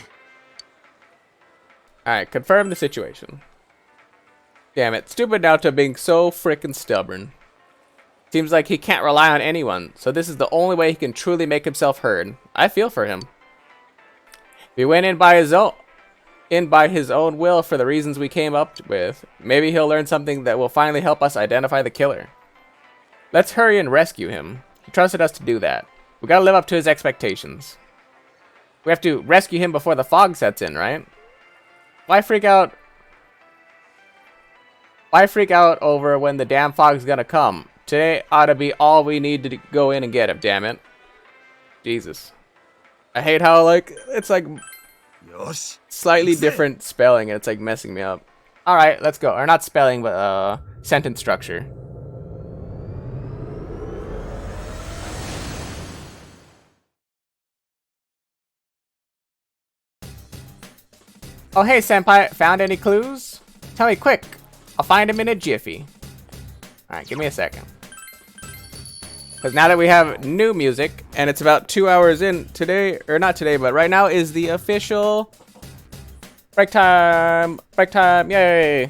A: Alright, confirm the situation. Damn it, stupid Naoto being so frickin' stubborn. Seems like he can't rely on anyone, so this is the only way he can truly make himself heard. I feel for him. If he went in by his own will for the reasons we came up with, maybe he'll learn something that will finally help us identify the killer. Let's hurry and rescue him. He trusted us to do that. We gotta live up to his expectations. We have to rescue him before the fog sets in, right? Why freak out? Why freak out over when the damn fog's gonna come? Today ought to be all we need to go in and get him, damn it. Jesus. I hate how, like, it's like slightly different spelling and it's like messing me up. Alright, let's go. Or not spelling, but sentence structure. Oh hey senpai, found any clues? Tell me quick. I'll find him in a jiffy. Alright, give me a second. Because now that we have new music, and it's about 2 hours in today, or not today, but right now is the official break time, yay.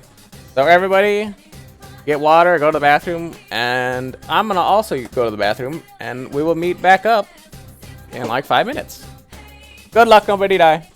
A: So everybody, get water, go to the bathroom, and I'm gonna also go to the bathroom, and we will meet back up in like 5 minutes. Good luck, nobody die.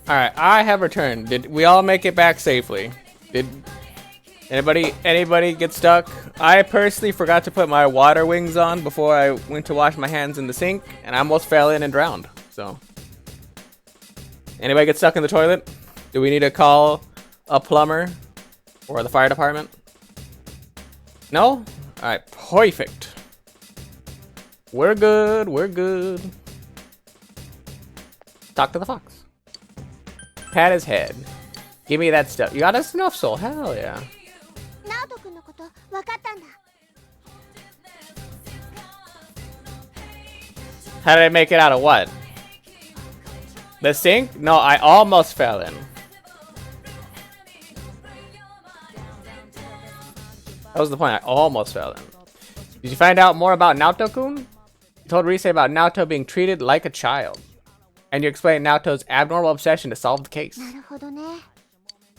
A: Alright, I have returned. Did we all make it back safely? Did anybody get stuck? I personally forgot to put my water wings on before I went to wash my hands in the sink, and I almost fell in and drowned. So, anybody get stuck in the toilet? Do we need to call a plumber or the fire department? No? Alright, perfect. We're good, we're good. Talk to the fox. Pat his head. Give me that stuff. You got a snuff soul. Hell yeah.
C: ナオト君のこと分かったんだ。
A: How did I make it out of what? The sink? No, I almost fell in. That was the point. I almost fell in. Did you find out more about Naoto-kun? You told Rise about Naoto being treated like a child. And you explained Naoto's abnormal obsession to solve the case.
C: なるほどね。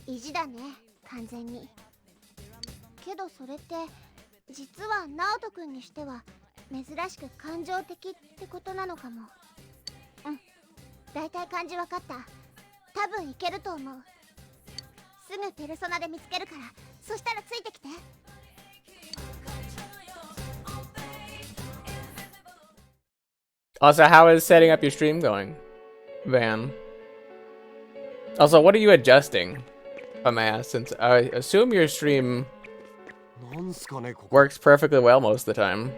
C: 意地だね、完全に。けどそれって実はナオト君にしては珍しく感情的ってことなのかも。うん、だいたい感じ分かった。多分いけると思う。すぐペルソナで見つけるから、そしたらついてきて。
A: Also, how is setting up your stream going, Van? Also, what are you adjusting? If I may ask, since I assume your stream
B: なんすかねここ。
A: works perfectly well most of the time.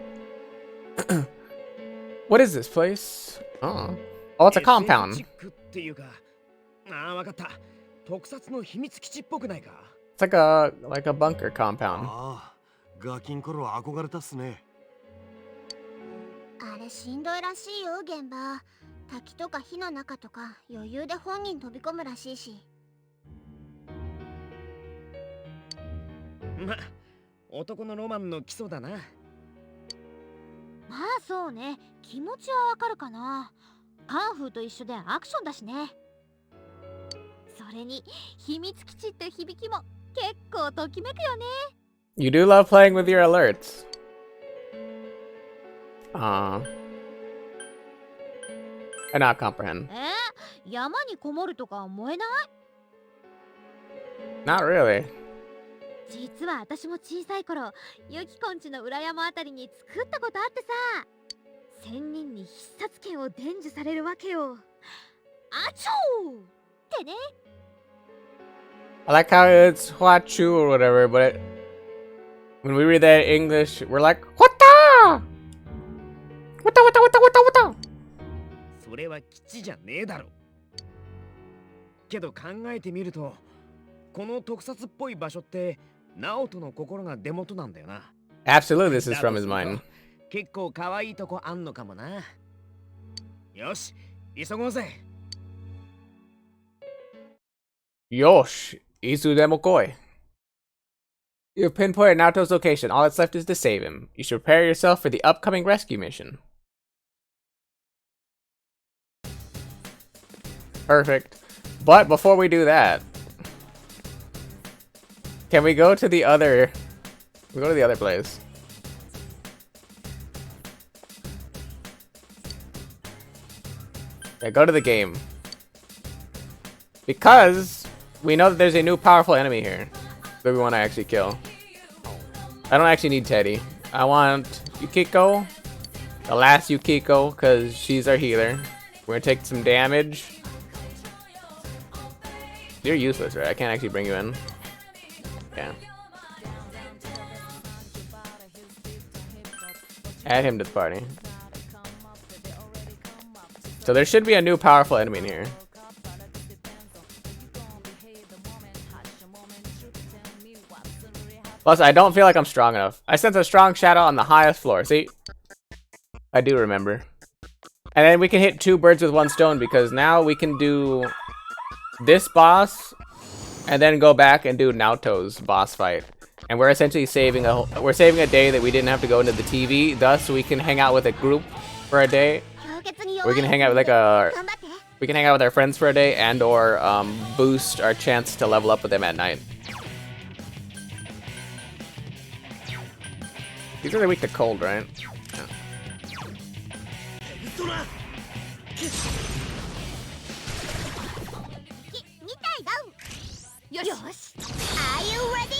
A: What is this place? Oh, it's a compound.
E: チックっていうか、ああ、わかった。特撮の秘密基地っぽくないか。
A: It's like a bunker compound.
B: ああ、ガキン頃憧れたっすね。
C: あれしんどいらしいよ、現場。滝とか火の中とか余裕で本人飛び込むらしいし。
E: ま、男のロマンの基礎だな。
G: まあそうね、気持ちはわかるかな。カンフーと一緒でアクションだしね。それに秘密基地って響きも結構ときめくよね。
A: You do love playing with your alerts. I not comprehend.
G: 山にこもるとか思えない？
A: Not really.
G: 実は私も小さい頃、ユキコンチの裏山あたりに作ったことあってさ、仙人に必殺剣を伝授されるわけよ。あちょーってね。
A: I like how it's Huachu or whatever, but when we read that in English, we're like, What the? What the, what the, what the, what the, what the?
E: それは基地じゃねえだろ。けど考えてみると、この特撮っぽい場所ってナオトの心が出元なんだよな。
A: Absolutely, this is from his mind.
E: 結構可愛いとこあんのかもな。よし、急ごうぜ。
A: Yosh, Izu demo koi. You have pinpointed Naoto's location. All that's left is to save him. You should prepare yourself for the upcoming rescue mission. Perfect. But before we do that, can we go to the other... We go to the other place. Yeah, go to the game. Because we know that there's a new powerful enemy here that we want to actually kill. I don't actually need Teddy. I want Yukiko. The last Yukiko, because she's our healer. We're going to take some damage. You're useless, right? I can't actually bring you in. Yeah. Add him to the party. So there should be a new powerful enemy in here. Plus, I don't feel like I'm strong enough. I sense a strong shadow on the highest floor. See? I do remember. And then we can hit 2 birds with 1 stone because now we can do this boss and then go back and do Naoto's boss fight. And we're essentially saving a day that we didn't have to go into the TV. Thus, we can hang out with a group for a day. We can hang out with we can hang out with our friends for a day and or boost our chance to level up with them at night. These are weak to cold, right? Yeah.
G: よし
C: Are you ready?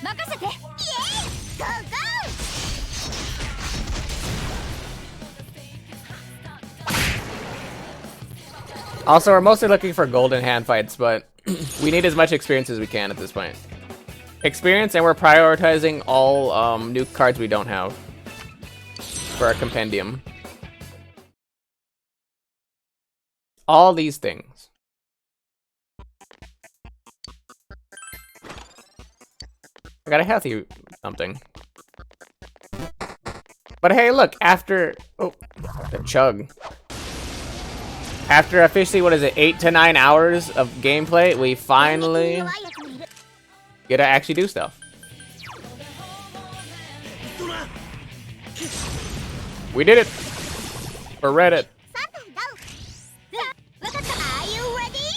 G: 任せて
C: Yay! Go go!
A: Also, we're mostly looking for golden hand fights, but we need as much experience as we can at this point. Experience, and we're prioritizing all new cards we don't have for our compendium. All these things. I got a healthy something. But hey, look, after... Oh, the chug. After officially, what is it, 8 to 9 hours of gameplay, we finally get to actually do stuff. We did it! For Reddit.
C: Are you ready?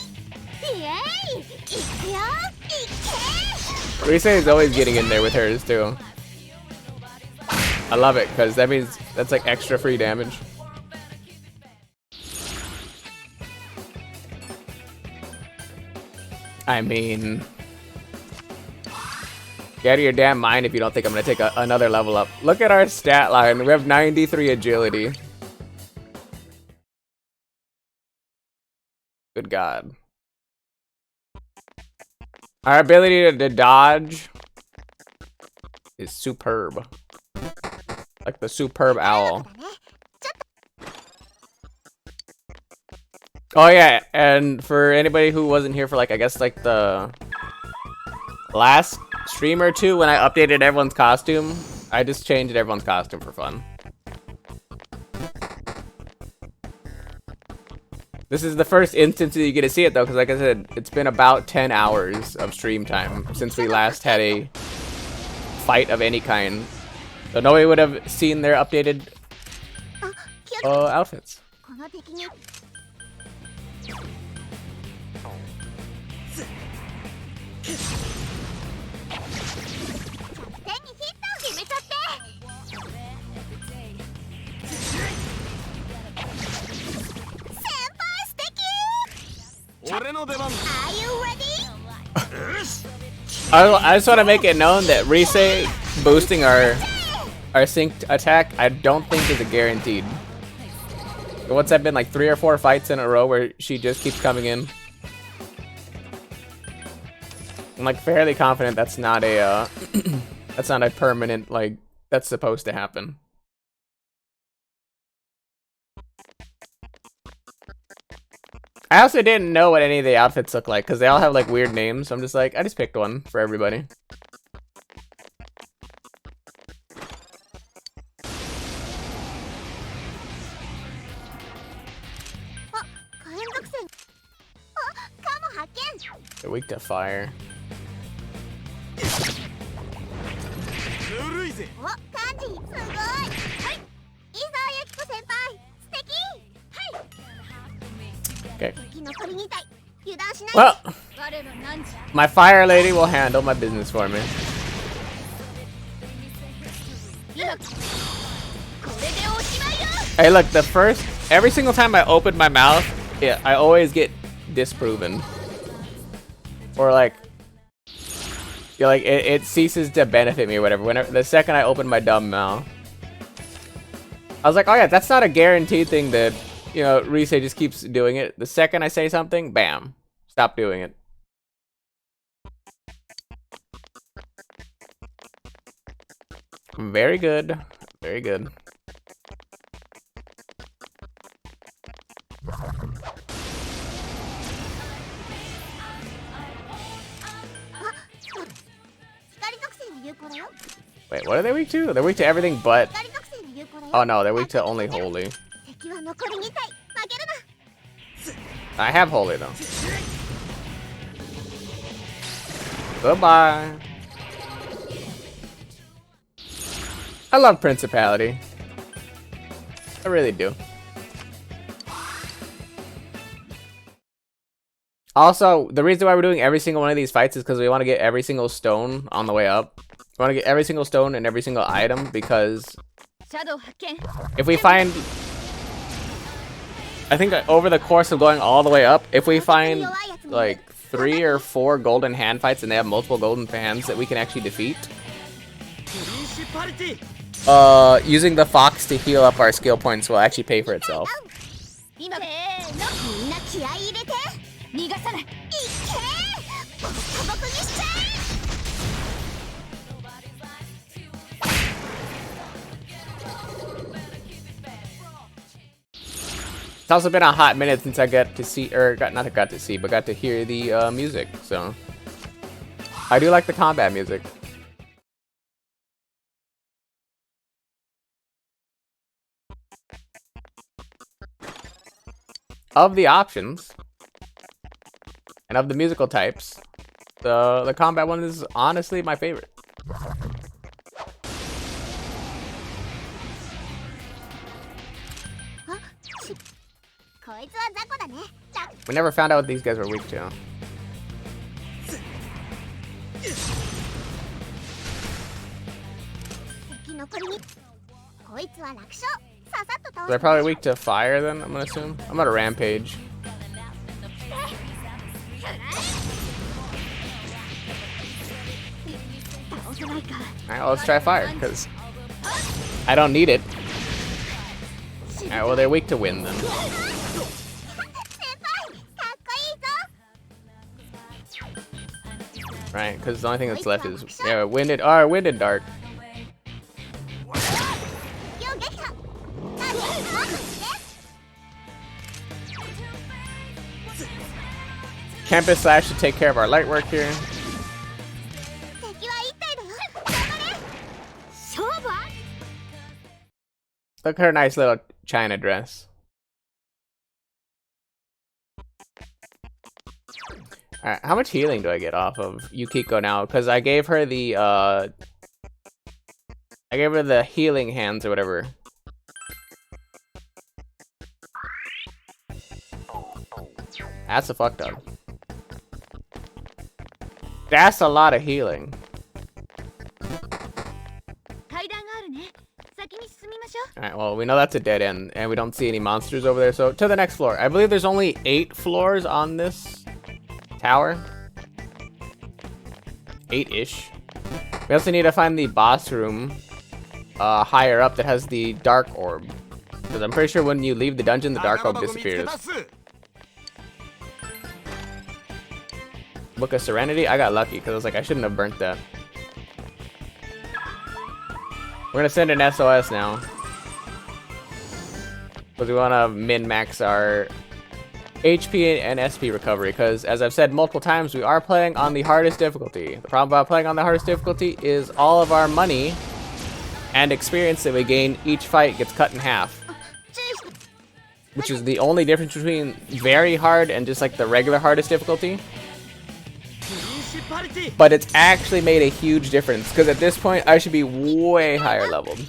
C: Yay!
A: Rise is always getting in there with hers, too. I love it, because that means that's like extra free damage. I mean, get out of your damn mind if you don't think I'm gonna take another level up. Look at our stat line. We have 93 agility. Good God. Our ability to dodge is superb. Like the superb owl. Oh yeah, and for anybody who wasn't here for like, I guess like the last stream or two when I updated everyone's costume, I just changed everyone's costume for fun. This is the first instance that you get to see it though, because like I said, it's been about 10 hours of stream time since we last had a fight of any kind. So nobody would have seen their updated outfits.
C: Are you ready?
A: I just want to make it known that Rise boosting our synced attack, I don't think is a guaranteed. What's that been, like 3 or 4 fights in a row where she just keeps coming in? I'm like fairly confident that's not a that's not a permanent, like, that's supposed to happen. I also didn't know what any of the outfits look like because they all have like weird names. So I'm just like, I just picked one for everybody. They're weak to fire. Okay. Well, my fire lady will handle my business for me. Hey, look, every single time I open my mouth, yeah, I always get disproven. Or like, you're like, it ceases to benefit me or whatever. Whenever the second I open my dumb mouth, I was like, oh yeah, that's not a guaranteed thing that, you know, Rise just keeps doing it. The second I say something, bam, stop doing it. Very good, very good. Wait, what are they weak to? They're weak to everything but... Oh no, they're weak to only holy. I have holy though. Goodbye. I love Principality. I really do. Also, the reason why we're doing every single one of these fights is because we want to get every single stone on the way up. We want to get every single stone and every single item because if we find... I think over the course of going all the way up, if we find like 3 or 4 golden hand fights and they have multiple golden hands that we can actually defeat. Using the fox to heal up our skill points will actually pay for itself.
C: みんな気合い入れて逃がさないいっけーボコボコにしちゃえ
A: It's also been a hot minute since I got to see, or not got to see, but got to hear the music, so I do like the combat music. Of the options and of the musical types, the combat one is honestly my favorite. We never found out what these guys were weak to. They're probably weak to fire then, I'm gonna assume. I'm gonna rampage. Alright, well, let's try fire, because I don't need it. Alright, well, they're weak to wind then. Right, because the only thing that's left is wind and dark. Campus Slash should take care of our light work here. Look at her nice little China dress. Alright, how much healing do I get off of Yukiko now? Because I gave her the healing hands or whatever. That's a fucked up. That's a lot of healing. Alright, well, we know that's a dead end, and we don't see any monsters over there, so to the next floor. I believe there's only 8 floors on this tower. 8-ish. We also need to find the boss room higher up that has the dark orb. Because I'm pretty sure when you leave the dungeon, the dark orb disappears. Book of Serenity? I got lucky, because I was like, I shouldn't have burnt that. We're gonna send an SOS now. Because we want to min-max our HP and SP recovery. Because, as I've said multiple times, we are playing on the hardest difficulty. The problem about playing on the hardest difficulty is all of our money and experience that we gain each fight gets cut in half. Which is the only difference between very hard and just like the regular hardest difficulty. But it's actually made a huge difference, because at this point I should be way higher leveled.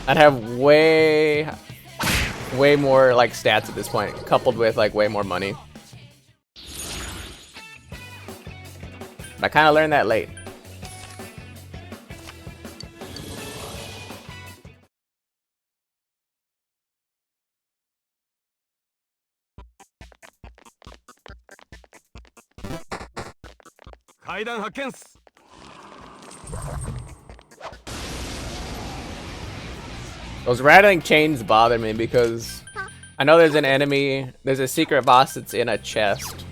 A: I'd have way more like stats at this point, coupled with like way more money. I kind of learned that late. Those rattling chains bother me because I know there's an enemy, there's a secret boss that's in a chest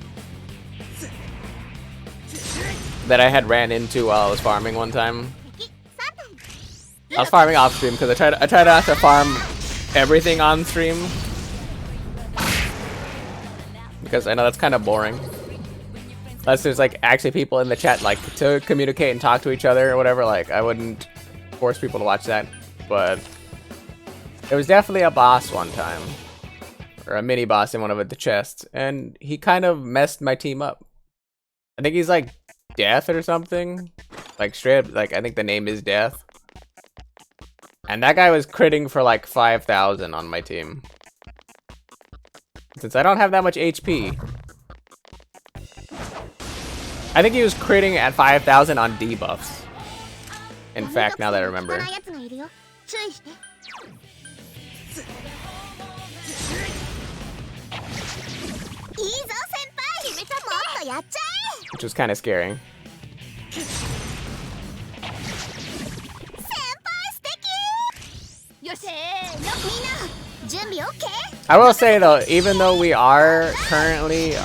A: that I had ran into while I was farming one time. I was farming off stream because I try not to farm everything on stream because I know that's kind of boring. Unless there's like actually people in the chat like to communicate and talk to each other or whatever, like I wouldn't force people to watch that. But there was definitely a boss one time, or a mini boss in one of the chests, and he kind of messed my team up. I think he's like Death or something, like straight up, like I think the name is Death. And that guy was critting for like 5,000 on my team. Since I don't have that much HP. I think he was critting at 5,000 on debuffs. In fact, now that I remember.
C: いいぞ先輩、もっとやっちゃえ。
A: which was kind of scary.
C: 先輩素敵。
G: よせーの。
C: みんな準備 OK？
A: I will say though, even though we are currently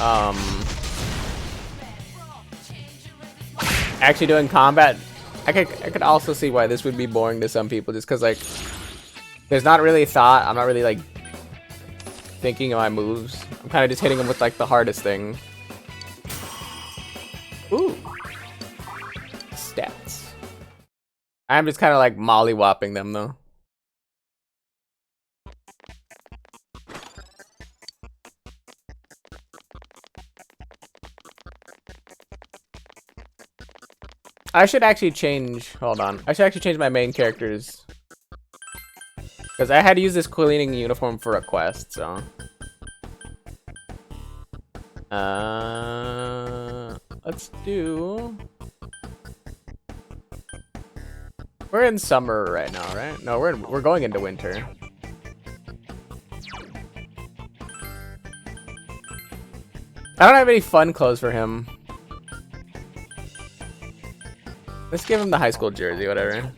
A: actually doing combat, I could also see why this would be boring to some people, just because like there's not really thought. I'm not really like thinking of my moves. I'm kind of just hitting them with like the hardest thing. Ooh, stats. I'm just kind of like mollywopping them though. I should actually change. Hold on. I should actually change my main characters. Because I had to use this cleaning uniform for a quest, so. Let's do. We're in summer right now, right? No, we're going into winter. I don't have any fun clothes for him. Let's give him the high school jersey, whatever.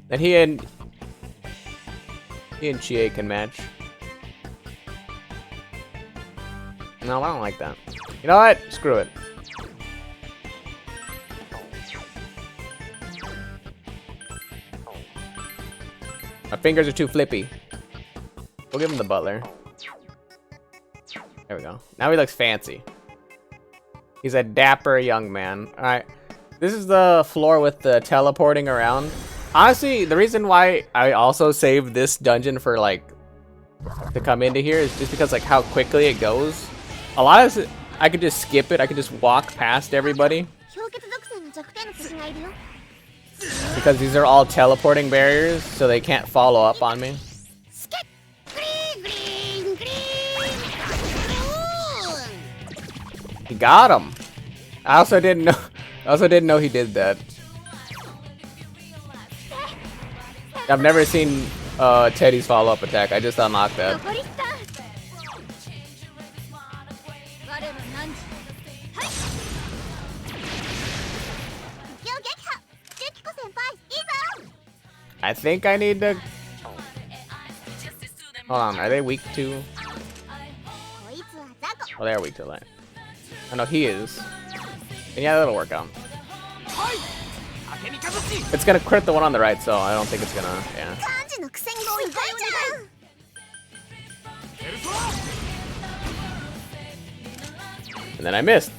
A: And he and Chie can match. No, I don't like that. You know what? Screw it. My fingers are too flippy. We'll give him the butler. There we go. Now he looks fancy. He's a dapper young man. Alright. This is the floor with the teleporting around. Honestly, the reason why I also saved this dungeon for like to come into here is just because like how quickly it goes. A lot of this, I could just skip it. I could just walk past everybody. Because these are all teleporting barriers, so they can't follow up on me. He got him. I also didn't know he did that. I've never seen Teddy's follow-up attack. I just unlocked that. I think I need to. Hold on, are they weak to? Oh, they're weak to light. Oh no, he is. And yeah, that'll work out. It's gonna crit the one on the right, so I don't think it's gonna. Yeah. And then I missed.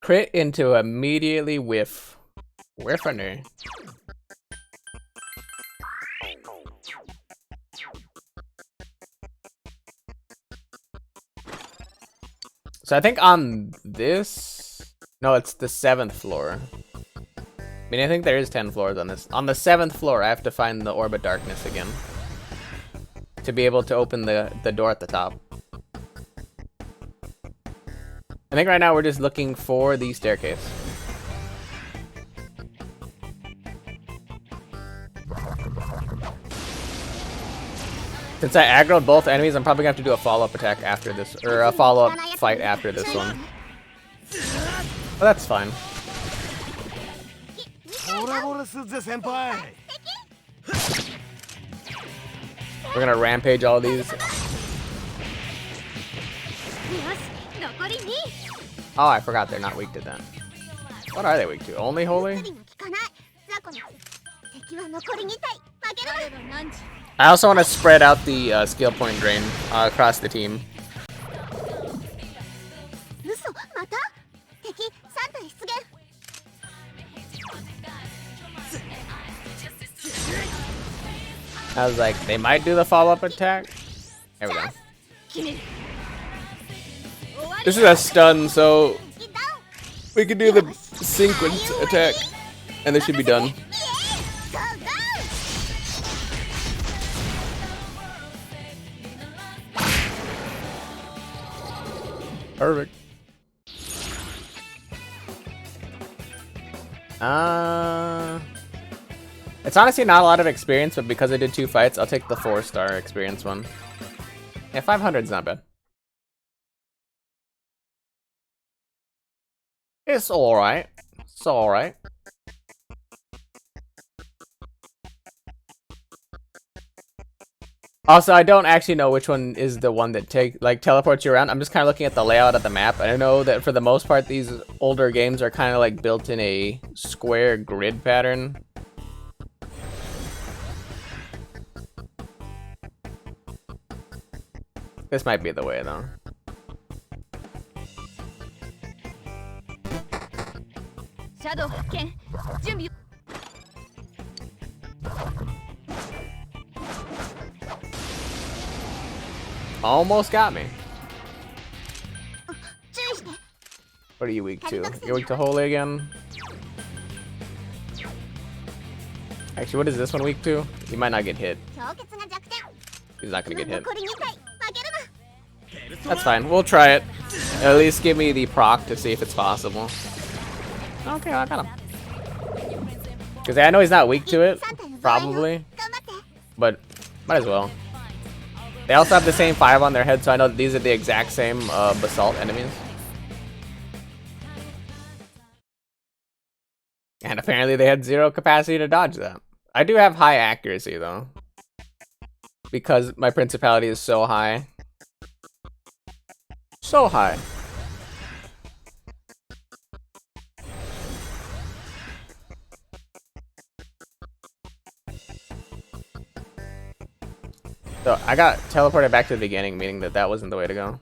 A: Crit into immediately whiff. Whiffiner. So I think on this, no, it's the 7th floor. I mean, I think there is 10 floors on this. On the 7th floor, I have to find the Orb of Darkness again to be able to open the door at the top. I think right now we're just looking for the staircase. Since I aggroed both enemies, I'm probably gonna have to do a follow-up attack after this, or a follow-up fight after this one. Oh, that's fine. We're gonna rampage all these. Oh, I forgot they're not weak to that. What are they weak to? Only holy? I also want to spread out the skill point drain across the team. I was like, they might do the follow-up attack. There we go. This is a stun, so we can do the sequence attack, and this should be done. Perfect. It's honestly not a lot of experience, but because I did 2 fights, I'll take the 4-star experience one. Yeah, 500's not bad. It's alright. It's alright. Also, I don't actually know which one is the one that teleports you around. I'm just kind of looking at the layout of the map. I know that for the most part, these older games are kind of like built in a square grid pattern. This might be the way, though.
G: Shadow 発見準備
A: Almost got me.
C: 注意して。
A: What are you weak to? You're weak to Holy again? Actually, what is this one weak to? He might not get hit.
C: 氷結が弱点。
A: He's not gonna get hit.
C: 残り2体。負けるな。
A: That's fine. We'll try it. At least give me the proc to see if it's possible. Okay, I got him. Because I know he's not weak to it, probably.
C: 頑張って。
A: But might as well. They also have the same 5 on their head, so I know that these are the exact same basalt enemies. And apparently they had 0 capacity to dodge that. I do have high accuracy though, because my principality is so high. So high. So I got teleported back to the beginning, meaning that that wasn't the way to go.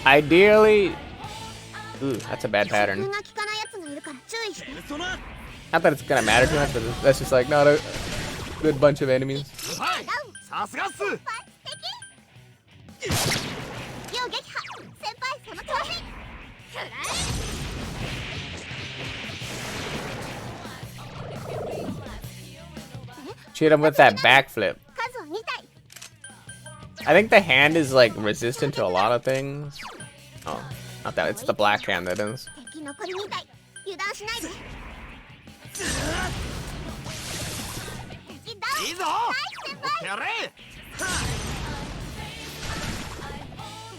A: Ideally, ooh, that's a bad pattern.
C: が効かないやつがいるから注意して。
A: Not that it's gonna matter too much, but that's just like not a good bunch of enemies.
B: さすがっす。
C: 要撃破。先輩その調子。
A: Cheat him with that backflip.
C: 数は2体。
A: I think the hand is like resistant to a lot of things. Oh, not that. It's the black hand that is.
C: 敵残り2体。油断しないで。敵ダウン。
B: いいぞ。
C: ナイス先輩。
B: やれ。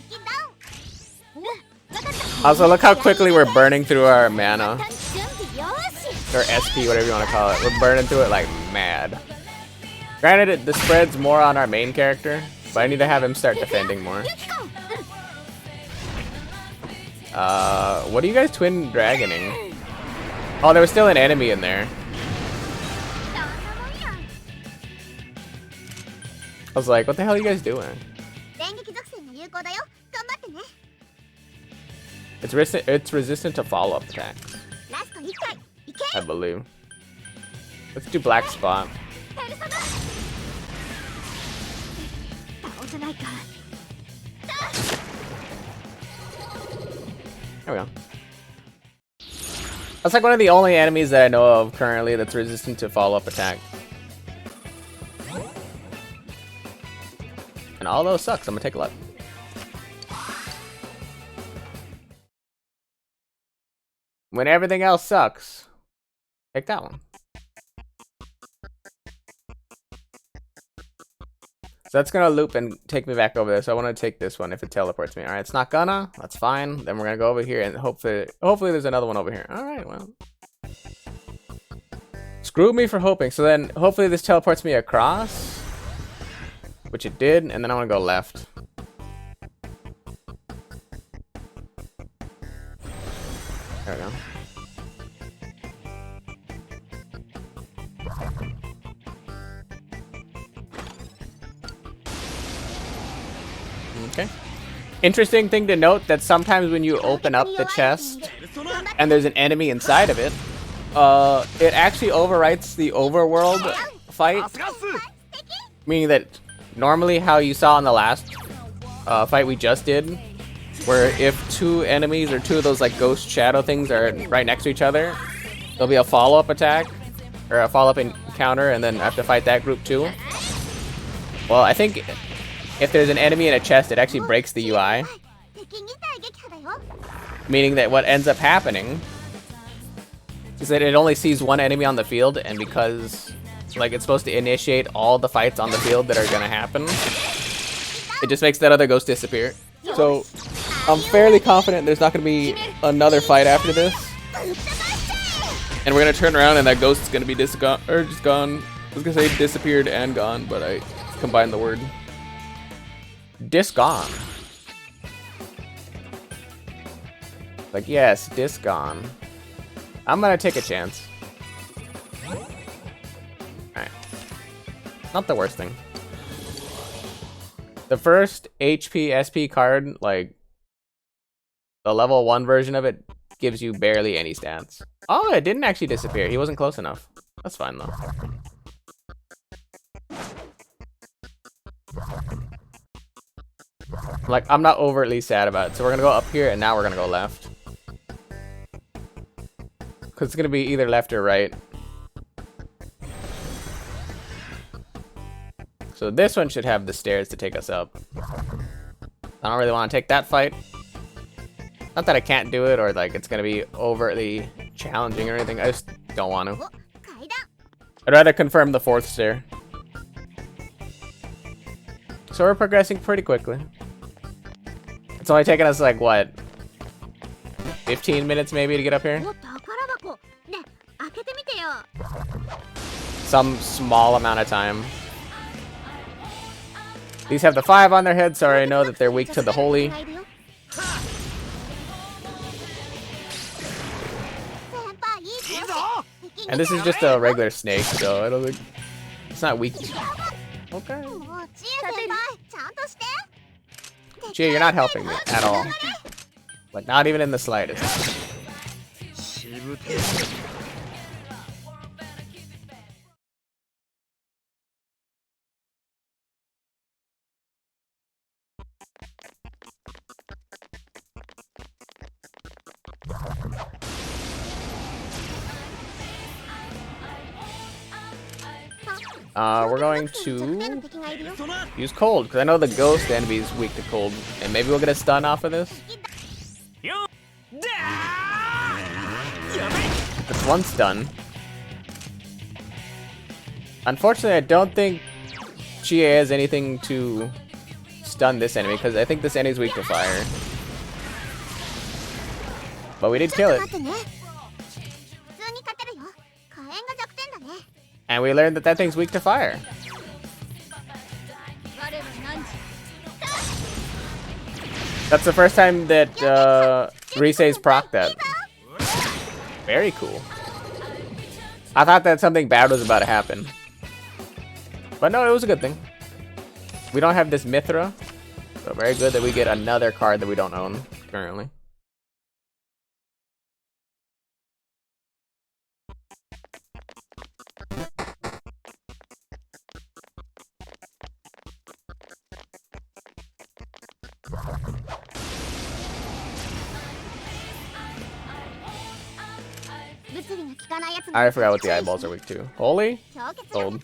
C: 敵ダウン。分かった。
A: Also, look how quickly we're burning through our mana.
C: 準備よし。
A: Or SP, whatever you want to call it. We're burning through it like mad. Granted, the spread's more on our main character, but I need to have him start defending more. What are you guys twin dragoning? Oh, there was still an enemy in there. I was like, what the hell are you guys doing?
C: 電撃属性が有効だよ。頑張ってね。
A: It's resistant to follow-up attacks,
C: ラスト1体。いけ。
A: I believe. Let's do black spot.
C: 倒せないか。
A: There we go. That's like one of the only enemies that I know of currently that's resistant to follow-up attack. And all those sucks. I'm gonna take a look. When everything else sucks, take that one. So that's gonna loop and take me back over there. So I want to take this one if it teleports me. All right, it's not gonna. That's fine. Then we're gonna go over here and hopefully there's another one over here. All right, well, screw me for hoping. So then hopefully this teleports me across, which it did, and then I want to go left. There we go. Okay. Interesting thing to note that sometimes when you open up the chest and there's an enemy inside of it, it actually overwrites the overworld fight. Meaning that normally how you saw in the last fight we just did, where if 2 enemies or 2 of those like ghost shadow things are right next to each other, there'll be a follow-up attack or a follow-up encounter, and then I have to fight that group too. Well, I think if there's an enemy in a chest, it actually breaks the UI.
C: 敵2体撃破だよ。
A: Meaning that what ends up happening is that it only sees one enemy on the field, and because like it's supposed to initiate all the fights on the field that are gonna happen, it just makes that other ghost disappear. So I'm fairly confident there's not gonna be another fight after this, and we're gonna turn around and that ghost's gonna be just gone. I was gonna say disappeared and gone, but I combined the word. Disgone. Like, yes, disgone. I'm gonna take a chance. Alright. Not the worst thing. The first HP SP card, like, the level 1 version of it, gives you barely any stats. Oh, it didn't actually disappear. He wasn't close enough. That's fine, though. Like, I'm not overtly sad about it. So we're gonna go up here, and now we're gonna go left. Because it's gonna be either left or right. So this one should have the stairs to take us up. I don't really want to take that fight. Not that I can't do it, or like it's gonna be overtly challenging or anything. I just don't want to. I'd rather confirm the 4th stair. So we're progressing pretty quickly. It's only taken us like, what? 15 minutes maybe to get up here?
C: お、宝箱。ね、開けてみてよ。
A: Some small amount of time. These have the 5 on their head, so I know that they're weak to the holy.
C: 先輩いいぞ。
A: And this is just a regular snake, so I don't think it's not weak. Okay.
C: もうチエ先輩、ちゃんとして。
A: Chia, you're not helping me at all. Like, not even in the slightest. We're going to use cold, because I know the ghost enemy is weak to cold, and maybe we'll get a stun off of this. That's 1 stun. Unfortunately, I don't think Chia has anything to stun this enemy, because I think this enemy's weak to fire. But we did kill it.
C: 普通に勝てるよ。火炎が弱点だね。
A: And we learned that that thing's weak to fire. That's the first time that Risei's proc that. Very cool. I thought that something bad was about to happen. But no, it was a good thing. We don't have this Mithra. So very good that we get another card that we don't own currently. I forgot what the eyeballs are weak to. Holy? Cold.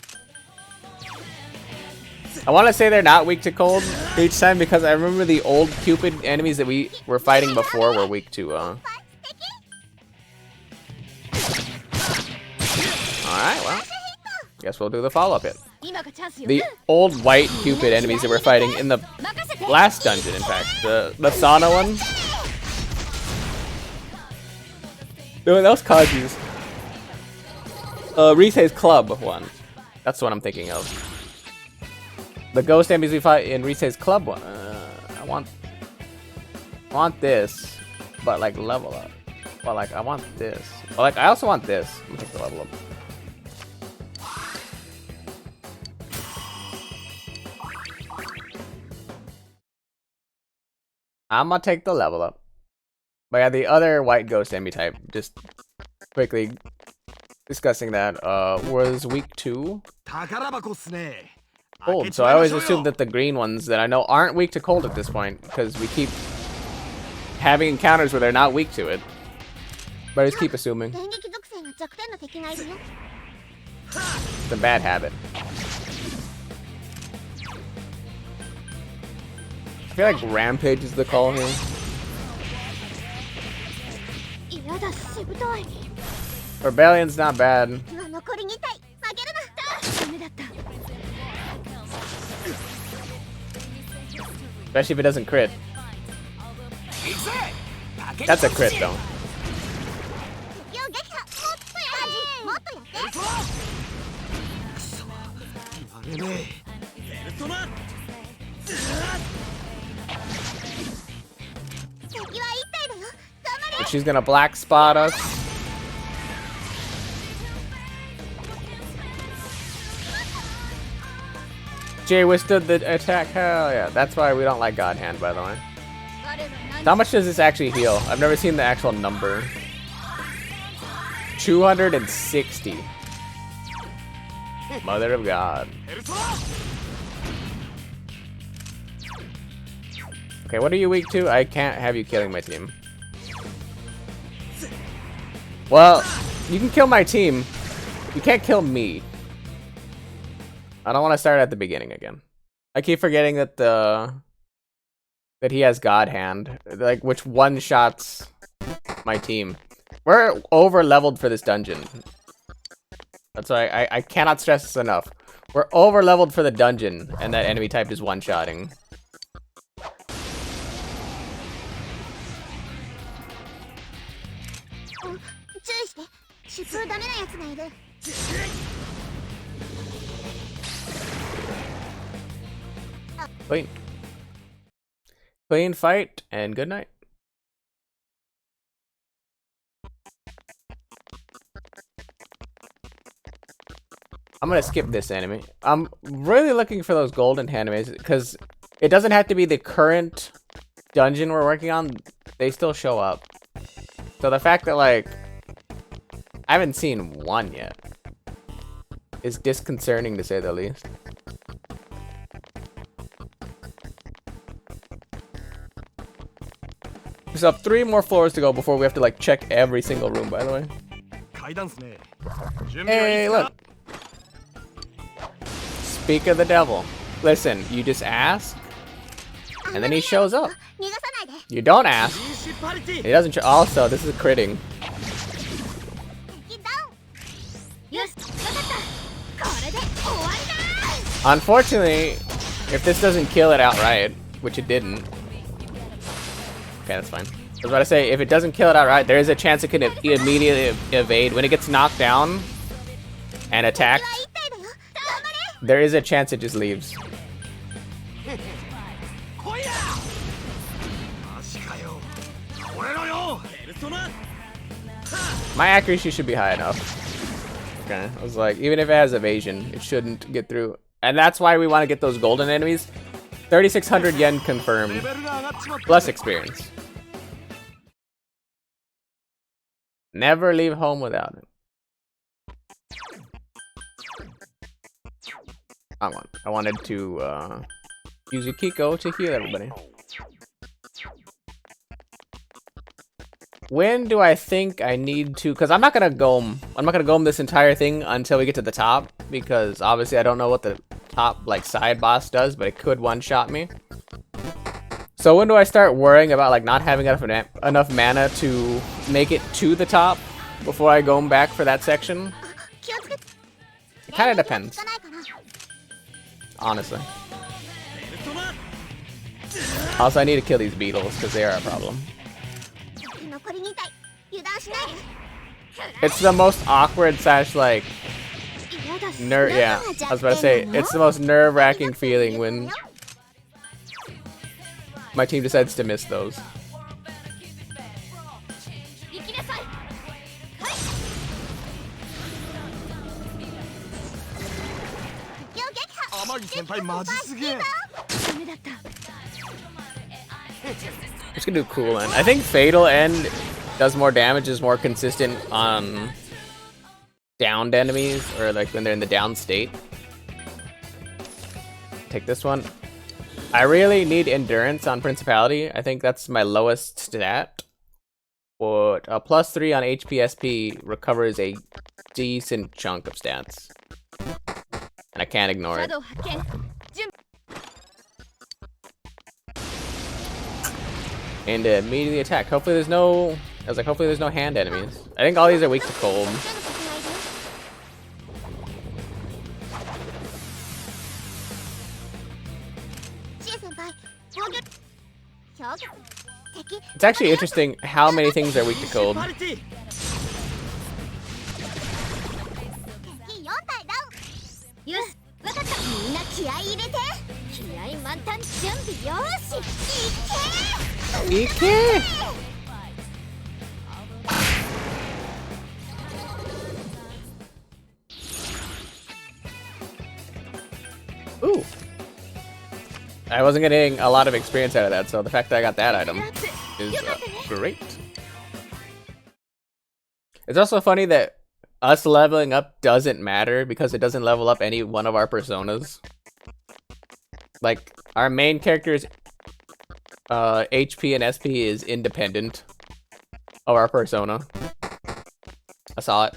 A: I want to say they're not weak to cold each time because I remember the old Cupid enemies that we were fighting before were weak to, Alright, well. Guess we'll do the follow-up hit. The old white Cupid enemies that we're fighting in the last dungeon, in fact. The sauna one. No, that was Kaji's. Risei's club one. That's what I'm thinking of. The ghost enemies we fight in Risei's club one. I want this, but like level up. Well, like I want this. Well, like I also want this. I'm gonna take the level up. I'm gonna take the level up. But yeah, the other white ghost enemy type, just quickly discussing that, was weak to cold. So I always assume that the green ones that I know aren't weak to cold at this point, because we keep having encounters where they're not weak to it. But I just keep assuming. It's a bad habit. feel like Rampage is the call here.
C: やだしぶとい
A: Rebellion's not bad.
C: 残り2体負けるなダメだった
A: Especially if it doesn't crit. That's a crit though.
C: 敵を撃破もっとやって
B: やれね
C: 敵は1体だよ頑張れ
A: But she's gonna black spot us. Jay withstood the attack. Hell yeah. That's why we don't like God Hand, by the way. How much does this actually heal? I've never seen the actual number. 260. Mother of God. Okay, what are you weak to? I can't have you killing my team. Well, you can kill my team. You can't kill me. I don't want to start at the beginning again. I keep forgetting that that he has God Hand, like which one shots my team. We're over leveled for this dungeon. That's why I cannot stress this enough. We're over leveled for the dungeon, and that enemy type is one shotting. Clean. Clean fight and good night. I'm gonna skip this enemy. I'm really looking for those golden animes because it doesn't have to be the current dungeon we're working on. They still show up. So the fact that like I haven't seen one yet is disconcerting to say the least. We still have 3 more floors to go before we have to like check every single room, by the way. Hey, look. Speak of the devil. Listen, you just ask, and then he shows up. You don't ask. He doesn't show. Also, this is critting. Unfortunately, if this doesn't kill it outright, which it didn't. Okay, that's fine. I was about to say, if it doesn't kill it outright, there is a chance it can immediately evade. When it gets knocked down and attacked, there is a chance it just leaves. My accuracy should be high enough. Okay, I was like, even if it has evasion, it shouldn't get through. And that's why we want to get those golden enemies. 3,600 yen confirmed, plus experience. Never leave home without it. I wanted to use Yukiko to heal everybody. When do I think I need to? Because I'm not gonna gome this entire thing until we get to the top, because obviously I don't know what the top like side boss does, but it could one-shot me. So when do I start worrying about like not having enough mana to make it to the top before I go back for that section? It kind of depends, honestly. Also, I need to kill these beetles because they are a problem. It's the most awkward / like yeah, I was about to say, it's the most nerve-wracking feeling when my team decides to miss those. Just gonna do cool end. I think Fatal End does more damage, is more consistent on downed enemies, or like when they're in the down state. Take this one. I really need endurance on Principality. I think that's my lowest stat. But a +3 on HPSP recovers a decent chunk of stats. And I can't ignore it. and immediately attack. Hopefully there's no... I was like, hopefully there's no hand enemies. I think all these are weak to cold. It's actually interesting how many things are weak to cold. Ooh. I wasn't getting a lot of experience out of that, so the fact that I got that item is great. It's also funny that us leveling up doesn't matter because it doesn't level up any one of our personas. Like, our main character's HP and SP is independent of our persona. I saw it.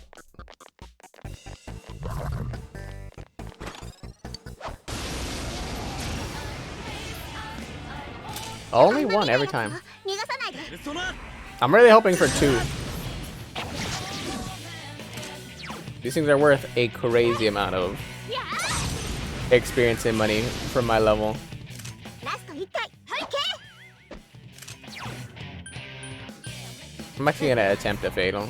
A: Only one every time. I'm really hoping for 2. These things are worth a crazy amount of experience and money from my level. I'm actually gonna attempt a fatal.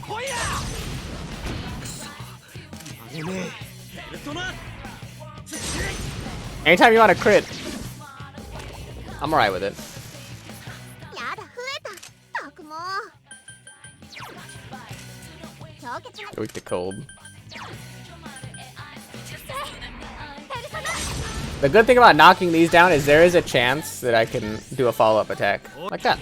A: Anytime you want to crit, I'm alright with it. Weak to cold. The good thing about knocking these down is there is a chance that I can do a follow-up attack. Like that.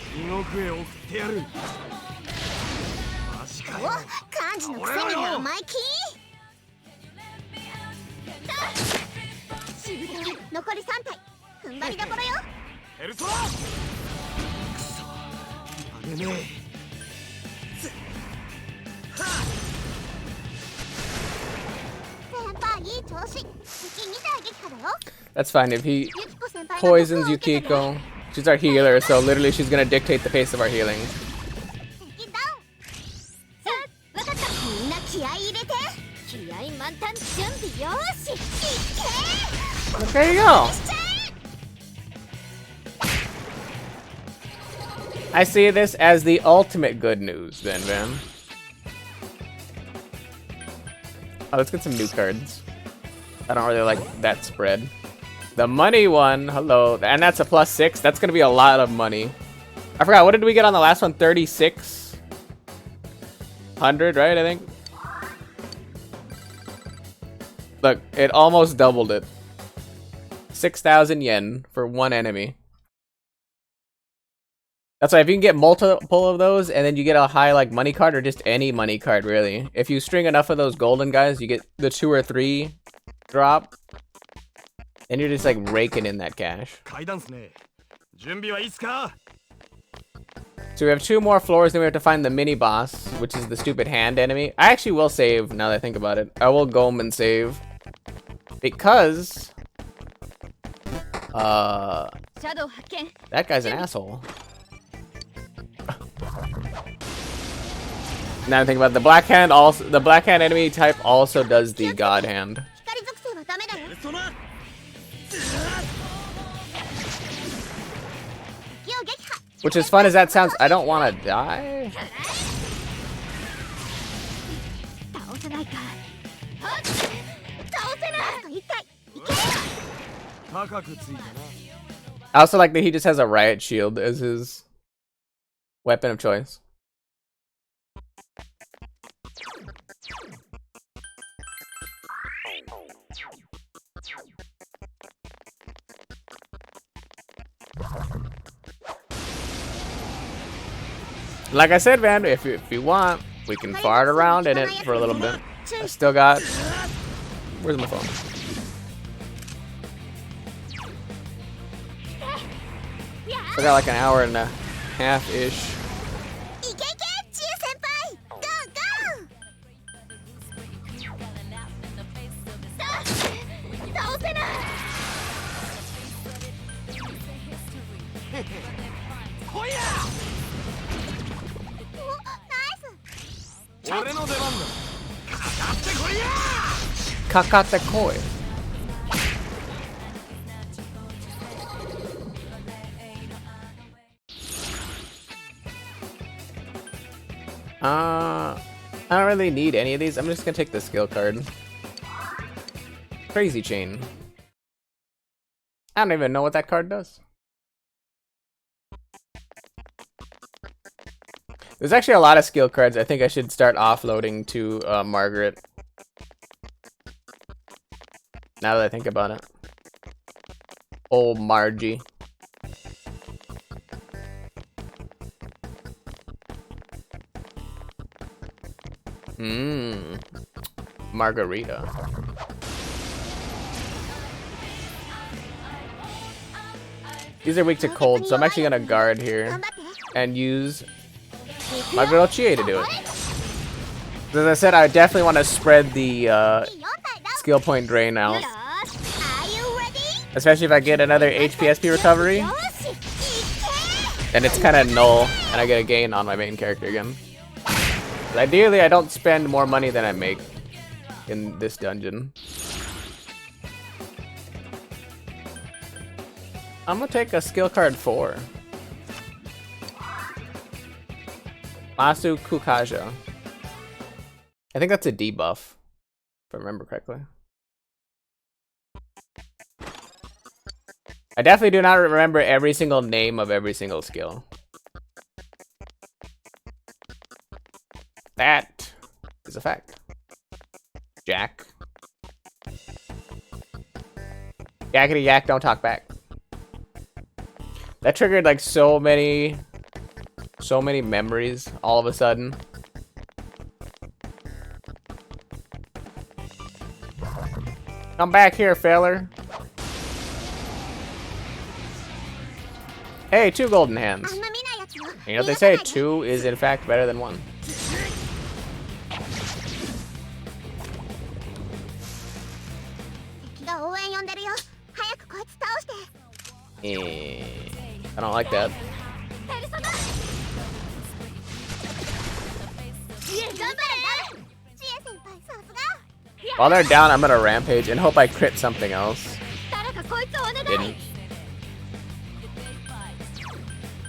A: That's fine. If he poisons Yukiko, she's our healer, so literally she's gonna dictate the pace of our healing. There you go. I see this as the ultimate good news, then, Van. Oh, let's get some new cards. I don't really like that spread. The money one, hello, and that's a +6. That's gonna be a lot of money. I forgot, what did we get on the last one? 3,600, right? I think. Look, it almost doubled it. 6,000 yen for one enemy. That's why if you can get multiple of those and then you get a high like money card or just any money card really. If you string enough of those golden guys, you get the 2 or 3 drop. And you're just like raking in that cash. So we have 2 more floors, then we have to find the mini boss, which is the stupid hand enemy. I actually will save now that I think about it. I will go home and save. Because that guy's an asshole. Now I think about it, the black hand also, the black hand enemy type also does the god hand. Which as fun as that sounds, I don't want to die. I also like that he just has a riot shield as his weapon of choice. Like I said, man, if you want, we can fart around in it for a little bit. I still got... Where's my phone? Still got like an hour and a half-ish. Kakatekoi. I don't really need any of these. I'm just gonna take the skill card. Crazy Chain. I don't even know what that card does. There's actually a lot of skill cards. I think I should start offloading to Margaret. Now that I think about it. Oh, Margie. Margarita. These are weak to cold, so I'm actually gonna guard here and use my girl Chie to do it. As I said, I definitely want to spread the skill point drain out. Especially if I get another HP/SP recovery. Then it's kind of null, and I get a gain on my main character again. But ideally, I don't spend more money than I make in this dungeon. I'm gonna take a skill card 4. Masu Kukaja. I think that's a debuff, if I remember correctly. I definitely do not remember every single name of every single skill. That is a fact. Jack. Yakety yak, don't talk back. That triggered like so many memories all of a sudden. Come back here, feller. Hey, 2 golden hands. You know what they say, 2 is in fact better than 1. I don't like that. While they're down, I'm gonna rampage and hope I crit something else. Didn't.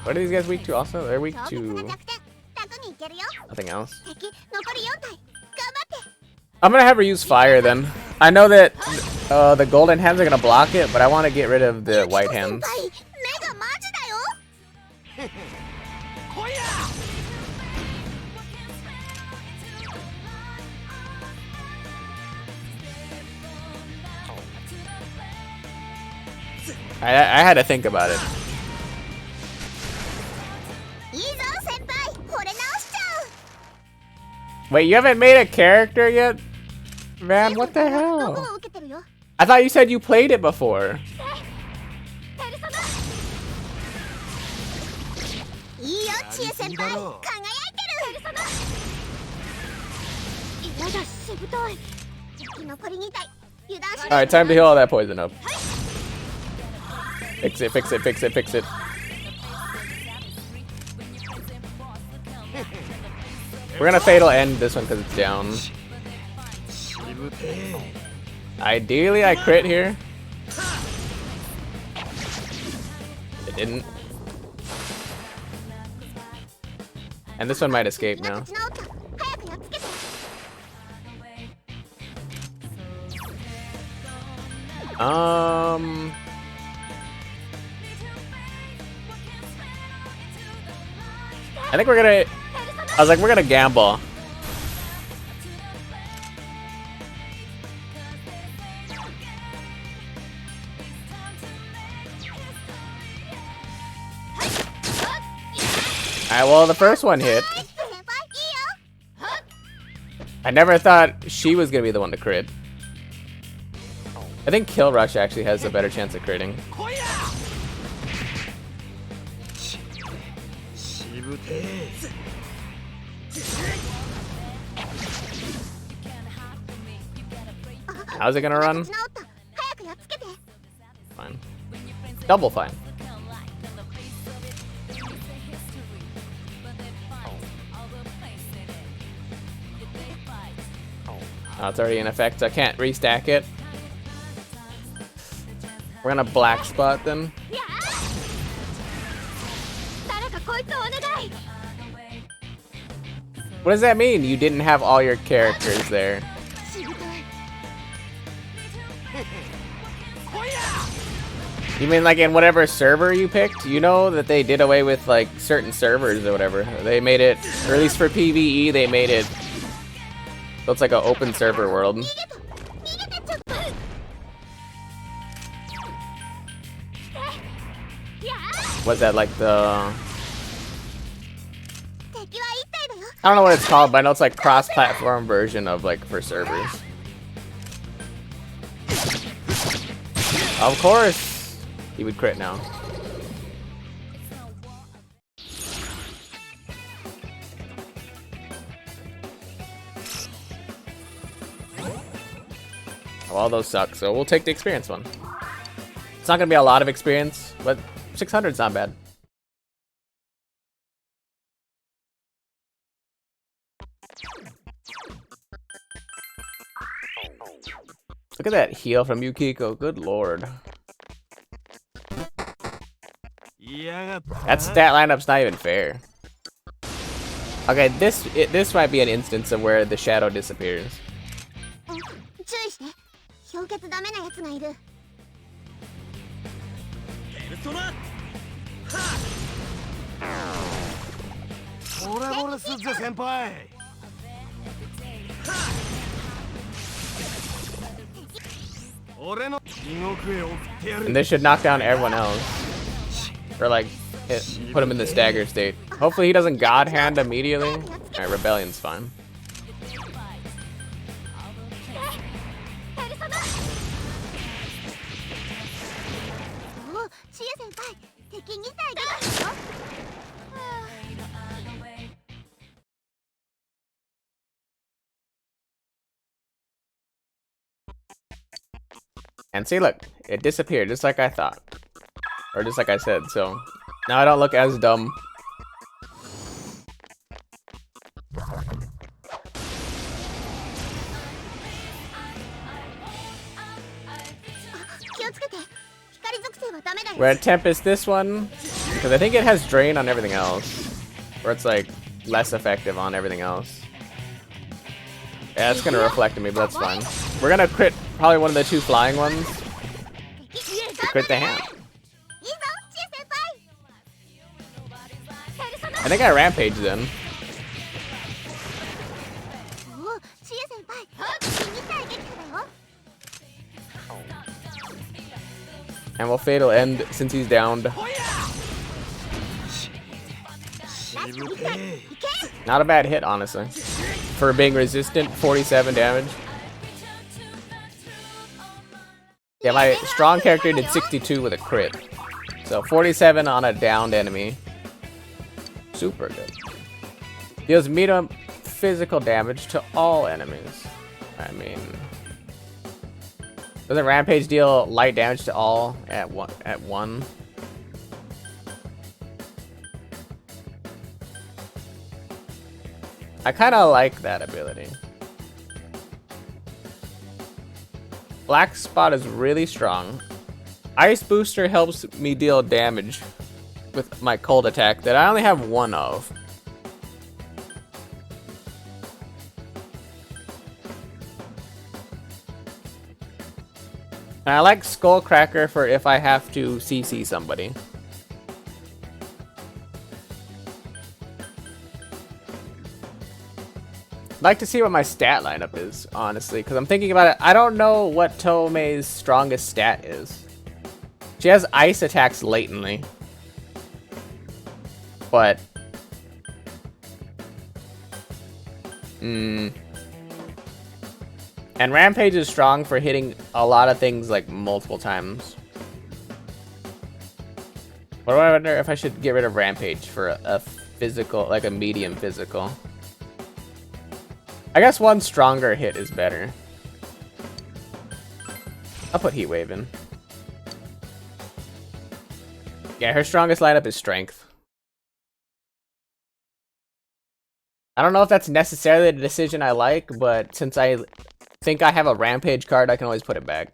A: What are these guys weak to also? They're weak to nothing else. I'm gonna have her use fire then. I know that the golden hands are gonna block it, but I want to get rid of the white hands. I had to think about it. Wait, you haven't made a character yet? Man, what the hell? I thought you said you played it before. Alright, time to heal all that poison up. Fix it, fix it, fix it, fix it. We're gonna fatal end this one because it's down. Ideally, I crit here. It didn't. And this one might escape now. I think we're gonna... I was like, we're gonna gamble. Alright, well, the first one hit. I never thought she was gonna be the one to crit. I think Kill Rush actually has a better chance of critting. How's it gonna run? Fine. Double fine. Oh, it's already in effect, so I can't restack it. We're gonna black spot then.
C: 誰かこいつをお願い。
A: What does that mean? You didn't have all your characters there.
C: 知りたい。
A: You mean like in whatever server you picked? You know that they did away with like certain servers or whatever. They made it, or at least for PvE, they made it so it's like an open server world.
C: 逃げた。逃げてちょっと。
A: Was that like the...
C: 敵は一体だよ。
A: I don't know what it's called, but I know it's like cross-platform version of like for servers. Of course, he would crit now. Oh, all those suck, so we'll take the experience one. It's not gonna be a lot of experience, but 600's not bad. Look at that heal from Yukiko, good lord. That stat lineup's not even fair. Okay, this might be an instance of where the shadow disappears.
C: 注意して。氷結ダメなやつがいる。
B: オレスズ先輩。
A: And this should knock down everyone else. Or like, put him in the stagger state. Hopefully he doesn't God Hand immediately. Alright, Rebellion's fine.
C: おう、シエ先輩。敵2体出たよ。
A: And see, look, it disappeared just like I thought. Or just like I said, so now I don't look as dumb. We're at Tempest this one, because I think it has Drain on everything else. Or it's like less effective on everything else. Yeah, it's gonna reflect on me, but that's fine. We're gonna crit probably one of the 2 flying ones. Crit the hand. I think I rampage then. And we'll Fatal End since he's downed. Not a bad hit, honestly. For being resistant, 47 damage. Yeah, my strong character did 62 with a crit. So 47 on a downed enemy. Super good. Deals medium physical damage to all enemies. I mean... Doesn't Rampage deal light damage to all at one? I kind of like that ability. Black Spot is really strong. Ice Booster helps me deal damage with my cold attack that I only have 1 of. And I like Skullcracker for if I have to CC somebody. I'd like to see what my stat lineup is, honestly, because I'm thinking about it. I don't know what Tomei's strongest stat is. She has ice attacks latently. But... And Rampage is strong for hitting a lot of things like multiple times. But I wonder if I should get rid of Rampage for a physical, like a medium physical. I guess one stronger hit is better. I'll put Heat Wave in. Yeah, her strongest lineup is Strength. I don't know if that's necessarily the decision I like, but since I think I have a Rampage card, I can always put it back.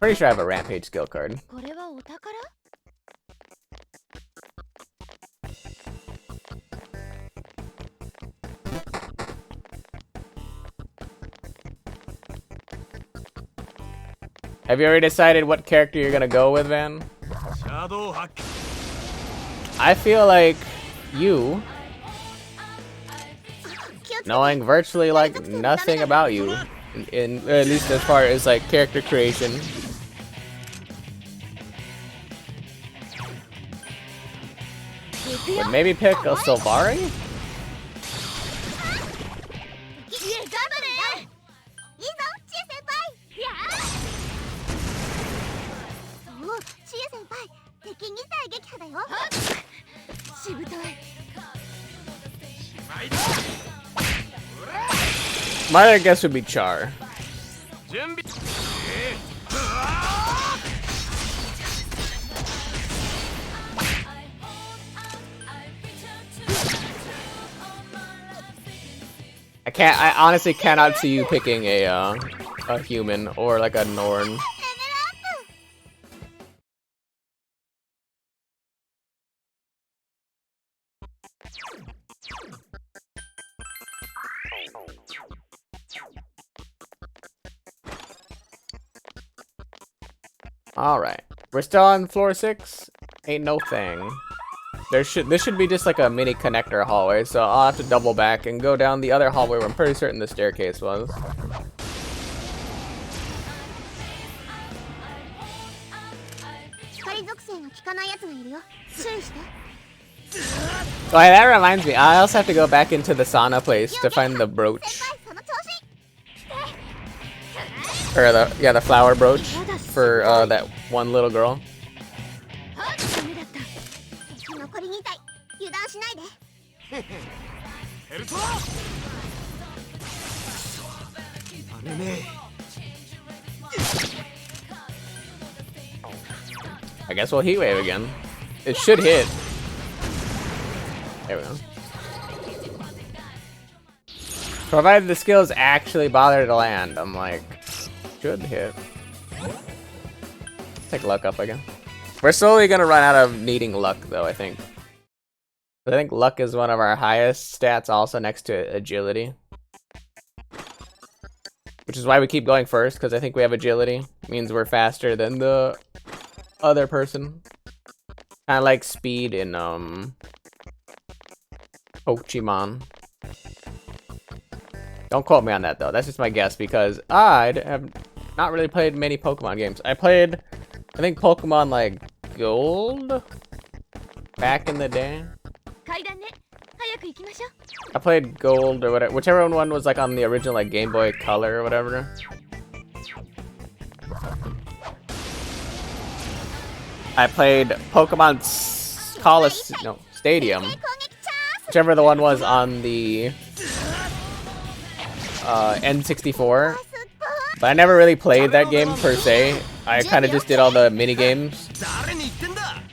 A: Pretty sure I have a Rampage skill card.
G: これはお宝？
A: Have you already decided what character you're gonna go with, Van?
B: シャドウハック
A: I feel like you,
C: 気をつけて
A: knowing virtually like nothing about you, in at least as far as like character creation, would maybe pick a Sylvari?
C: いいぞチエ先輩。やあ。おお、チエ先輩、敵2体撃破だよ。
G: しぶとい。
A: My other guess would be Char.
B: 準備
A: I honestly cannot see you picking a human or like a Norn. Alright. We're still on floor 6. Ain't no thing. This should be just like a mini connector hallway, so I'll have to double back and go down the other hallway where I'm pretty certain the staircase was. Oh, yeah, that reminds me. I also have to go back into the sauna place to find the brooch. Or the flower brooch for that one little girl.
C: 残り2体、油断しないで。
B: ヘルトラあれね
A: I guess we'll heat wave again. It should hit. There we go. Provided the skills actually bother to land, I'm like, should hit. Take luck up again. We're slowly gonna run out of needing luck, though, I think. I think luck is one of our highest stats, also next to agility. Which is why we keep going first, because I think we have agility. Means we're faster than the other person. Kind of like speed in, Pokemon. Don't quote me on that, though. That's just my guess, because I have not really played many Pokemon games. I played, I think, Pokemon, like, Gold? Back in the day? I played Gold or whatever, whichever one was like on the original like Game Boy Color or whatever. I played Pokemon Stadium, whichever the one was on the N64. But I never really played that game per se. I kind of just did all the mini games.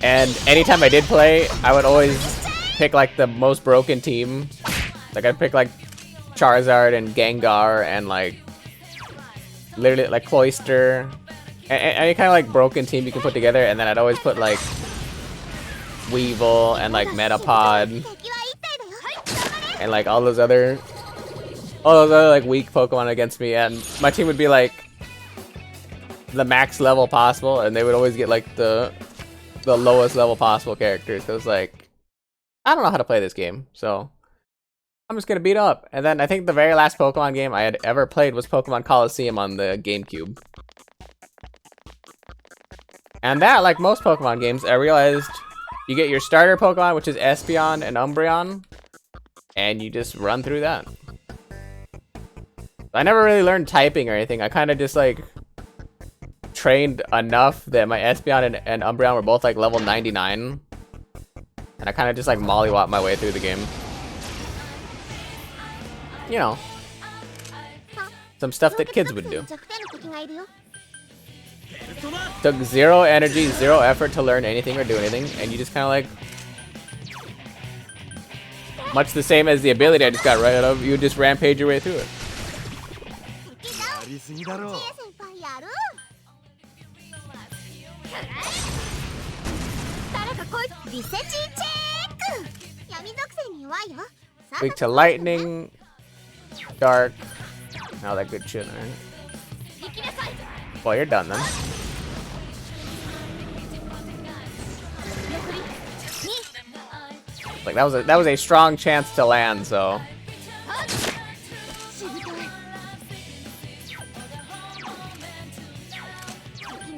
A: And anytime I did play, I would always pick like the most broken team. Like I'd pick like Charizard and Gengar and like literally like Cloyster. Any kind of like broken team you can put together, and then I'd always put like Weevil and like Metapod and like all those other like weak Pokemon against me, and my team would be like the max level possible, and they would always get like the lowest level possible characters. Cause like I don't know how to play this game, so I'm just gonna beat up. And then I think the very last Pokemon game I had ever played was Pokemon Coliseum on the GameCube. And that, like most Pokemon games, I realized you get your starter Pokemon, which is Espeon and Umbreon, and you just run through that. I never really learned typing or anything. I kind of just like trained enough that my Espeon and Umbreon were both like level 99. And I kind of just like mollywop my way through the game. You know, some stuff that kids would do. Took 0 energy, 0 effort to learn anything or do anything, and you just kind of like Much the same as the ability I just got rid of. You just rampage your way through it.
B: やりすぎだろう。
C: 先輩やる。誰かこいつリセチーチェック。闇属性に弱いよ。
A: Weak to lightning, dark, all that good shit. Right? Well, you're done then. Like that was a strong chance to land, so.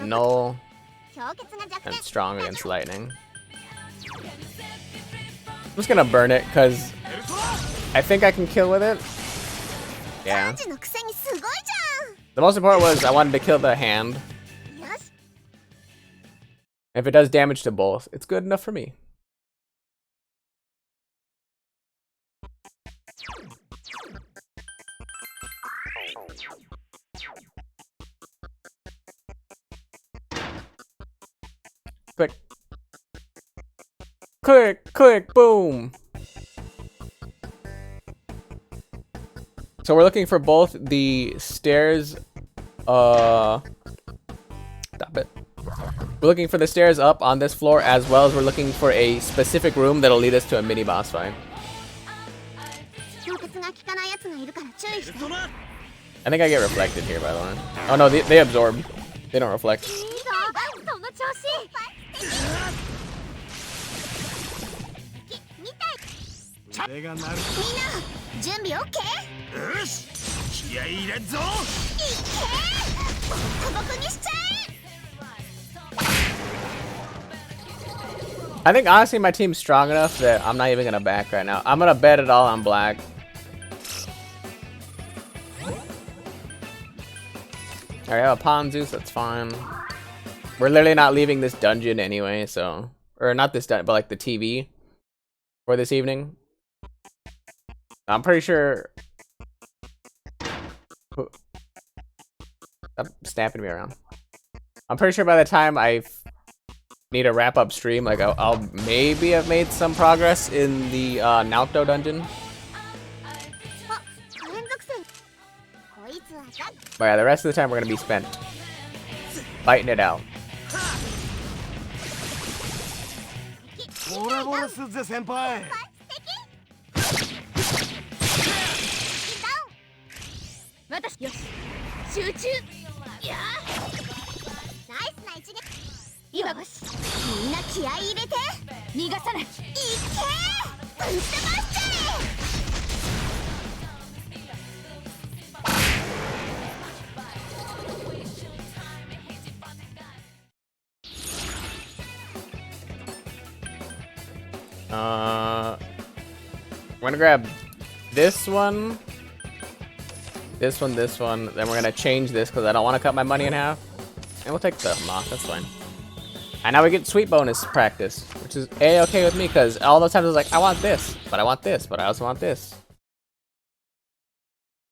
A: Null and strong against lightning. I'm just gonna burn it because I think I can kill with it. Yeah. The most important was I wanted to kill the hand. If it does damage to both, it's good enough for me. Click. Click, click, boom. So we're looking for both the stairs, stop it. We're looking for the stairs up on this floor, as well as we're looking for a specific room that'll lead us to a mini boss fight. I think I get reflected here, by the way. Oh no, they absorb. They don't reflect. I think honestly my team's strong enough that I'm not even gonna back right now. I'm gonna bet it all on black. Alright, I have a Pawn Zeus, that's fine. We're literally not leaving this dungeon anyway, so... Or not this dungeon, but like the TV for this evening. I'm pretty sure... Stop snapping me around. I'm pretty sure by the time I need to wrap up stream, like I'll maybe have made some progress in the Naoto dungeon. But yeah, the rest of the time we're gonna be spent fighting it out. We're gonna grab this one, this one, this one, then we're gonna change this because I don't want to cut my money in half. And we'll take the moth, that's fine. And now we get sweet bonus practice, which is a-okay with me because all those times I was like, I want this, but I want this, but I also want this.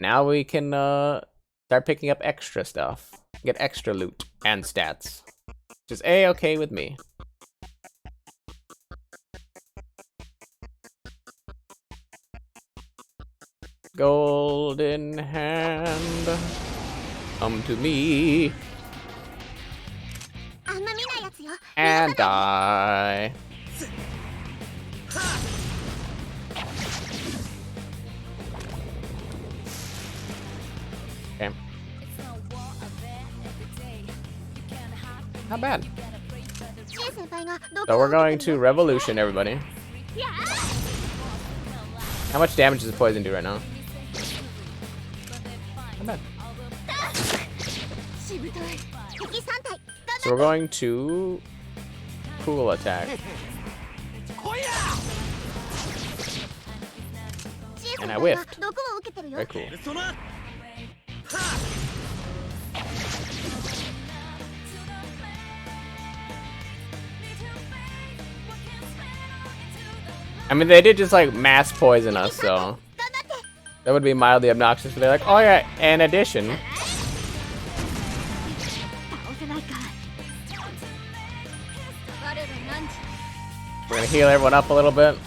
A: Now we can start picking up extra stuff, get extra loot and stats, which is a-okay with me. Golden hand, come to me and die. Okay. Not bad. So we're going to Revolution, everybody. How much damage does the poison do right now? Not bad. So we're going to cool attack. And I whiffed. Very cool. I mean, they did just like mass poison us, so that would be mildly obnoxious, but they're like, oh yeah, in addition. We're gonna heal everyone up a little bit.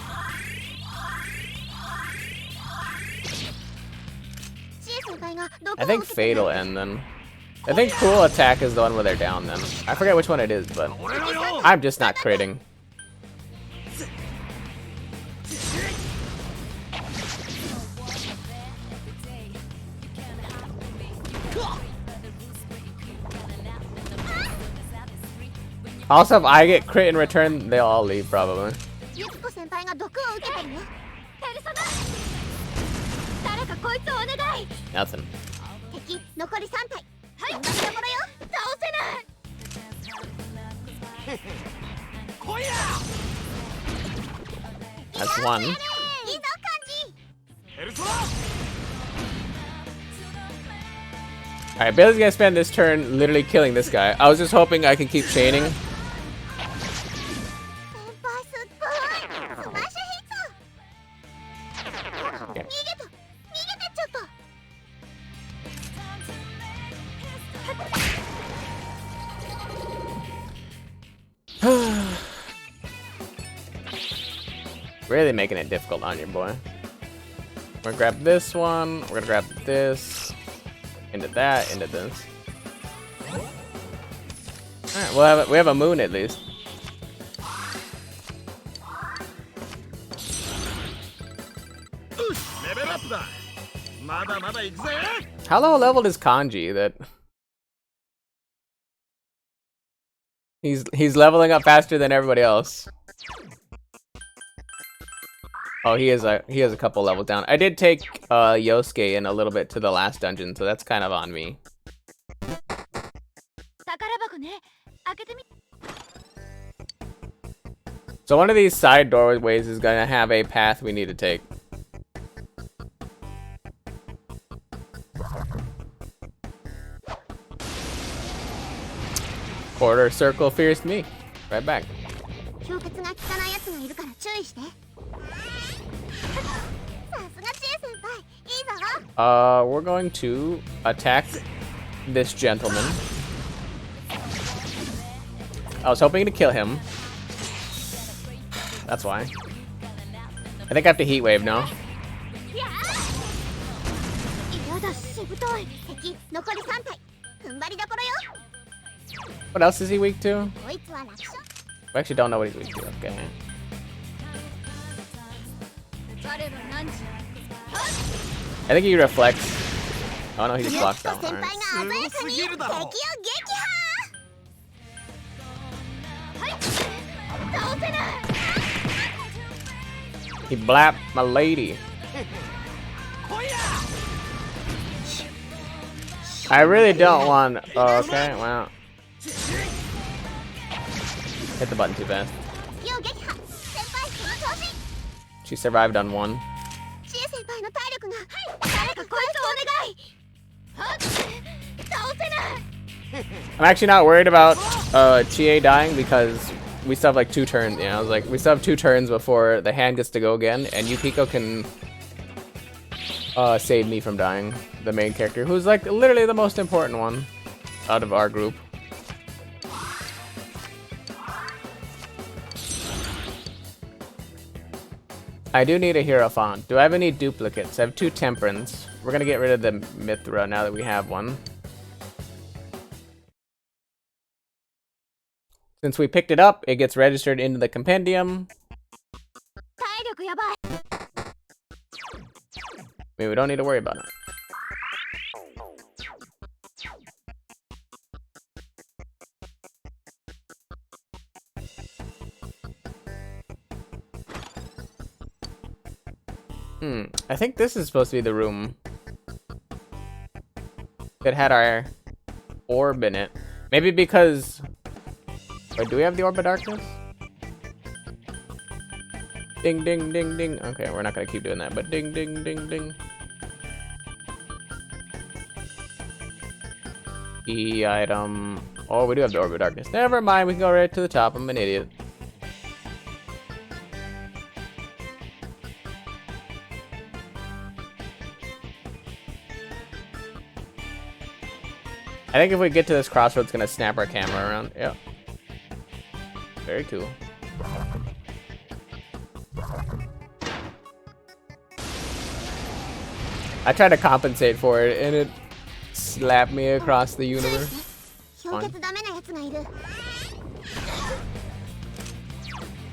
A: I think Fate will end then. I think Cool Attack is the one where they're down then. I forget which one it is, but I'm just not critting. Also, if I get crit in return, they'll all leave probably.
C: ユキコ先輩が毒を受けてるよ。
G: ペルソナ誰かこいつをお願い
A: Nothing.
C: 敵残り3体。
G: はい
C: 頑張りどころよ。
G: 倒せない
A: That's one.
C: いいぞカンジ。
B: ペルソナ
A: Alright, Billy's gonna spend this turn literally killing this guy. I was just hoping I can keep chaining.
C: 先輩すっごい。スマッシュヒット。逃げてっちゃった。
A: Really making it difficult on your boy. We're gonna grab this one. We're gonna grab this. Into that. Into this. Alright, we have a moon at least. How low leveled is Kanji that he's leveling up faster than everybody else? Oh, he is a couple levels down. I did take Yosuke in a little bit to the last dungeon, so that's kind of on me.
G: 宝箱ね開けてみ
A: So one of these side doorways is gonna have a path we need to take. Quarter circle fierce me. Right back.
C: 氷結が効かないやつがいるから注意して。さすが知恵先輩。いいぞ。
A: We're going to attack this gentleman. I was hoping to kill him. That's why. I think I have to heat wave now.
C: やだしぶとい。敵残り3体。踏ん張りどころよ。
A: What else is he weak to?
C: こいつは楽勝。
A: We actually don't know what he's weak to. Okay.
G: 彼は何時
A: I think he reflects. Oh no, he just
C: ユ
A: blocks
C: キコ
A: that
C: 先
A: one.
C: 輩
A: Alright.
C: が鮮やかに敵を撃破。
G: はい倒せない
A: He blapped my lady. I really don't want. Oh, okay, wow. Hit the button too fast.
C: 敵を撃破。先輩その調子。
A: She survived on one.
C: 知恵先輩の体力が。
G: 誰かこいつをお願いはっ倒せない
A: I'm actually not worried about Chie dying because we still have like 2 turns. You know, like we still have 2 turns before the hand gets to go again, and Yukiko can save me from dying. The main character, who's like literally the most important one out of our group. I do need a Hierophant. Do I have any duplicates? I have 2 Temperance. We're gonna get rid of the Mithra now that we have one. Since we picked it up, it gets registered into the compendium.
G: 体力やばい
A: I mean, we don't need to worry about it. I think this is supposed to be the room that had our orb in it. Maybe because... Wait, do we have the Orb of Darkness? Ding, ding, ding, ding. Okay, we're not gonna keep doing that, but ding, ding, ding, ding. E item. Oh, we do have the Orb of Darkness. Never mind, we can go right to the top. I'm an idiot. I think if we get to this crossroads, it's gonna snap our camera around. Yep. Very cool. I tried to compensate for it, and slap me across the universe.
C: 氷結ダメなやつがいる。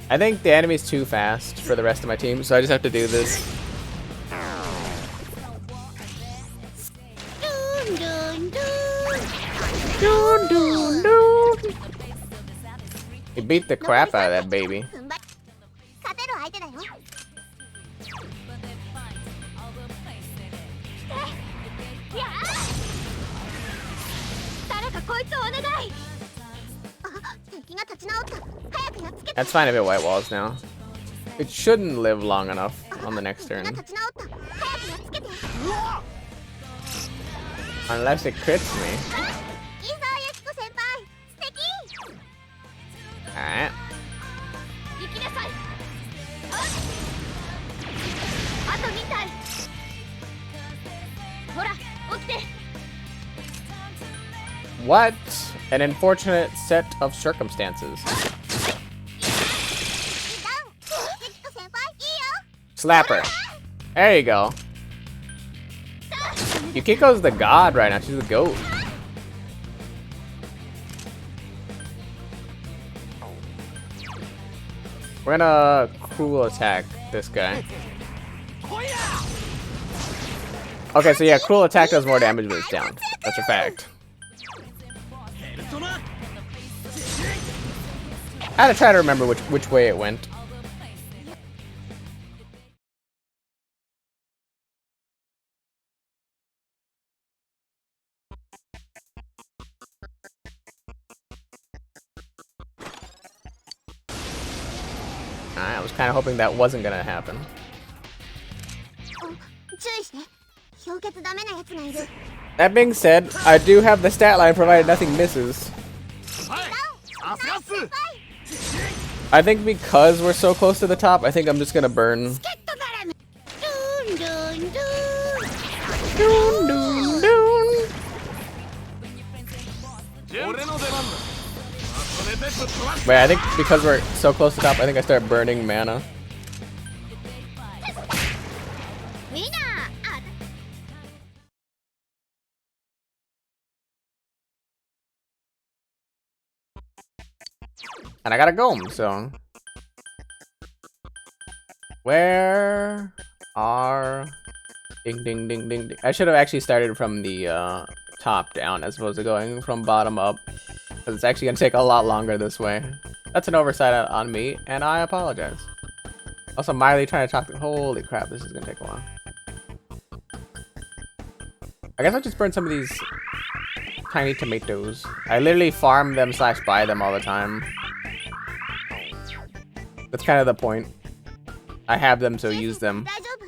A: I think the enemy's too fast for the rest of my team, so I just have to do this.
C: ドゥンドゥンドゥン。
A: He beat the crap out of that baby.
C: 踏ん張り勝てる相手だよ。
G: 誰かこいつをお願い。
C: あ、敵が立ち直った。早くやっつけて。
A: That's fine if it white walls now. It shouldn't live long enough on the next
C: 敵が
A: turn.
C: 立ち直った。早くやっつけて。
A: Unless it crits me.
C: いいぞ、ユキコ先輩。素敵。
A: Alright.
G: 行きなさい。あと2体。ほら、起きて。
A: What an unfortunate set of circumstances.
C: いいダウン。ユキコ先輩、いいよ。
A: Slap her. There you go. Yukiko's the god right now. She's the goat. We're gonna cruel attack this guy. Okay, so yeah, cruel attack does more damage when it's down. That's a fact. I had to try to remember which way it went. I was kind of hoping that wasn't gonna happen.
C: 注意して。氷結ダメなやつがいる。
A: That being said, I do have the stat line provided nothing misses.
B: さすがっす。
A: I think because we're so close to the top, I think I'm just gonna burn.
C: ゲットからね。ドゥンドゥンドゥン。
A: Doon, doon, doon.
B: 俺の出番だ。それでぶっ飛ばす。
A: Wait, I think because we're so close to the top, I think I start burning mana.
C: ウィナー。あ、
A: And I gotta go, so. Where are... Ding, ding, ding, ding, ding. I should have actually started from the top down as opposed to going from bottom up. Because it's actually gonna take a lot longer this way. That's an oversight on me, and I apologize. Also, Miley trying to talk to... Holy crap, this is gonna take a while. I guess I'll just burn some of these tiny tomatoes. I literally farm them / buy them all the time. That's kind of the point. I have them, so use them.
C: 大丈夫。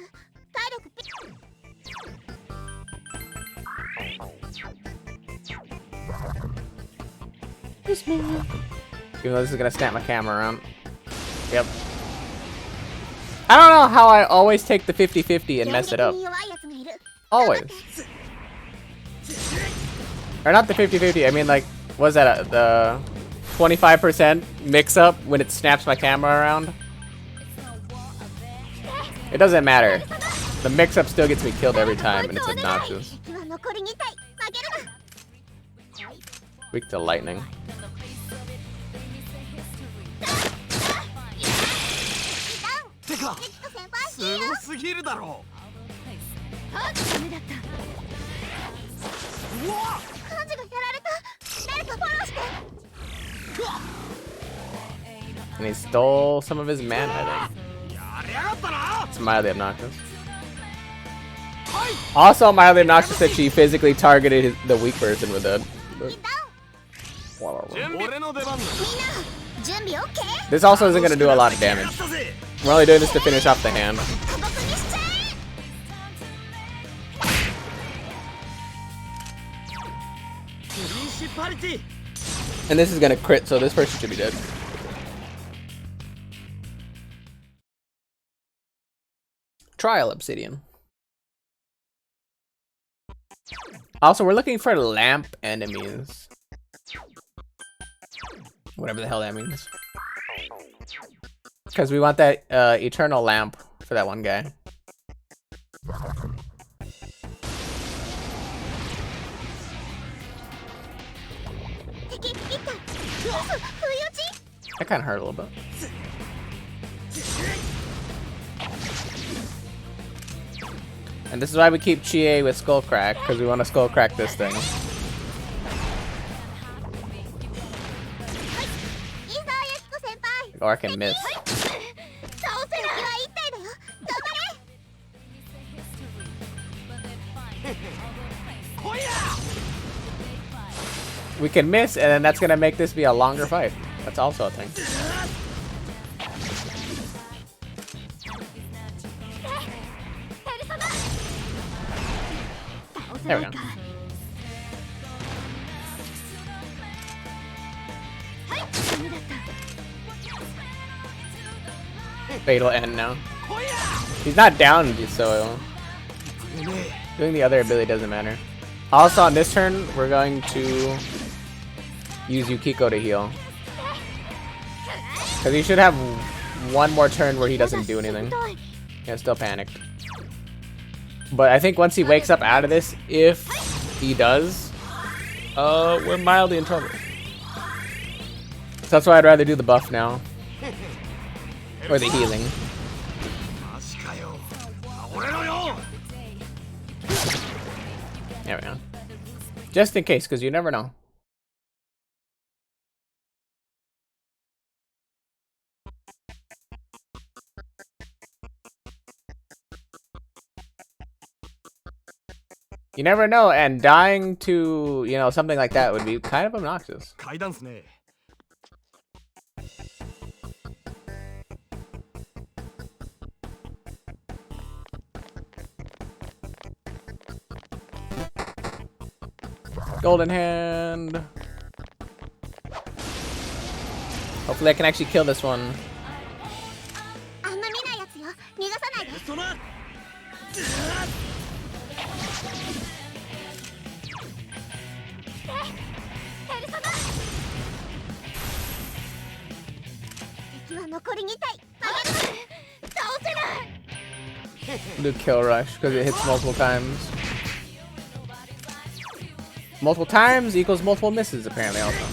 C: 体力ピッ。
A: Even though this is gonna snap my camera around. Yep. I don't know how I always take the 50-50 and mess it up.
C: 弱いやつがいる。
A: Always. Or not the 50-50, I mean like, what is that, the 25% mix-up when it snaps my camera around? It doesn't matter. The mix-up still gets me killed every time, and it's obnoxious.
C: 敵は残り2体。負けるな。
A: Weak to lightning.
B: てか、
C: ユキコ先輩、
B: す
C: いいよ。
B: ごすぎるだろ
G: あ、ダメだった。
B: う。うわ。
C: 漢字がやられた。誰かフォローして。
A: And he stole some of his mana, I think.
B: やりやがったな。
A: It's mildly obnoxious. Also mildly obnoxious that she physically targeted the weak person with that.
B: 俺の出番だ。
C: みんな、準備 OK？
A: This also isn't gonna do a lot of damage. We're only doing this to finish off the hand.
C: 過酷にしちゃえ。
B: プリンシパリティ。
A: And this is gonna crit, so this person should be dead. Trial Obsidian. Also, we're looking for lamp enemies. Whatever the hell that means. Because we want that eternal lamp for that one guy. That kind of hurt a little bit. And this is why we keep Chie with Skullcrack, because we want to Skullcrack this thing. Or I can miss. We can miss, and then that's gonna make this be a longer fight. That's also a thing. There we go. Fatal end now. He's not down, so doing the other ability doesn't matter. Also, on this turn, we're going to use Yukiko to heal. Because he should have one more turn where he doesn't do anything. Yeah, still panicked. But I think once he wakes up out of this, if he does, we're mildly in trouble. So that's why I'd rather do the buff now. Or the healing. There we go. Just in case, because you never know. You never know, and dying to, you know, something like that would be kind of obnoxious. Golden hand. Hopefully I can actually kill this one. Do kill rush because it hits multiple times. Multiple times equals multiple misses, apparently, also.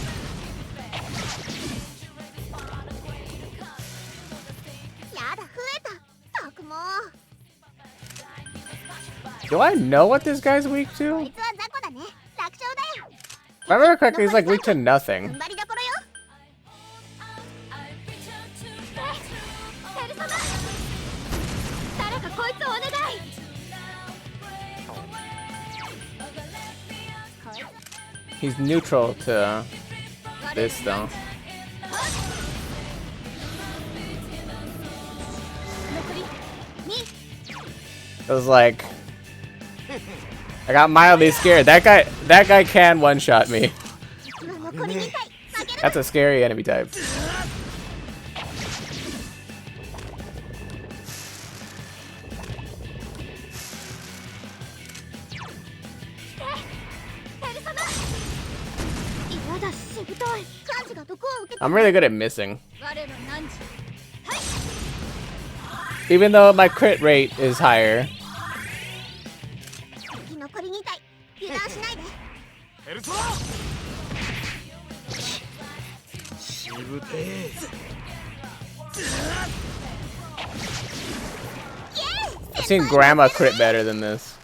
A: Do I know what this guy's weak to? If I remember correctly, he's like weak to nothing. He's neutral to this though. It was like I got mildly scared. That guy can one-shot me. That's a scary enemy type. I'm really good at missing. Even though my crit rate is higher. I've seen Grandma crit better than this.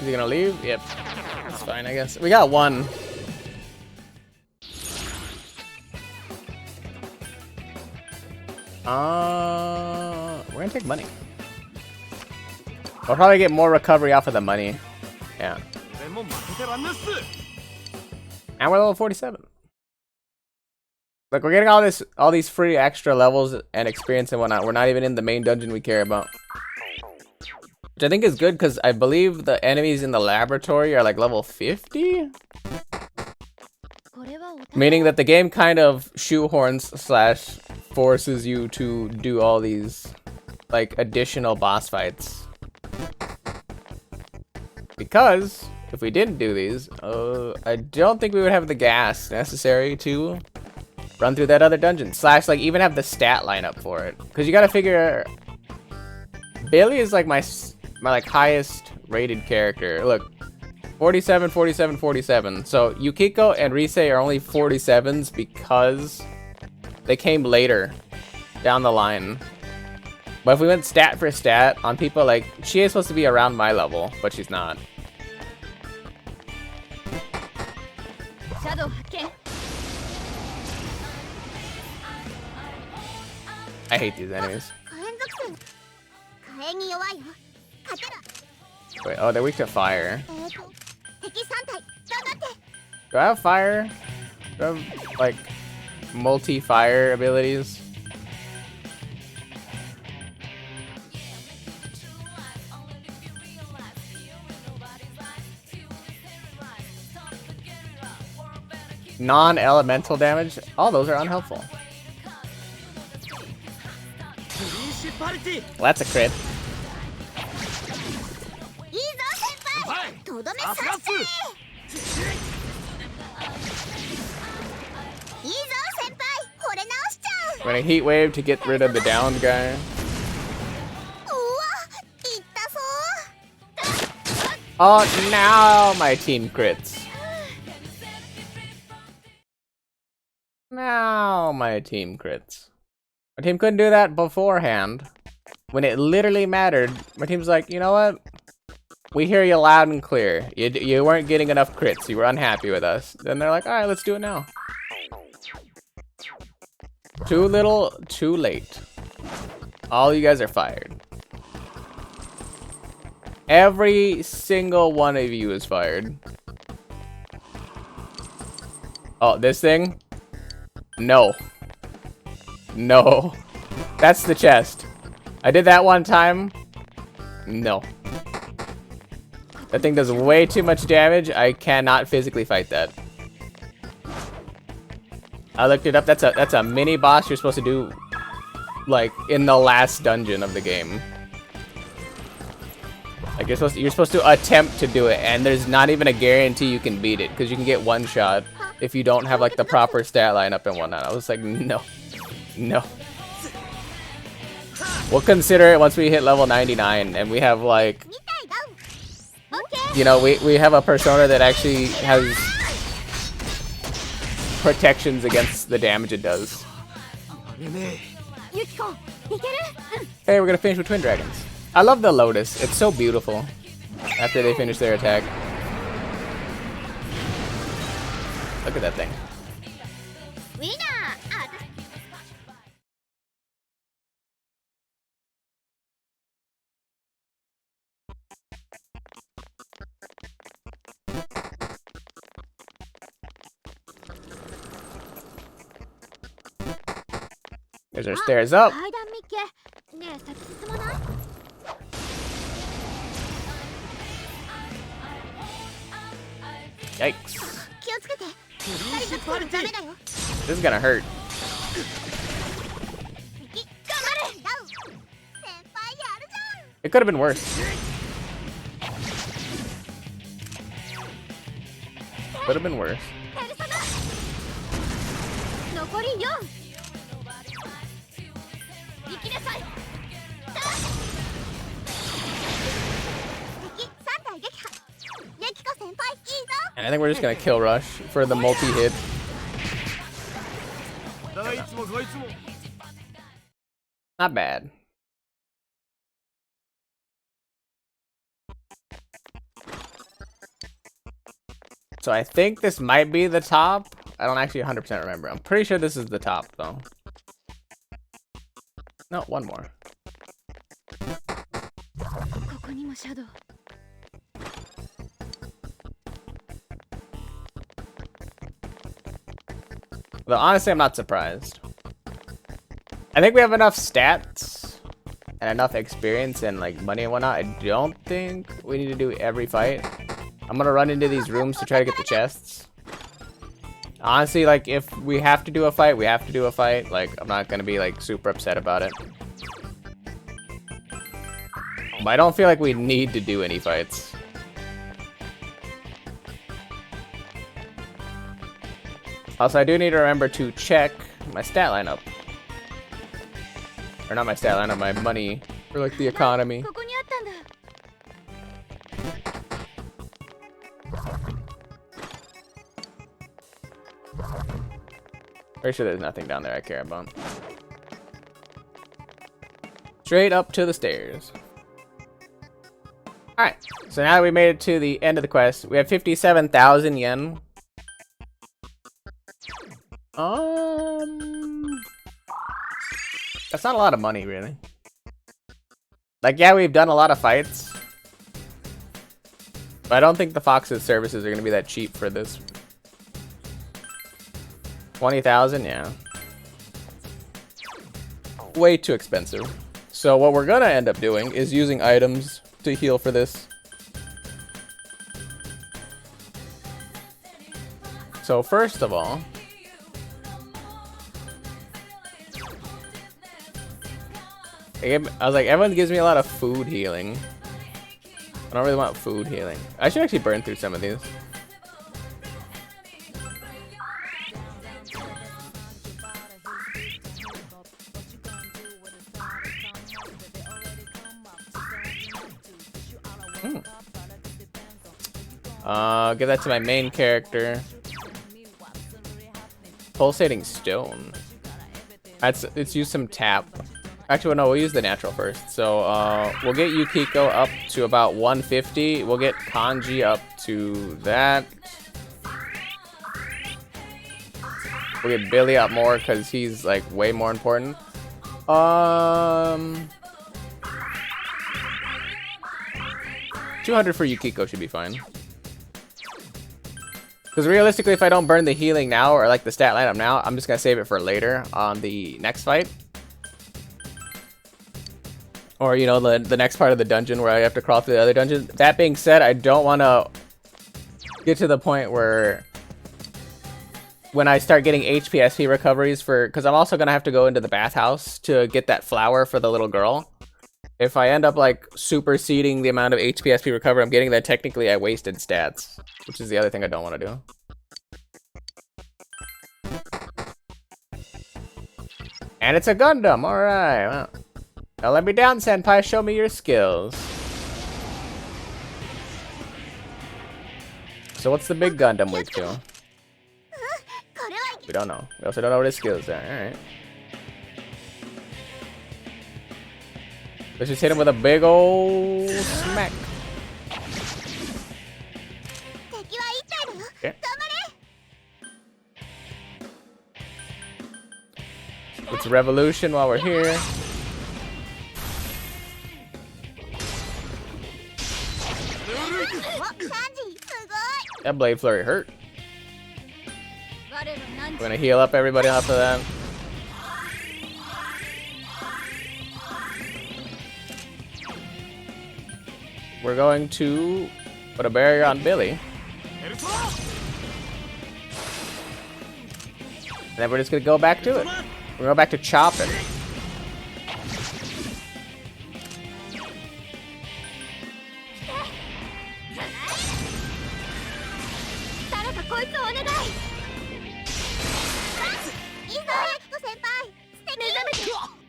A: Is he gonna leave? Yep. That's fine, I guess. We got one. We're gonna take money. We'll probably get more recovery off of the money. Yeah. And we're level 47. Like, we're getting all these free extra levels and experience and whatnot. We're not even in the main dungeon we care about. Which I think is good because I believe the enemies in the laboratory are like level 50? Meaning that the game kind of shoehorns slash forces you to do all these like additional boss fights. Because if we didn't do these, I don't think we would have the gas necessary to run through that other dungeon. Slash like even have the stat lineup for it. Because you gotta figure Bailey is like my like highest rated character. Look. 47, 47, 47. So Yukiko and Rise are only 47s because they came later down the line. But if we went stat for stat on people, like, she is supposed to be around my level, but she's not.
G: Shadow 発見
A: I hate these enemies.
C: 火炎属性火炎に弱いよ勝てる
A: Wait, oh, they're weak to fire.
C: 敵3体頑張って
A: Do I have fire? Do I have, like, multi-fire abilities? Non-elemental damage? All those are unhelpful. Well, that's a crit.
C: いいぞ先輩とどめさせていいぞ先輩惚れ直しちゃう
A: We're gonna heat wave to get rid of the downed guy.
C: うわいったぞ
A: Oh, now my team crits. Now my team crits. My team couldn't do that beforehand. When it literally mattered, my team's like, you know what? We hear you loud and clear. You weren't getting enough crits. You were unhappy with us. Then they're like, alright, let's do it now. Too little, too late. All you guys are fired. Every single one of you is fired. Oh, this thing? No. No. That's the chest. I did that one time. No. That thing does way too much damage. I cannot physically fight that. I looked it up. That's a mini boss you're supposed to do like in the last dungeon of the game. Like you're supposed to attempt to do it, and there's not even a guarantee you can beat it because you can get one shot if you don't have like the proper stat lineup and whatnot. I was like, no, no. We'll consider it once we hit level 99 and we have like, you know, we have a persona that actually has protections against the damage it does. Hey, we're gonna finish with Twin Dragons. I love the Lotus. It's so beautiful after they finish their attack. Look at that thing. There's our stairs up.
C: 階段見っけねえ先進まない
A: Yikes.
C: 気をつけて二人ともダメだよ
A: This is gonna hurt.
C: 敵頑張れダウン先輩やるじゃん
A: It could have been worse. Could have been worse.
C: ペルソナ残り4行きなさい敵3体撃破ユキコ先輩いいぞ
A: And I think we're just gonna kill rush for the multi-hit.
B: だいつもこいつも
A: Not bad. So I think this might be the top. I don't actually 100% remember. I'm pretty sure this is the top though. No, one more.
G: ここにもシャドウ
A: Though honestly, I'm not surprised. I think we have enough stats and enough experience and like money and whatnot. I don't think we need to do every fight. I'm gonna run into these rooms to try to get the chests. Honestly, like, if we have to do a fight, we have to do a fight. Like, I'm not gonna be, like, super upset about it. But I don't feel like we need to do any fights. Also, I do need to remember to check my stat lineup. Or not my stat lineup, my money. Or, like, the economy.
G: ここにあったんだ。
A: Pretty sure there's nothing down there I care about. Straight up to the stairs. Alright, so now that we made it to the end of the quest, we have 57,000 yen. That's not a lot of money, really. Like, yeah, we've done a lot of fights. But I don't think the Fox's services are going to be that cheap for this. 20,000, yeah. Way too expensive. So what we're gonna end up doing is using items to heal for this. So first of all, I was like, everyone gives me a lot of food healing. I don't really want food healing. I should actually burn through some of these. Give that to my main character. Pulsating stone. Let's use some tap. Actually, no, we'll use the natural first. So, we'll get Yukiko up to about 150. We'll get Kanji up to that. We'll get Billy up more because he's like way more important. 200 for Yukiko should be fine. Because realistically, if I don't burn the healing now, or like the stat lineup now, I'm just going to save it for later on the next fight. Or, you know, the next part of the dungeon where I have to crawl through the other dungeons. That being said, I don't want to get to the point where when I start getting HP SP recoveries for... Because I'm also going to have to go into the bathhouse to get that flower for the little girl. If I end up, like, superseding the amount of HP SP recovery I'm getting, then technically I wasted stats. Which is the other thing I don't want to do. And it's a Gundam, alright. Well, now let me down, Senpai. Show me your skills. So what's the big Gundam weak to? We don't know. We also don't know what his skills are. Alright. Let's just hit him with a big old smack. Okay. It's revolution while we're here. That blade flurry hurt. We're gonna heal up everybody off of that. We're going to put a barrier on Billy. And then we're just gonna go back to it. We're going back to chopping.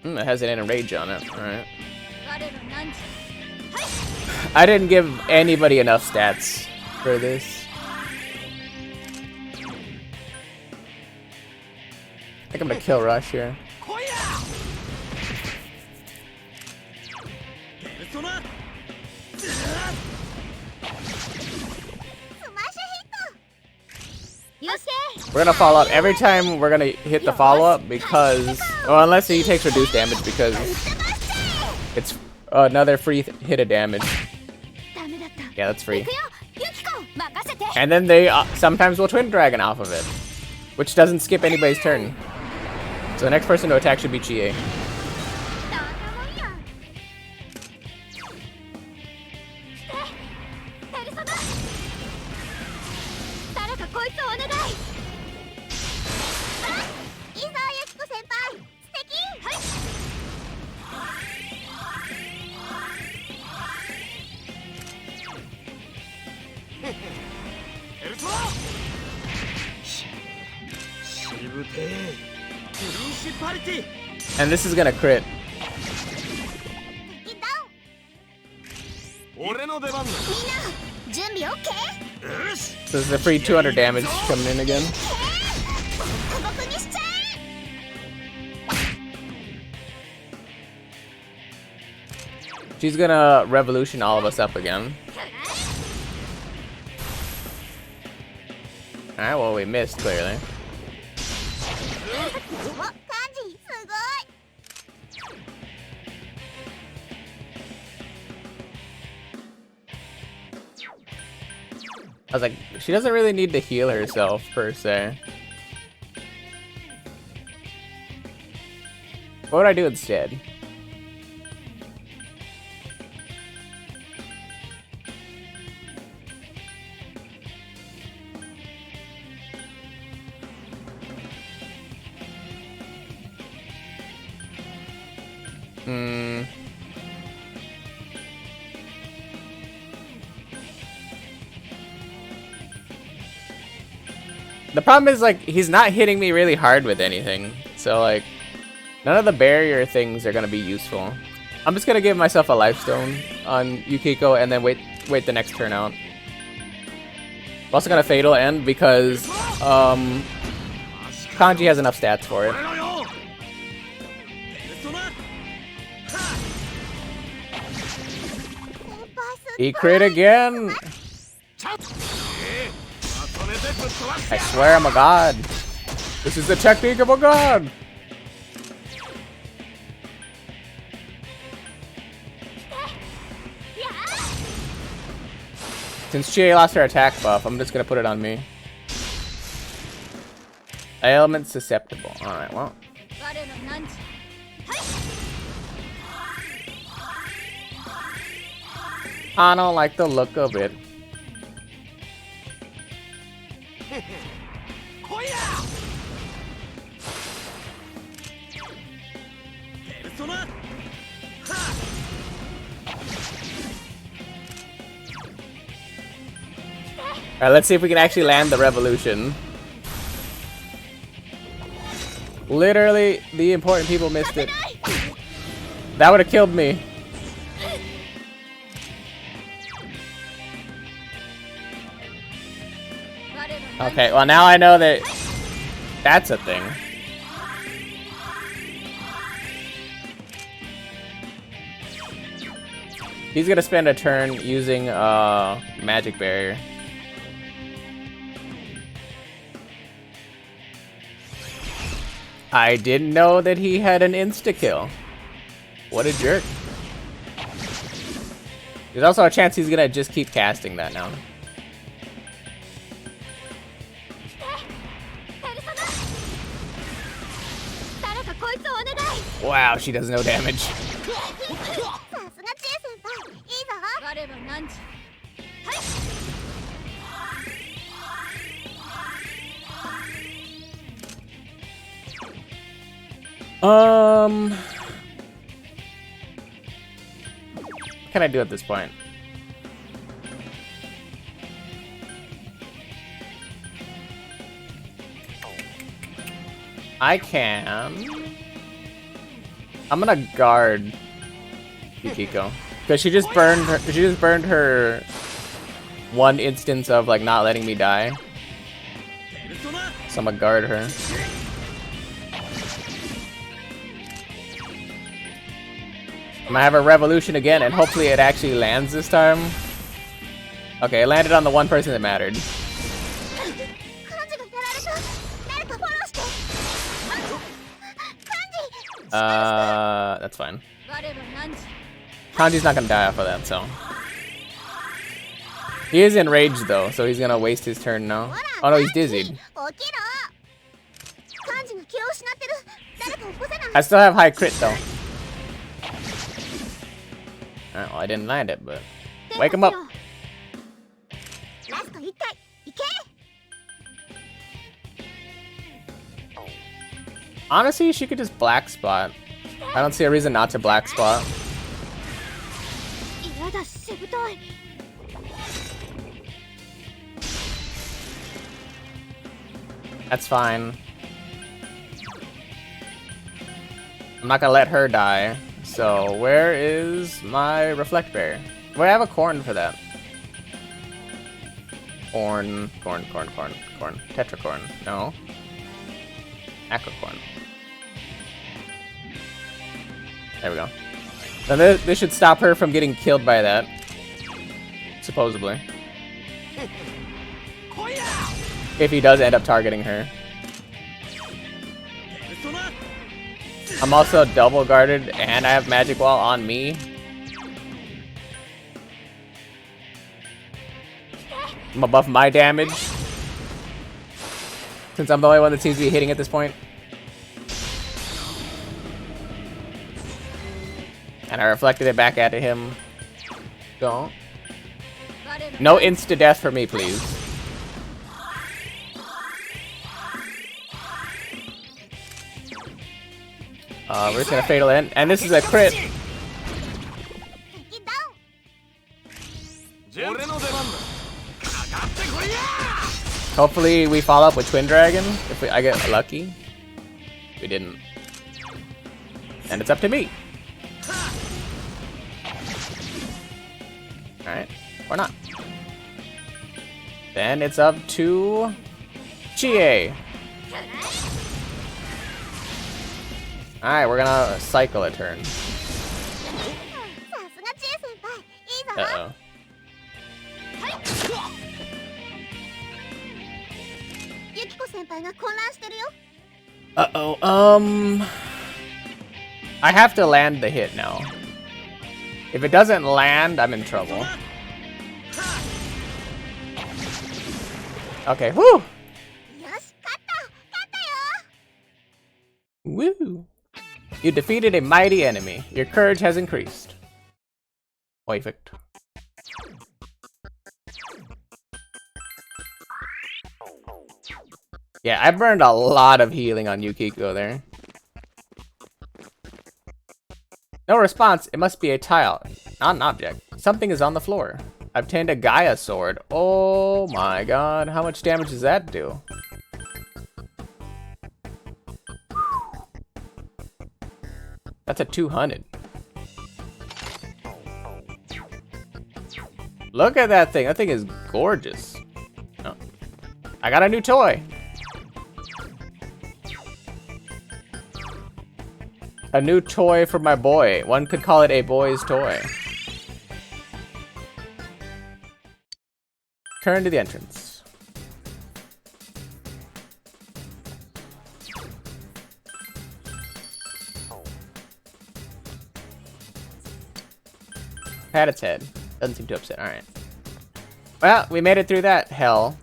A: It has an enrage on it. Alright. I didn't give anybody enough stats for this. I think I'm gonna kill Rush here. We're gonna follow up every time we're gonna hit the follow up because, well, unless he takes reduced damage because it's another free hit of damage. Yeah, that's free. And then they sometimes will Twin Dragon off of it, which doesn't skip anybody's turn. So the next person to attack should be Chie. And this is gonna crit.
C: 敵ダウン。
B: 俺の出番だ。
C: みんな準備 OK？
B: よし。
A: So this is a free 200 damage coming in again.
C: 過酷にしちゃえ。
A: She's gonna revolution all of us up again. Alright, well, we missed clearly.
C: お、カンジすごい。
A: I was like, she doesn't really need to heal herself per se. What would I do instead? The problem is, like, he's not hitting me really hard with anything. So, like, none of the barrier things are gonna be useful. I'm just gonna give myself a life stone on Yukiko and then wait the next turn out. I'm also gonna Fatal End because, Kanji has enough stats for it. He crit again! I swear I'm a god. This is the technique of a god. Since Chie lost her attack buff, I'm just gonna put it on me. Ailment susceptible. Alright, well. I don't like the look of it. Alright, let's see if we can actually land the revolution. Literally, the important people missed it. That would have killed me. Okay, well now I know that that's a thing. He's gonna spend a turn using magic barrier. I didn't know that he had an insta-kill. What a jerk. There's also a chance he's gonna just keep casting that now. Wow, she does no damage.
C: さすがチエ先輩、いいぞ。我は何時。
A: What can I do at this point? I can. I'm gonna guard Yukiko because she just burned her. She just burned her one instance of like not letting me die. So I'm gonna guard her. I'm gonna have a revolution again, and hopefully it actually lands this time. Okay, it landed on the one person that mattered. That's fine. Kanji's not gonna die off of that, so. He is enraged though, so he's gonna waste his turn now. Oh no, he's dizzied. I still have high crit though. Alright, well I didn't land it, but wake him up. Honestly, she could just black spot. I don't see a reason not to black spot. That's fine. I'm not gonna let her die. So where is my Reflect Bear? Do I have a corn for that? Corn. Tetracorn. No. Aquacorn. There we go. Now this should stop her from getting killed by that. Supposedly. If he does end up targeting her. I'm also double guarded and I have Magic Wall on me. I'm gonna buff my damage. Since I'm the only one that seems to be hitting at this point. And I reflected it back at him. Don't. No insta-death for me, please. We're just gonna Fatal End. And this is a crit. Hopefully we follow up with Twin Dragon if I get lucky. We didn't. And it's up to me. Alright. Or not. Then it's up to Chie. Alright, we're gonna cycle a turn. Uh-oh. Uh-oh, I have to land the hit now. If it doesn't land, I'm in trouble. Okay, whoo! Woo! You defeated a mighty enemy. Your courage has increased. Perfect. Yeah, I burned a lot of healing on Yukiko there. No response. It must be a tile, not an object. Something is on the floor. I obtained a Gaia sword. Oh my god. How much damage does that do? That's a 200. Look at that thing. That thing is gorgeous. Oh. I got a new toy. A new toy for my boy. One could call it a boy's toy. Turn to the entrance. Pat its head. Doesn't seem too upset. Alright. Well, we made it through that hell.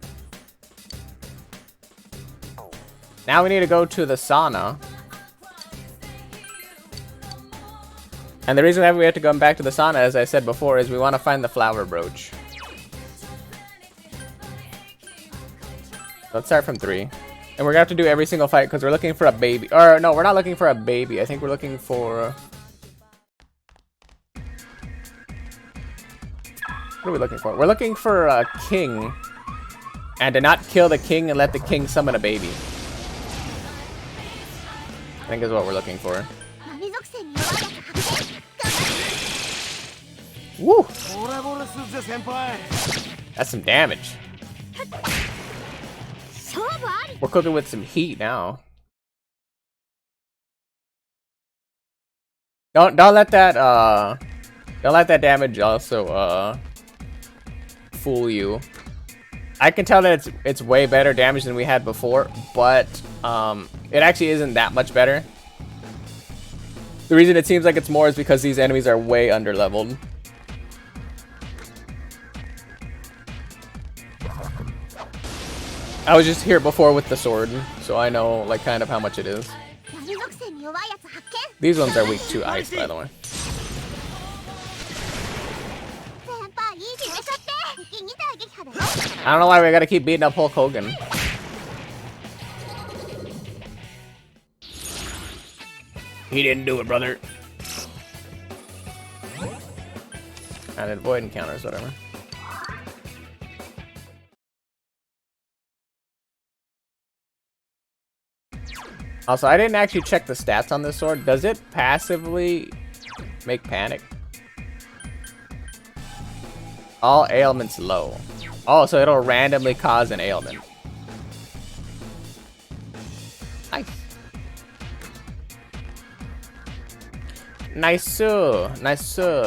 A: Now we need to go to the sauna. And the reason that we have to come back to the sauna, as I said before, is we want to find the flower brooch. Let's start from 3. And we're gonna have to do every single fight because we're looking for a baby. Or no, we're not looking for a baby. I think we're looking for... What are we looking for? We're looking for a king. And to not kill the king and let the king summon a baby. I think is what we're looking for. Woo! That's some damage. We're cooking with some heat now. Don't let that damage also fool you. I can tell that it's way better damage than we had before, but it actually isn't that much better. The reason it seems like it's more is because these enemies are way underleveled. I was just here before with the sword, so I know like kind of how much it is. These ones are weak to ice, by the way. I don't know why we gotta keep beating up Hulk Hogan. He didn't do it, brother. And avoid encounters, whatever. Also, I didn't actually check the stats on this sword. Does it passively make panic? All ailments low. Oh, so it'll randomly cause an ailment. Nice. Nice. Nice. I'm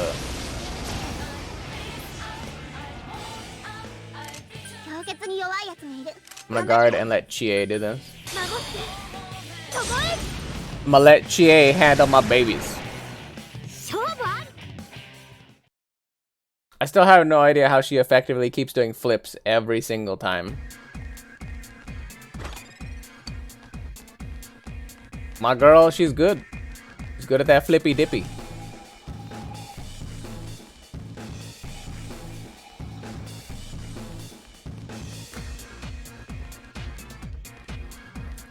A: gonna guard and let Chie do this. I'm gonna let Chie handle my babies. I still have no idea how she effectively keeps doing flips every single time. My girl, she's good. She's good at that flippy dippy.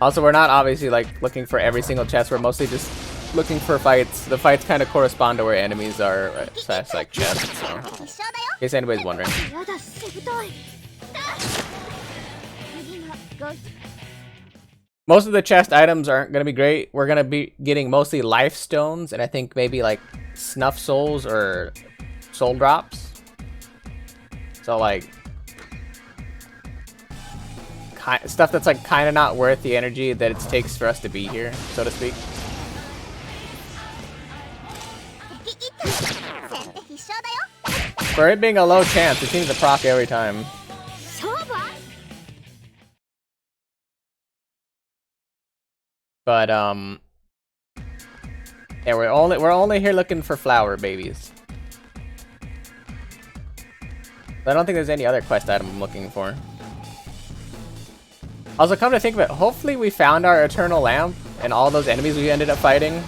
A: Also, we're not obviously like looking for every single chest. We're mostly just looking for fights. The fights kind of correspond to where enemies are, slash like chests. So, in case anybody's wondering. Most of the chest items aren't gonna be great. We're gonna be getting mostly life stones, and I think maybe like snuff souls or soul drops. So like stuff that's like kind of not worth the energy that it takes for us to be here, so to speak. For it being a low chance, it seems to proc every time. But yeah, we're only here looking for flower babies. I don't think there's any other quest item I'm looking for. Also, come to think of it, hopefully we found our eternal lamp and all those enemies we ended up fighting.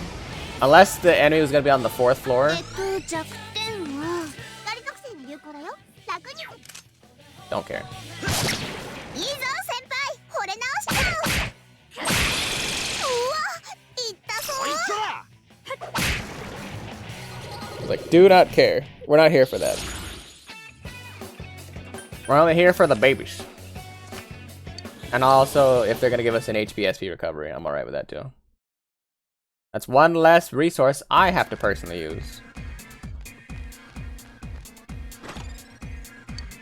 A: Unless the enemy was gonna be on the 4th floor. Don't care. Like, do not care. We're not here for that. We're only here for the babies. And also, if they're gonna give us an HP SP recovery, I'm alright with that too. That's one less resource I have to personally use.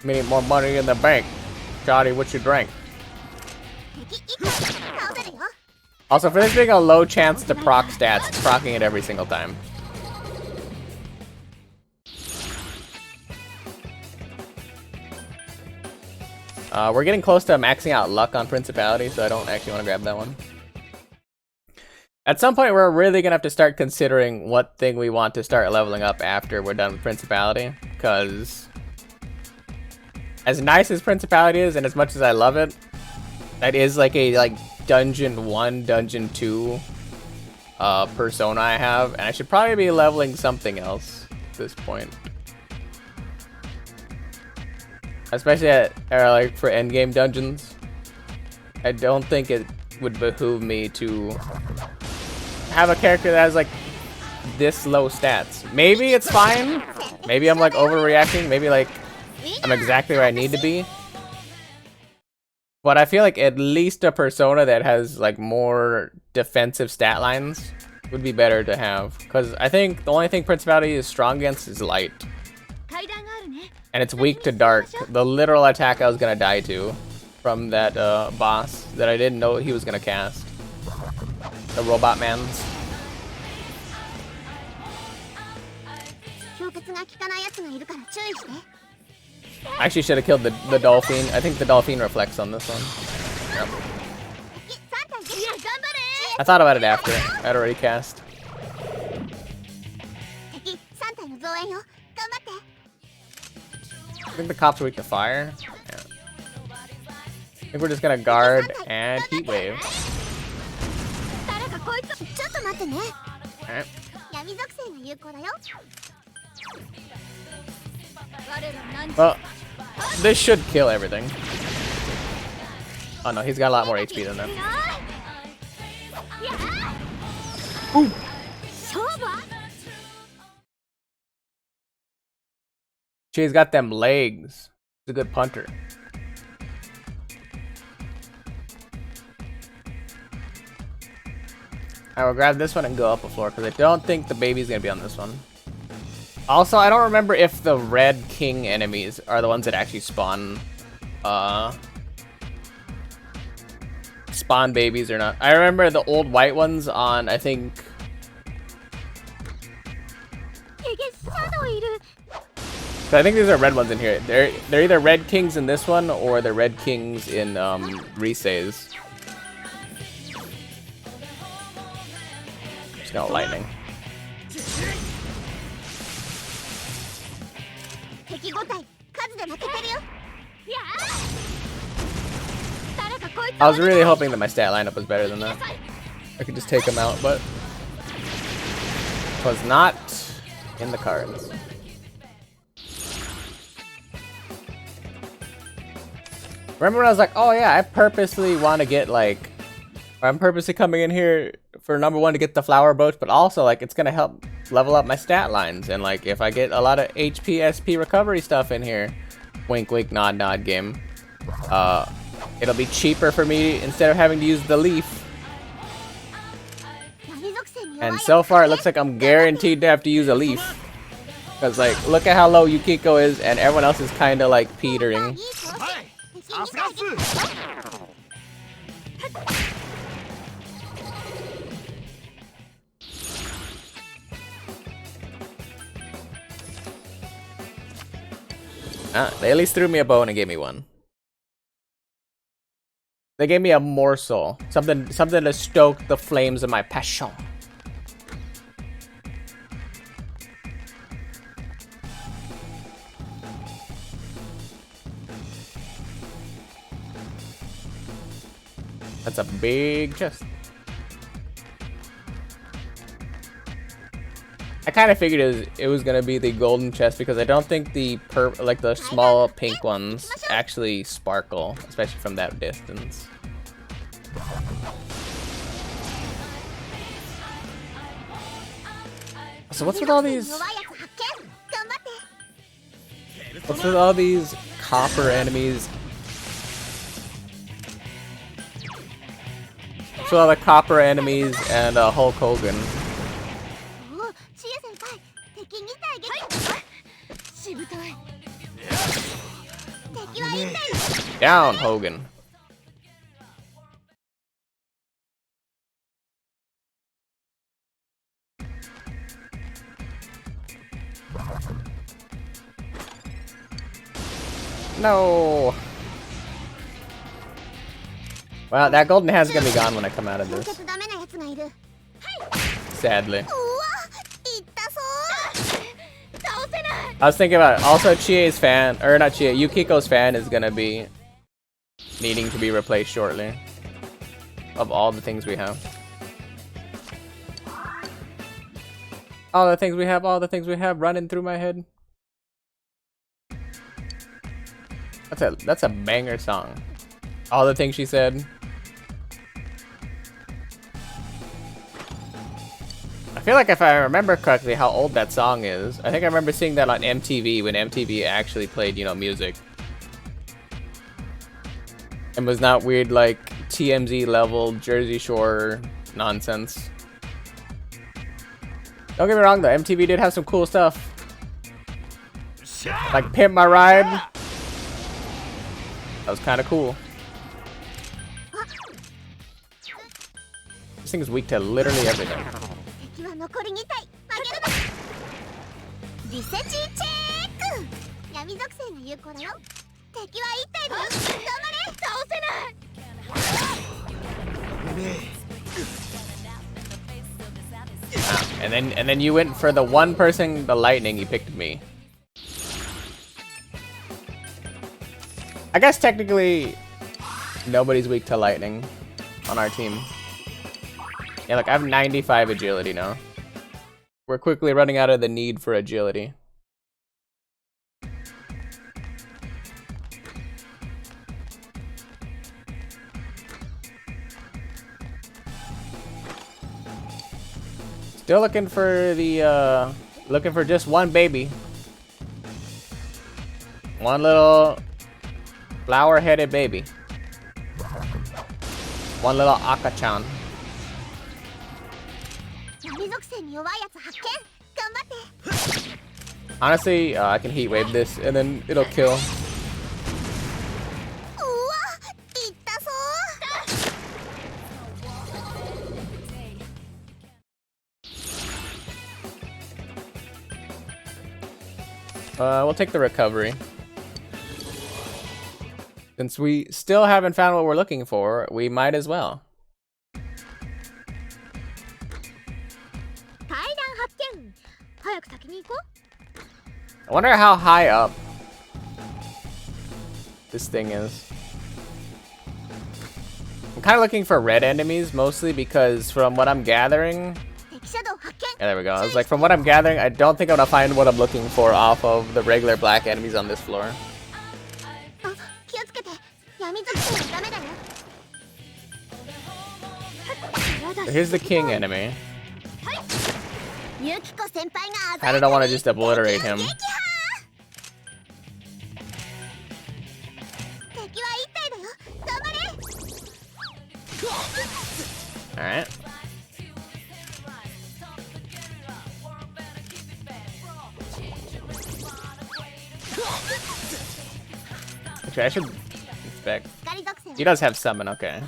A: We need more money in the bank. Johnny, what you drank? Also, for this being a low chance to proc stats, it's procking it every single time. We're getting close to maxing out luck on Principality, so I don't actually want to grab that one. At some point, we're really going to have to start considering what thing we want to start leveling up after we're done with Principality, because as nice as Principality is, and as much as I love it, that is like a Dungeon 1, Dungeon 2 persona I have, and I should probably be leveling something else at this point. Especially like for endgame dungeons. I don't think it would behoove me to have a character that has like this low stats. Maybe it's fine. Maybe I'm like overreacting. Maybe like I'm exactly where I need to be. But I feel like at least a persona that has like more defensive stat lines would be better to have. Because I think the only thing Principality is strong against is light. And it's weak to dark. The literal attack I was gonna die to from that boss that I didn't know he was gonna cast. The robot man's. I actually should have killed the dolphin. I think the dolphin reflects on this one. Yep. I thought about it after. I'd already cast. I think the cops are weak to fire. Yeah. I think we're just gonna guard and heat wave. Alright. Well, this should kill everything. Oh no, he's got a lot more HP than that. Ooh. She's got them legs. She's a good punter. I will grab this one and go up a floor because I don't think the baby's gonna be on this one. Also, I don't remember if the red king enemies are the ones that actually spawn spawn babies or not. I remember the old white ones on, I think. So I think these are red ones in here. They're either red kings in this one or they're red kings in Rise's. Just got lightning. I was really hoping that my stat lineup was better than that. I could just take him out, but it was not in the cards. Remember when I was like, oh yeah, I purposely want to get like, I'm purposely coming in here for number 1 to get the flower brooch, but also like it's gonna help level up my stat lines, and like if I get a lot of HP, SP recovery stuff in here, wink wink nod nod game, it'll be cheaper for me instead of having to use the leaf. And so far it looks like I'm guaranteed to have to use a leaf. Cause like, look at how low Yukiko is and everyone else is kinda like petering. They at least threw me a bone and gave me one. They gave me a morsel. Something to stoke the flames of my passion. That's a big chest. I kind of figured it was gonna be the golden chest because I don't think the the small pink ones actually sparkle, especially from that distance. So what's with all these? What's with all these copper enemies? What's with all the copper enemies and Hulk Hogan? Down, Hogan. No. Well, that golden hand's gonna be gone when I come out of this. Sadly. I was thinking about it. Also, Chie's fan, or not Chie, Yukiko's fan is gonna be needing to be replaced shortly. Of all the things we have. All the things we have running through my head. That's a banger song. All the things she said. I feel like if I remember correctly how old that song is, I think I remember seeing that on MTV when MTV actually played, you know, music. And was not weird like TMZ level Jersey Shore nonsense. Don't get me wrong though, MTV did have some cool stuff. Like Pimp My Ride. That was kind of cool. This thing is weak to literally everything. And then you went for the one person, the lightning, you picked me. I guess technically nobody's weak to lightning on our team. Yeah, like I have 95 agility now. We're quickly running out of the need for agility. Still looking for the looking for just one baby. One little flower-headed baby. One little Akachan.
C: に弱いやつ発見。頑張って。
A: Honestly, I can heat wave this and then it'll kill.
C: うわ、いったぞ
A: ー。We'll take the recovery. Since we still haven't found what we're looking for, we might as well.
C: 階段発見。早く先に行こう。
A: I wonder how high up this thing is. I'm kind of looking for red enemies, mostly because from what I'm gathering...
C: 敵シャドウ発見。
A: Yeah, there we go. I was like, from what I'm gathering, I don't think I'm gonna find what I'm looking for off of the regular black enemies on this floor.
C: あ、気をつけて。闇属性はダメだよ。
A: Here's the king enemy.
C: ユキコ先輩が
A: Kinda don't want to just obliterate him.
C: 敵は一体だよ。頑張れ。
A: Alright. Actually, I should inspect.
C: 光属性
A: He does have summon, okay.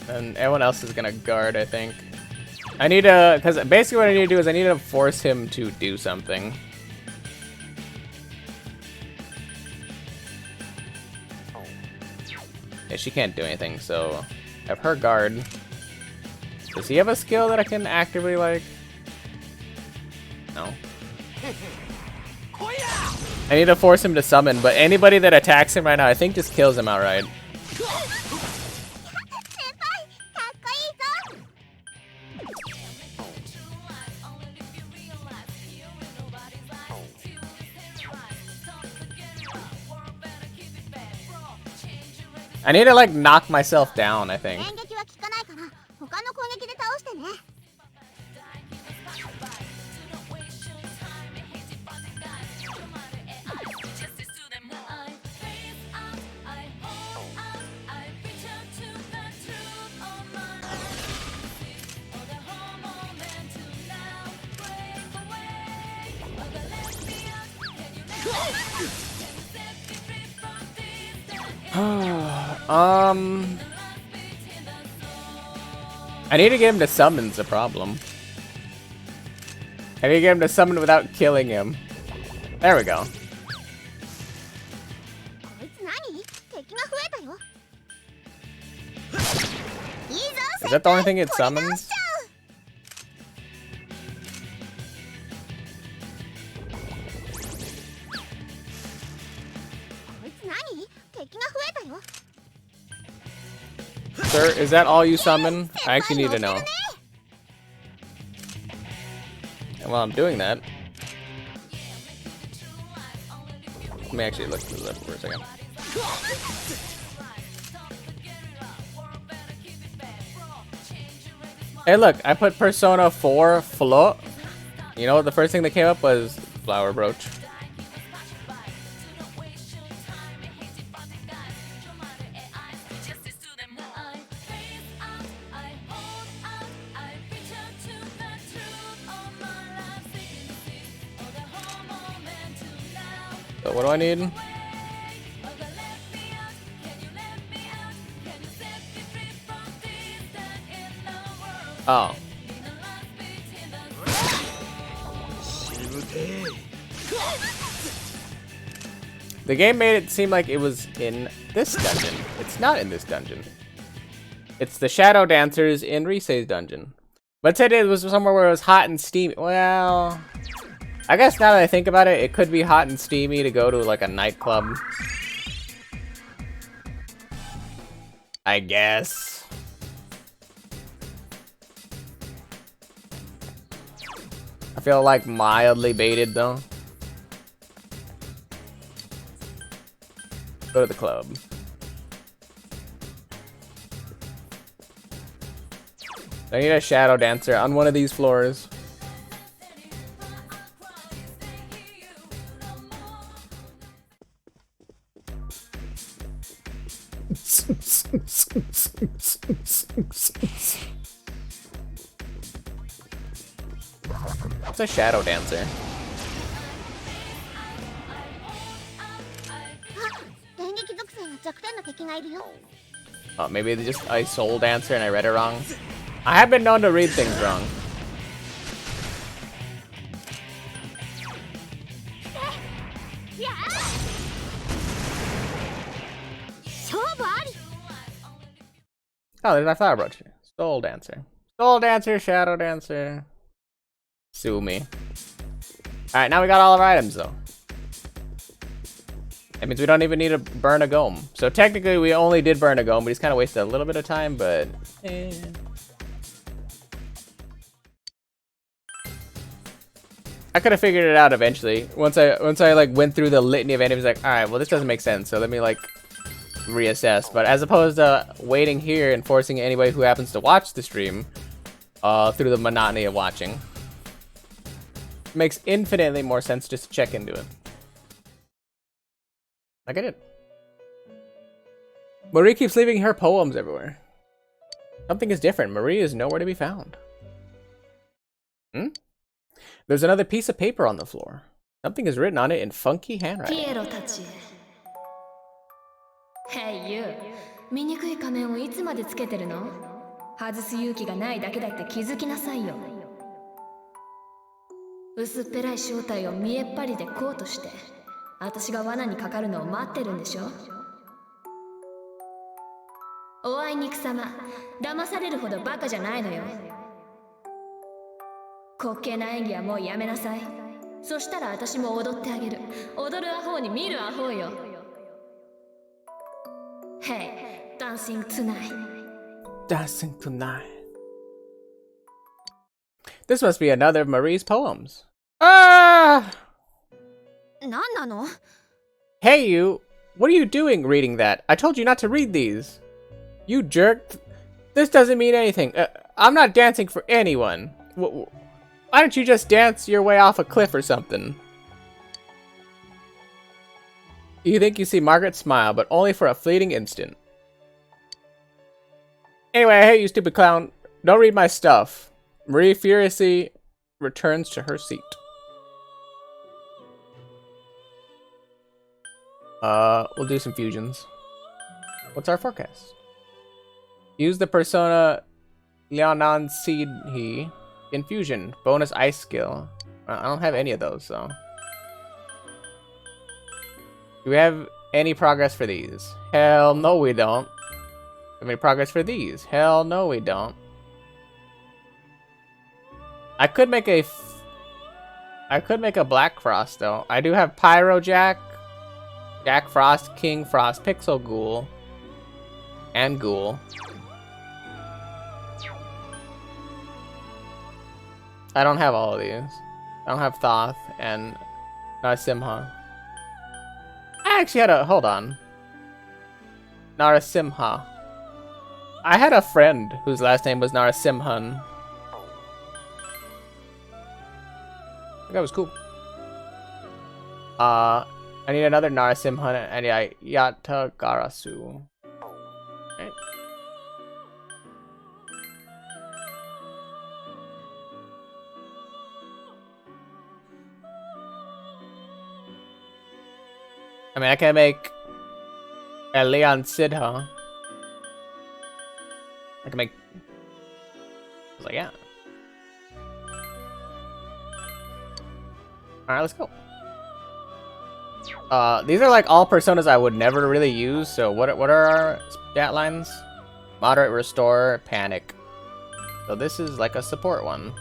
A: And everyone else is gonna guard, I think. I need to, because basically what I need to do is I need to force him to do something. Yeah, she can't do anything, so I have her guard. Does he have a skill that I can actively, like? No. I need to force him to summon, but anybody that attacks him right now, I think just kills him outright.
C: 先輩、かっこいいぞ。
A: I need to, like, knock myself down, I think.
C: 連撃は効かないから他の攻撃で倒してね。
A: I need to get him to summon's a problem. I need to get him to summon without killing him. There we go.
C: こいつ何？敵が増えたよ。いいぞ、
A: Is that the only thing it summons?
C: こいつ何？敵が増えたよ。
A: Sir, is that all you summon? I actually need to know. And while I'm doing that, let me actually look at this up for a second. Hey, look, I put Persona 4 float. You know what? The first thing that came up was flower brooch. So what do I need? Oh. The game made it seem like it was in this dungeon. It's not in this dungeon. It's the Shadow Dancers in Risei's dungeon. But it said it was somewhere where it was hot and steamy. Well, I guess now that I think about it, it could be hot and steamy to go to like a nightclub. I guess. feel like mildly baited though. Go to the club. I need a shadow dancer on one of these floors. It's a shadow dancer.
C: 電撃属性が弱点の敵がいるよ。
A: Oh, maybe they just I soul dancer and I read it wrong. I have been known to read things wrong. Oh, there's my flower brooch. Soul dancer. Soul dancer, shadow dancer. Sue me. Alright, now we got all of our items though. That means we don't even need to burn a Gome. So technically we only did burn a Gome, but he's kind of wasted a little bit of time, but... I could have figured it out eventually. Once I like went through the litany of enemies, like, alright, well this doesn't make sense, so let me like reassess. But as opposed to waiting here and forcing anybody who happens to watch the stream through the monotony of watching. It makes infinitely more sense just to check into it. Like I did. Marie keeps leaving her poems everywhere. Something is different. Marie is nowhere to be found. Hmm? There's another piece of paper on the floor. Something is written on it in funky handwriting.
K: Hey you, 醜い仮面をいつまでつけてるの？外す勇気がないだけだって気づきなさいよ。薄っぺらい正体を見えっ張りでこうとして、私が罠にかかるのを待ってるんでしょ？おあいにくさま、騙されるほどバカじゃないのよ。滑稽な演技はもうやめなさい。そしたら私も踊ってあげる。踊るアホに見るアホよ。Hey, dancing tonight.
A: Dancing tonight. This must be another of Marie's poems. Ah!
C: なんなの?
A: Hey you, what are you doing reading that? I told you not to read these. You jerk. This doesn't mean anything. I'm not dancing for anyone. Why don't you just dance your way off a cliff or something? You think you see Margaret smile, but only for a fleeting instant. Anyway, I hate you, stupid clown. Don't read my stuff. Marie furiously returns to her seat. We'll do some fusions. What's our forecast? Use the persona Liaonan Sidhi in fusion. Bonus ice skill. I don't have any of those, so. Do we have any progress for these? Hell no we don't. Have any progress for these? Hell no we don't. I could make a Black Frost though. I do have Pyro Jack, Jack Frost, King Frost, Pixel Ghoul, and Ghoul. I don't have all of these. I don't have Thoth and Narasimha. I actually had a, hold on. Narasimha. I had a friend whose last name was Narasimhan. That was cool. I need another Narasimhan and Yatagarasu. Right. I mean, I can make a Leon Sidha. I can make. I was like, yeah. All right, let's go. These are like all personas I would never really use. So what are our stat lines? Moderate, restore, panic. So this is like a support one.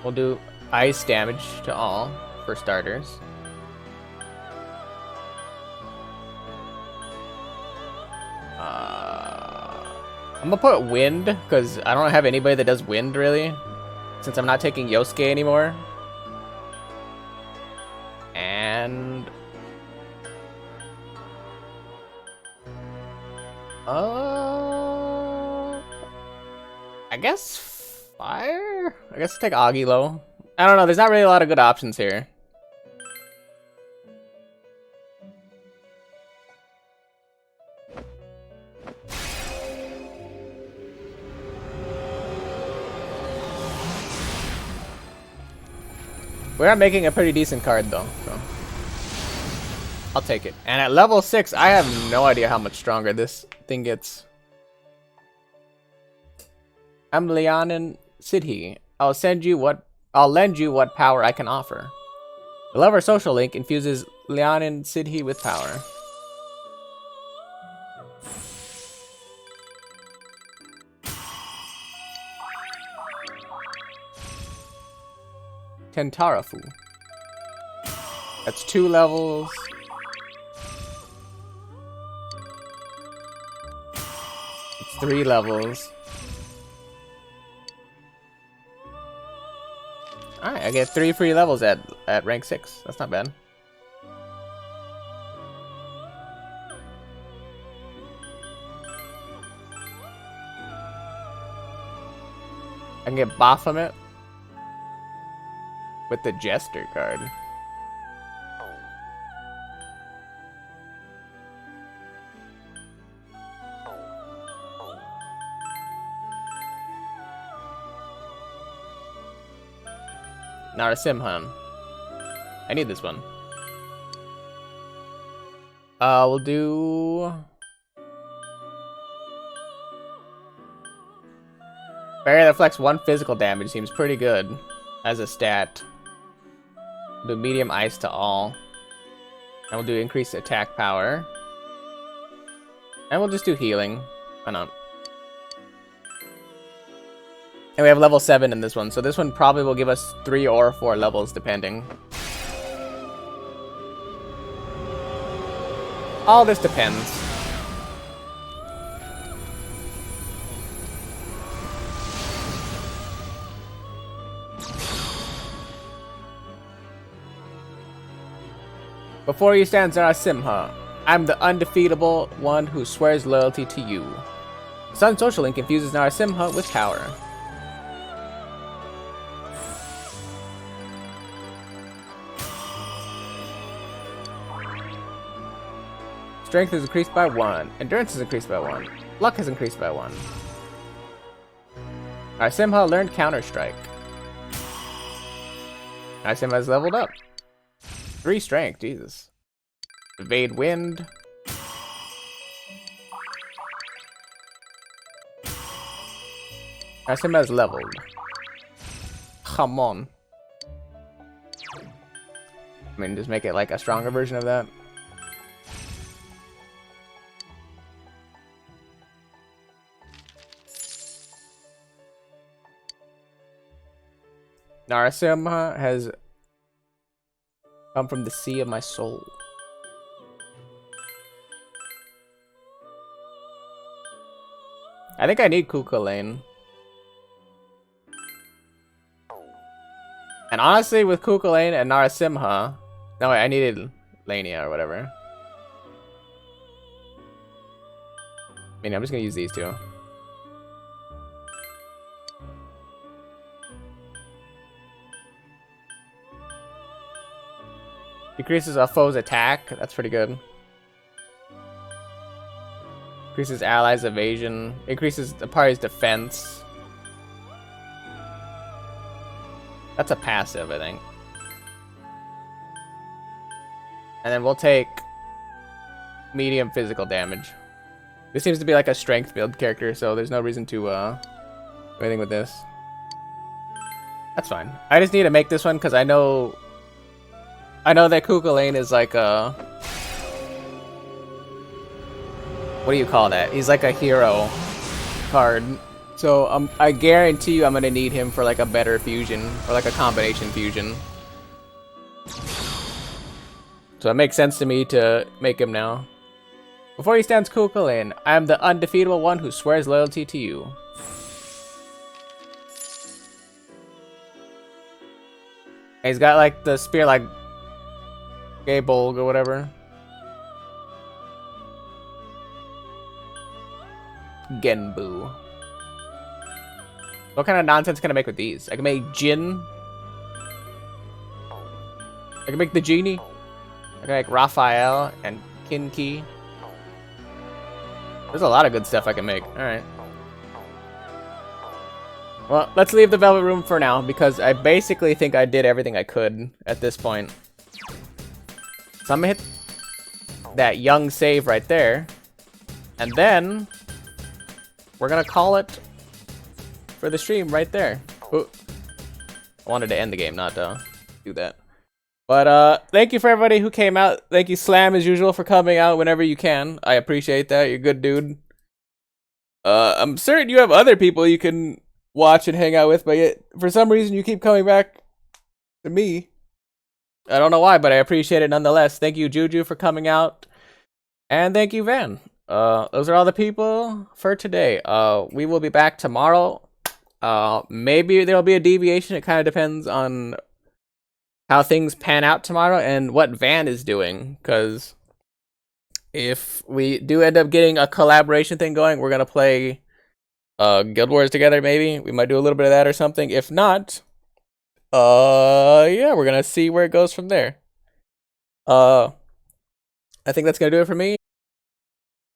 A: We'll do ice damage to all for starters. I'm gonna put wind, because I don't have anybody that does wind, really. Since I'm not taking Yosuke anymore. And... I guess fire? I guess take Agilo. I don't know, there's not really a lot of good options here. We are making a pretty decent card though, so I'll take it. And at level 6, I have no idea how much stronger this thing gets. I'm Lianin Sidhi. I'll lend you what power I can offer. The Lover Social Link infuses Lianin Sidhi with power. Tentarafu. That's 2 levels. It's 3 levels. Alright, I get 3 free levels at rank 6. That's not bad. I can get Baphomet with the Jester card. Narasimhan. I need this one. We'll do... Barrier that reflects 1 physical damage seems pretty good as a stat. We'll do medium ice to all. And we'll do increased attack power. And we'll just do healing. Why not? And we have level 7 in this one, so this one probably will give us 3 or 4 levels, depending. All this depends. Before you stands Narasimha. I'm the undefeatable one who swears loyalty to you. Sun Social Link infuses Narasimha with power. Strength is increased by 1. Endurance is increased by 1. Luck is increased by 1. Narasimha learned Counter Strike. Narasimha has leveled up. 3 strength, Jesus. Evade Wind. Narasimha has leveled. Come on. I mean, just make it like a stronger version of that. Narasimha has come from the sea of my soul. I think I need Kukulane. And honestly, with Kukulane and Narasimha... No, wait, I needed Lania or whatever. I mean, I'm just gonna use these two. Decreases a foe's attack. That's pretty good. Increases allies' evasion. Increases the party's defense. That's a passive, I think. And then we'll take medium physical damage. This seems to be like a strength build character, so there's no reason to do anything with this. That's fine. I just need to make this one because I know that Kukulane is like a... What do you call that? He's like a hero card. So I guarantee you I'm gonna need him for like a better fusion or like a combination fusion. So it makes sense to me to make him now. Before you stands Kukulin. I am the undefeatable one who swears loyalty to you. And he's got like the spear like Gabolg or whatever. Genbu. What kind of nonsense can I make with these? I can make Jin. I can make the genie. I can make Raphael and Kinki. There's a lot of good stuff I can make. Alright. Well, let's leave the Velvet Room for now, because I basically think I did everything I could at this point. So I'm gonna hit that young save right there. And then we're gonna call it for the stream right there. Ooh. I wanted to end the game, not do that. But thank you for everybody who came out. Thank you, Slam, as usual, for coming out whenever you can. I appreciate that. You're a good dude. I'm certain you have other people you can watch and hang out with, but yet for some reason you keep coming back to me. I don't know why, but I appreciate it nonetheless. Thank you, Juju, for coming out. And thank you, Van. Those are all the people for today. We will be back tomorrow. Maybe there'll be a deviation. It kind of depends on how things pan out tomorrow and what Van is doing, because if we do end up getting a collaboration thing going, we're gonna play Guild Wars together. Maybe we might do a little bit of that or something. If not, yeah, we're gonna see where it goes from there. I think that's gonna do it for me.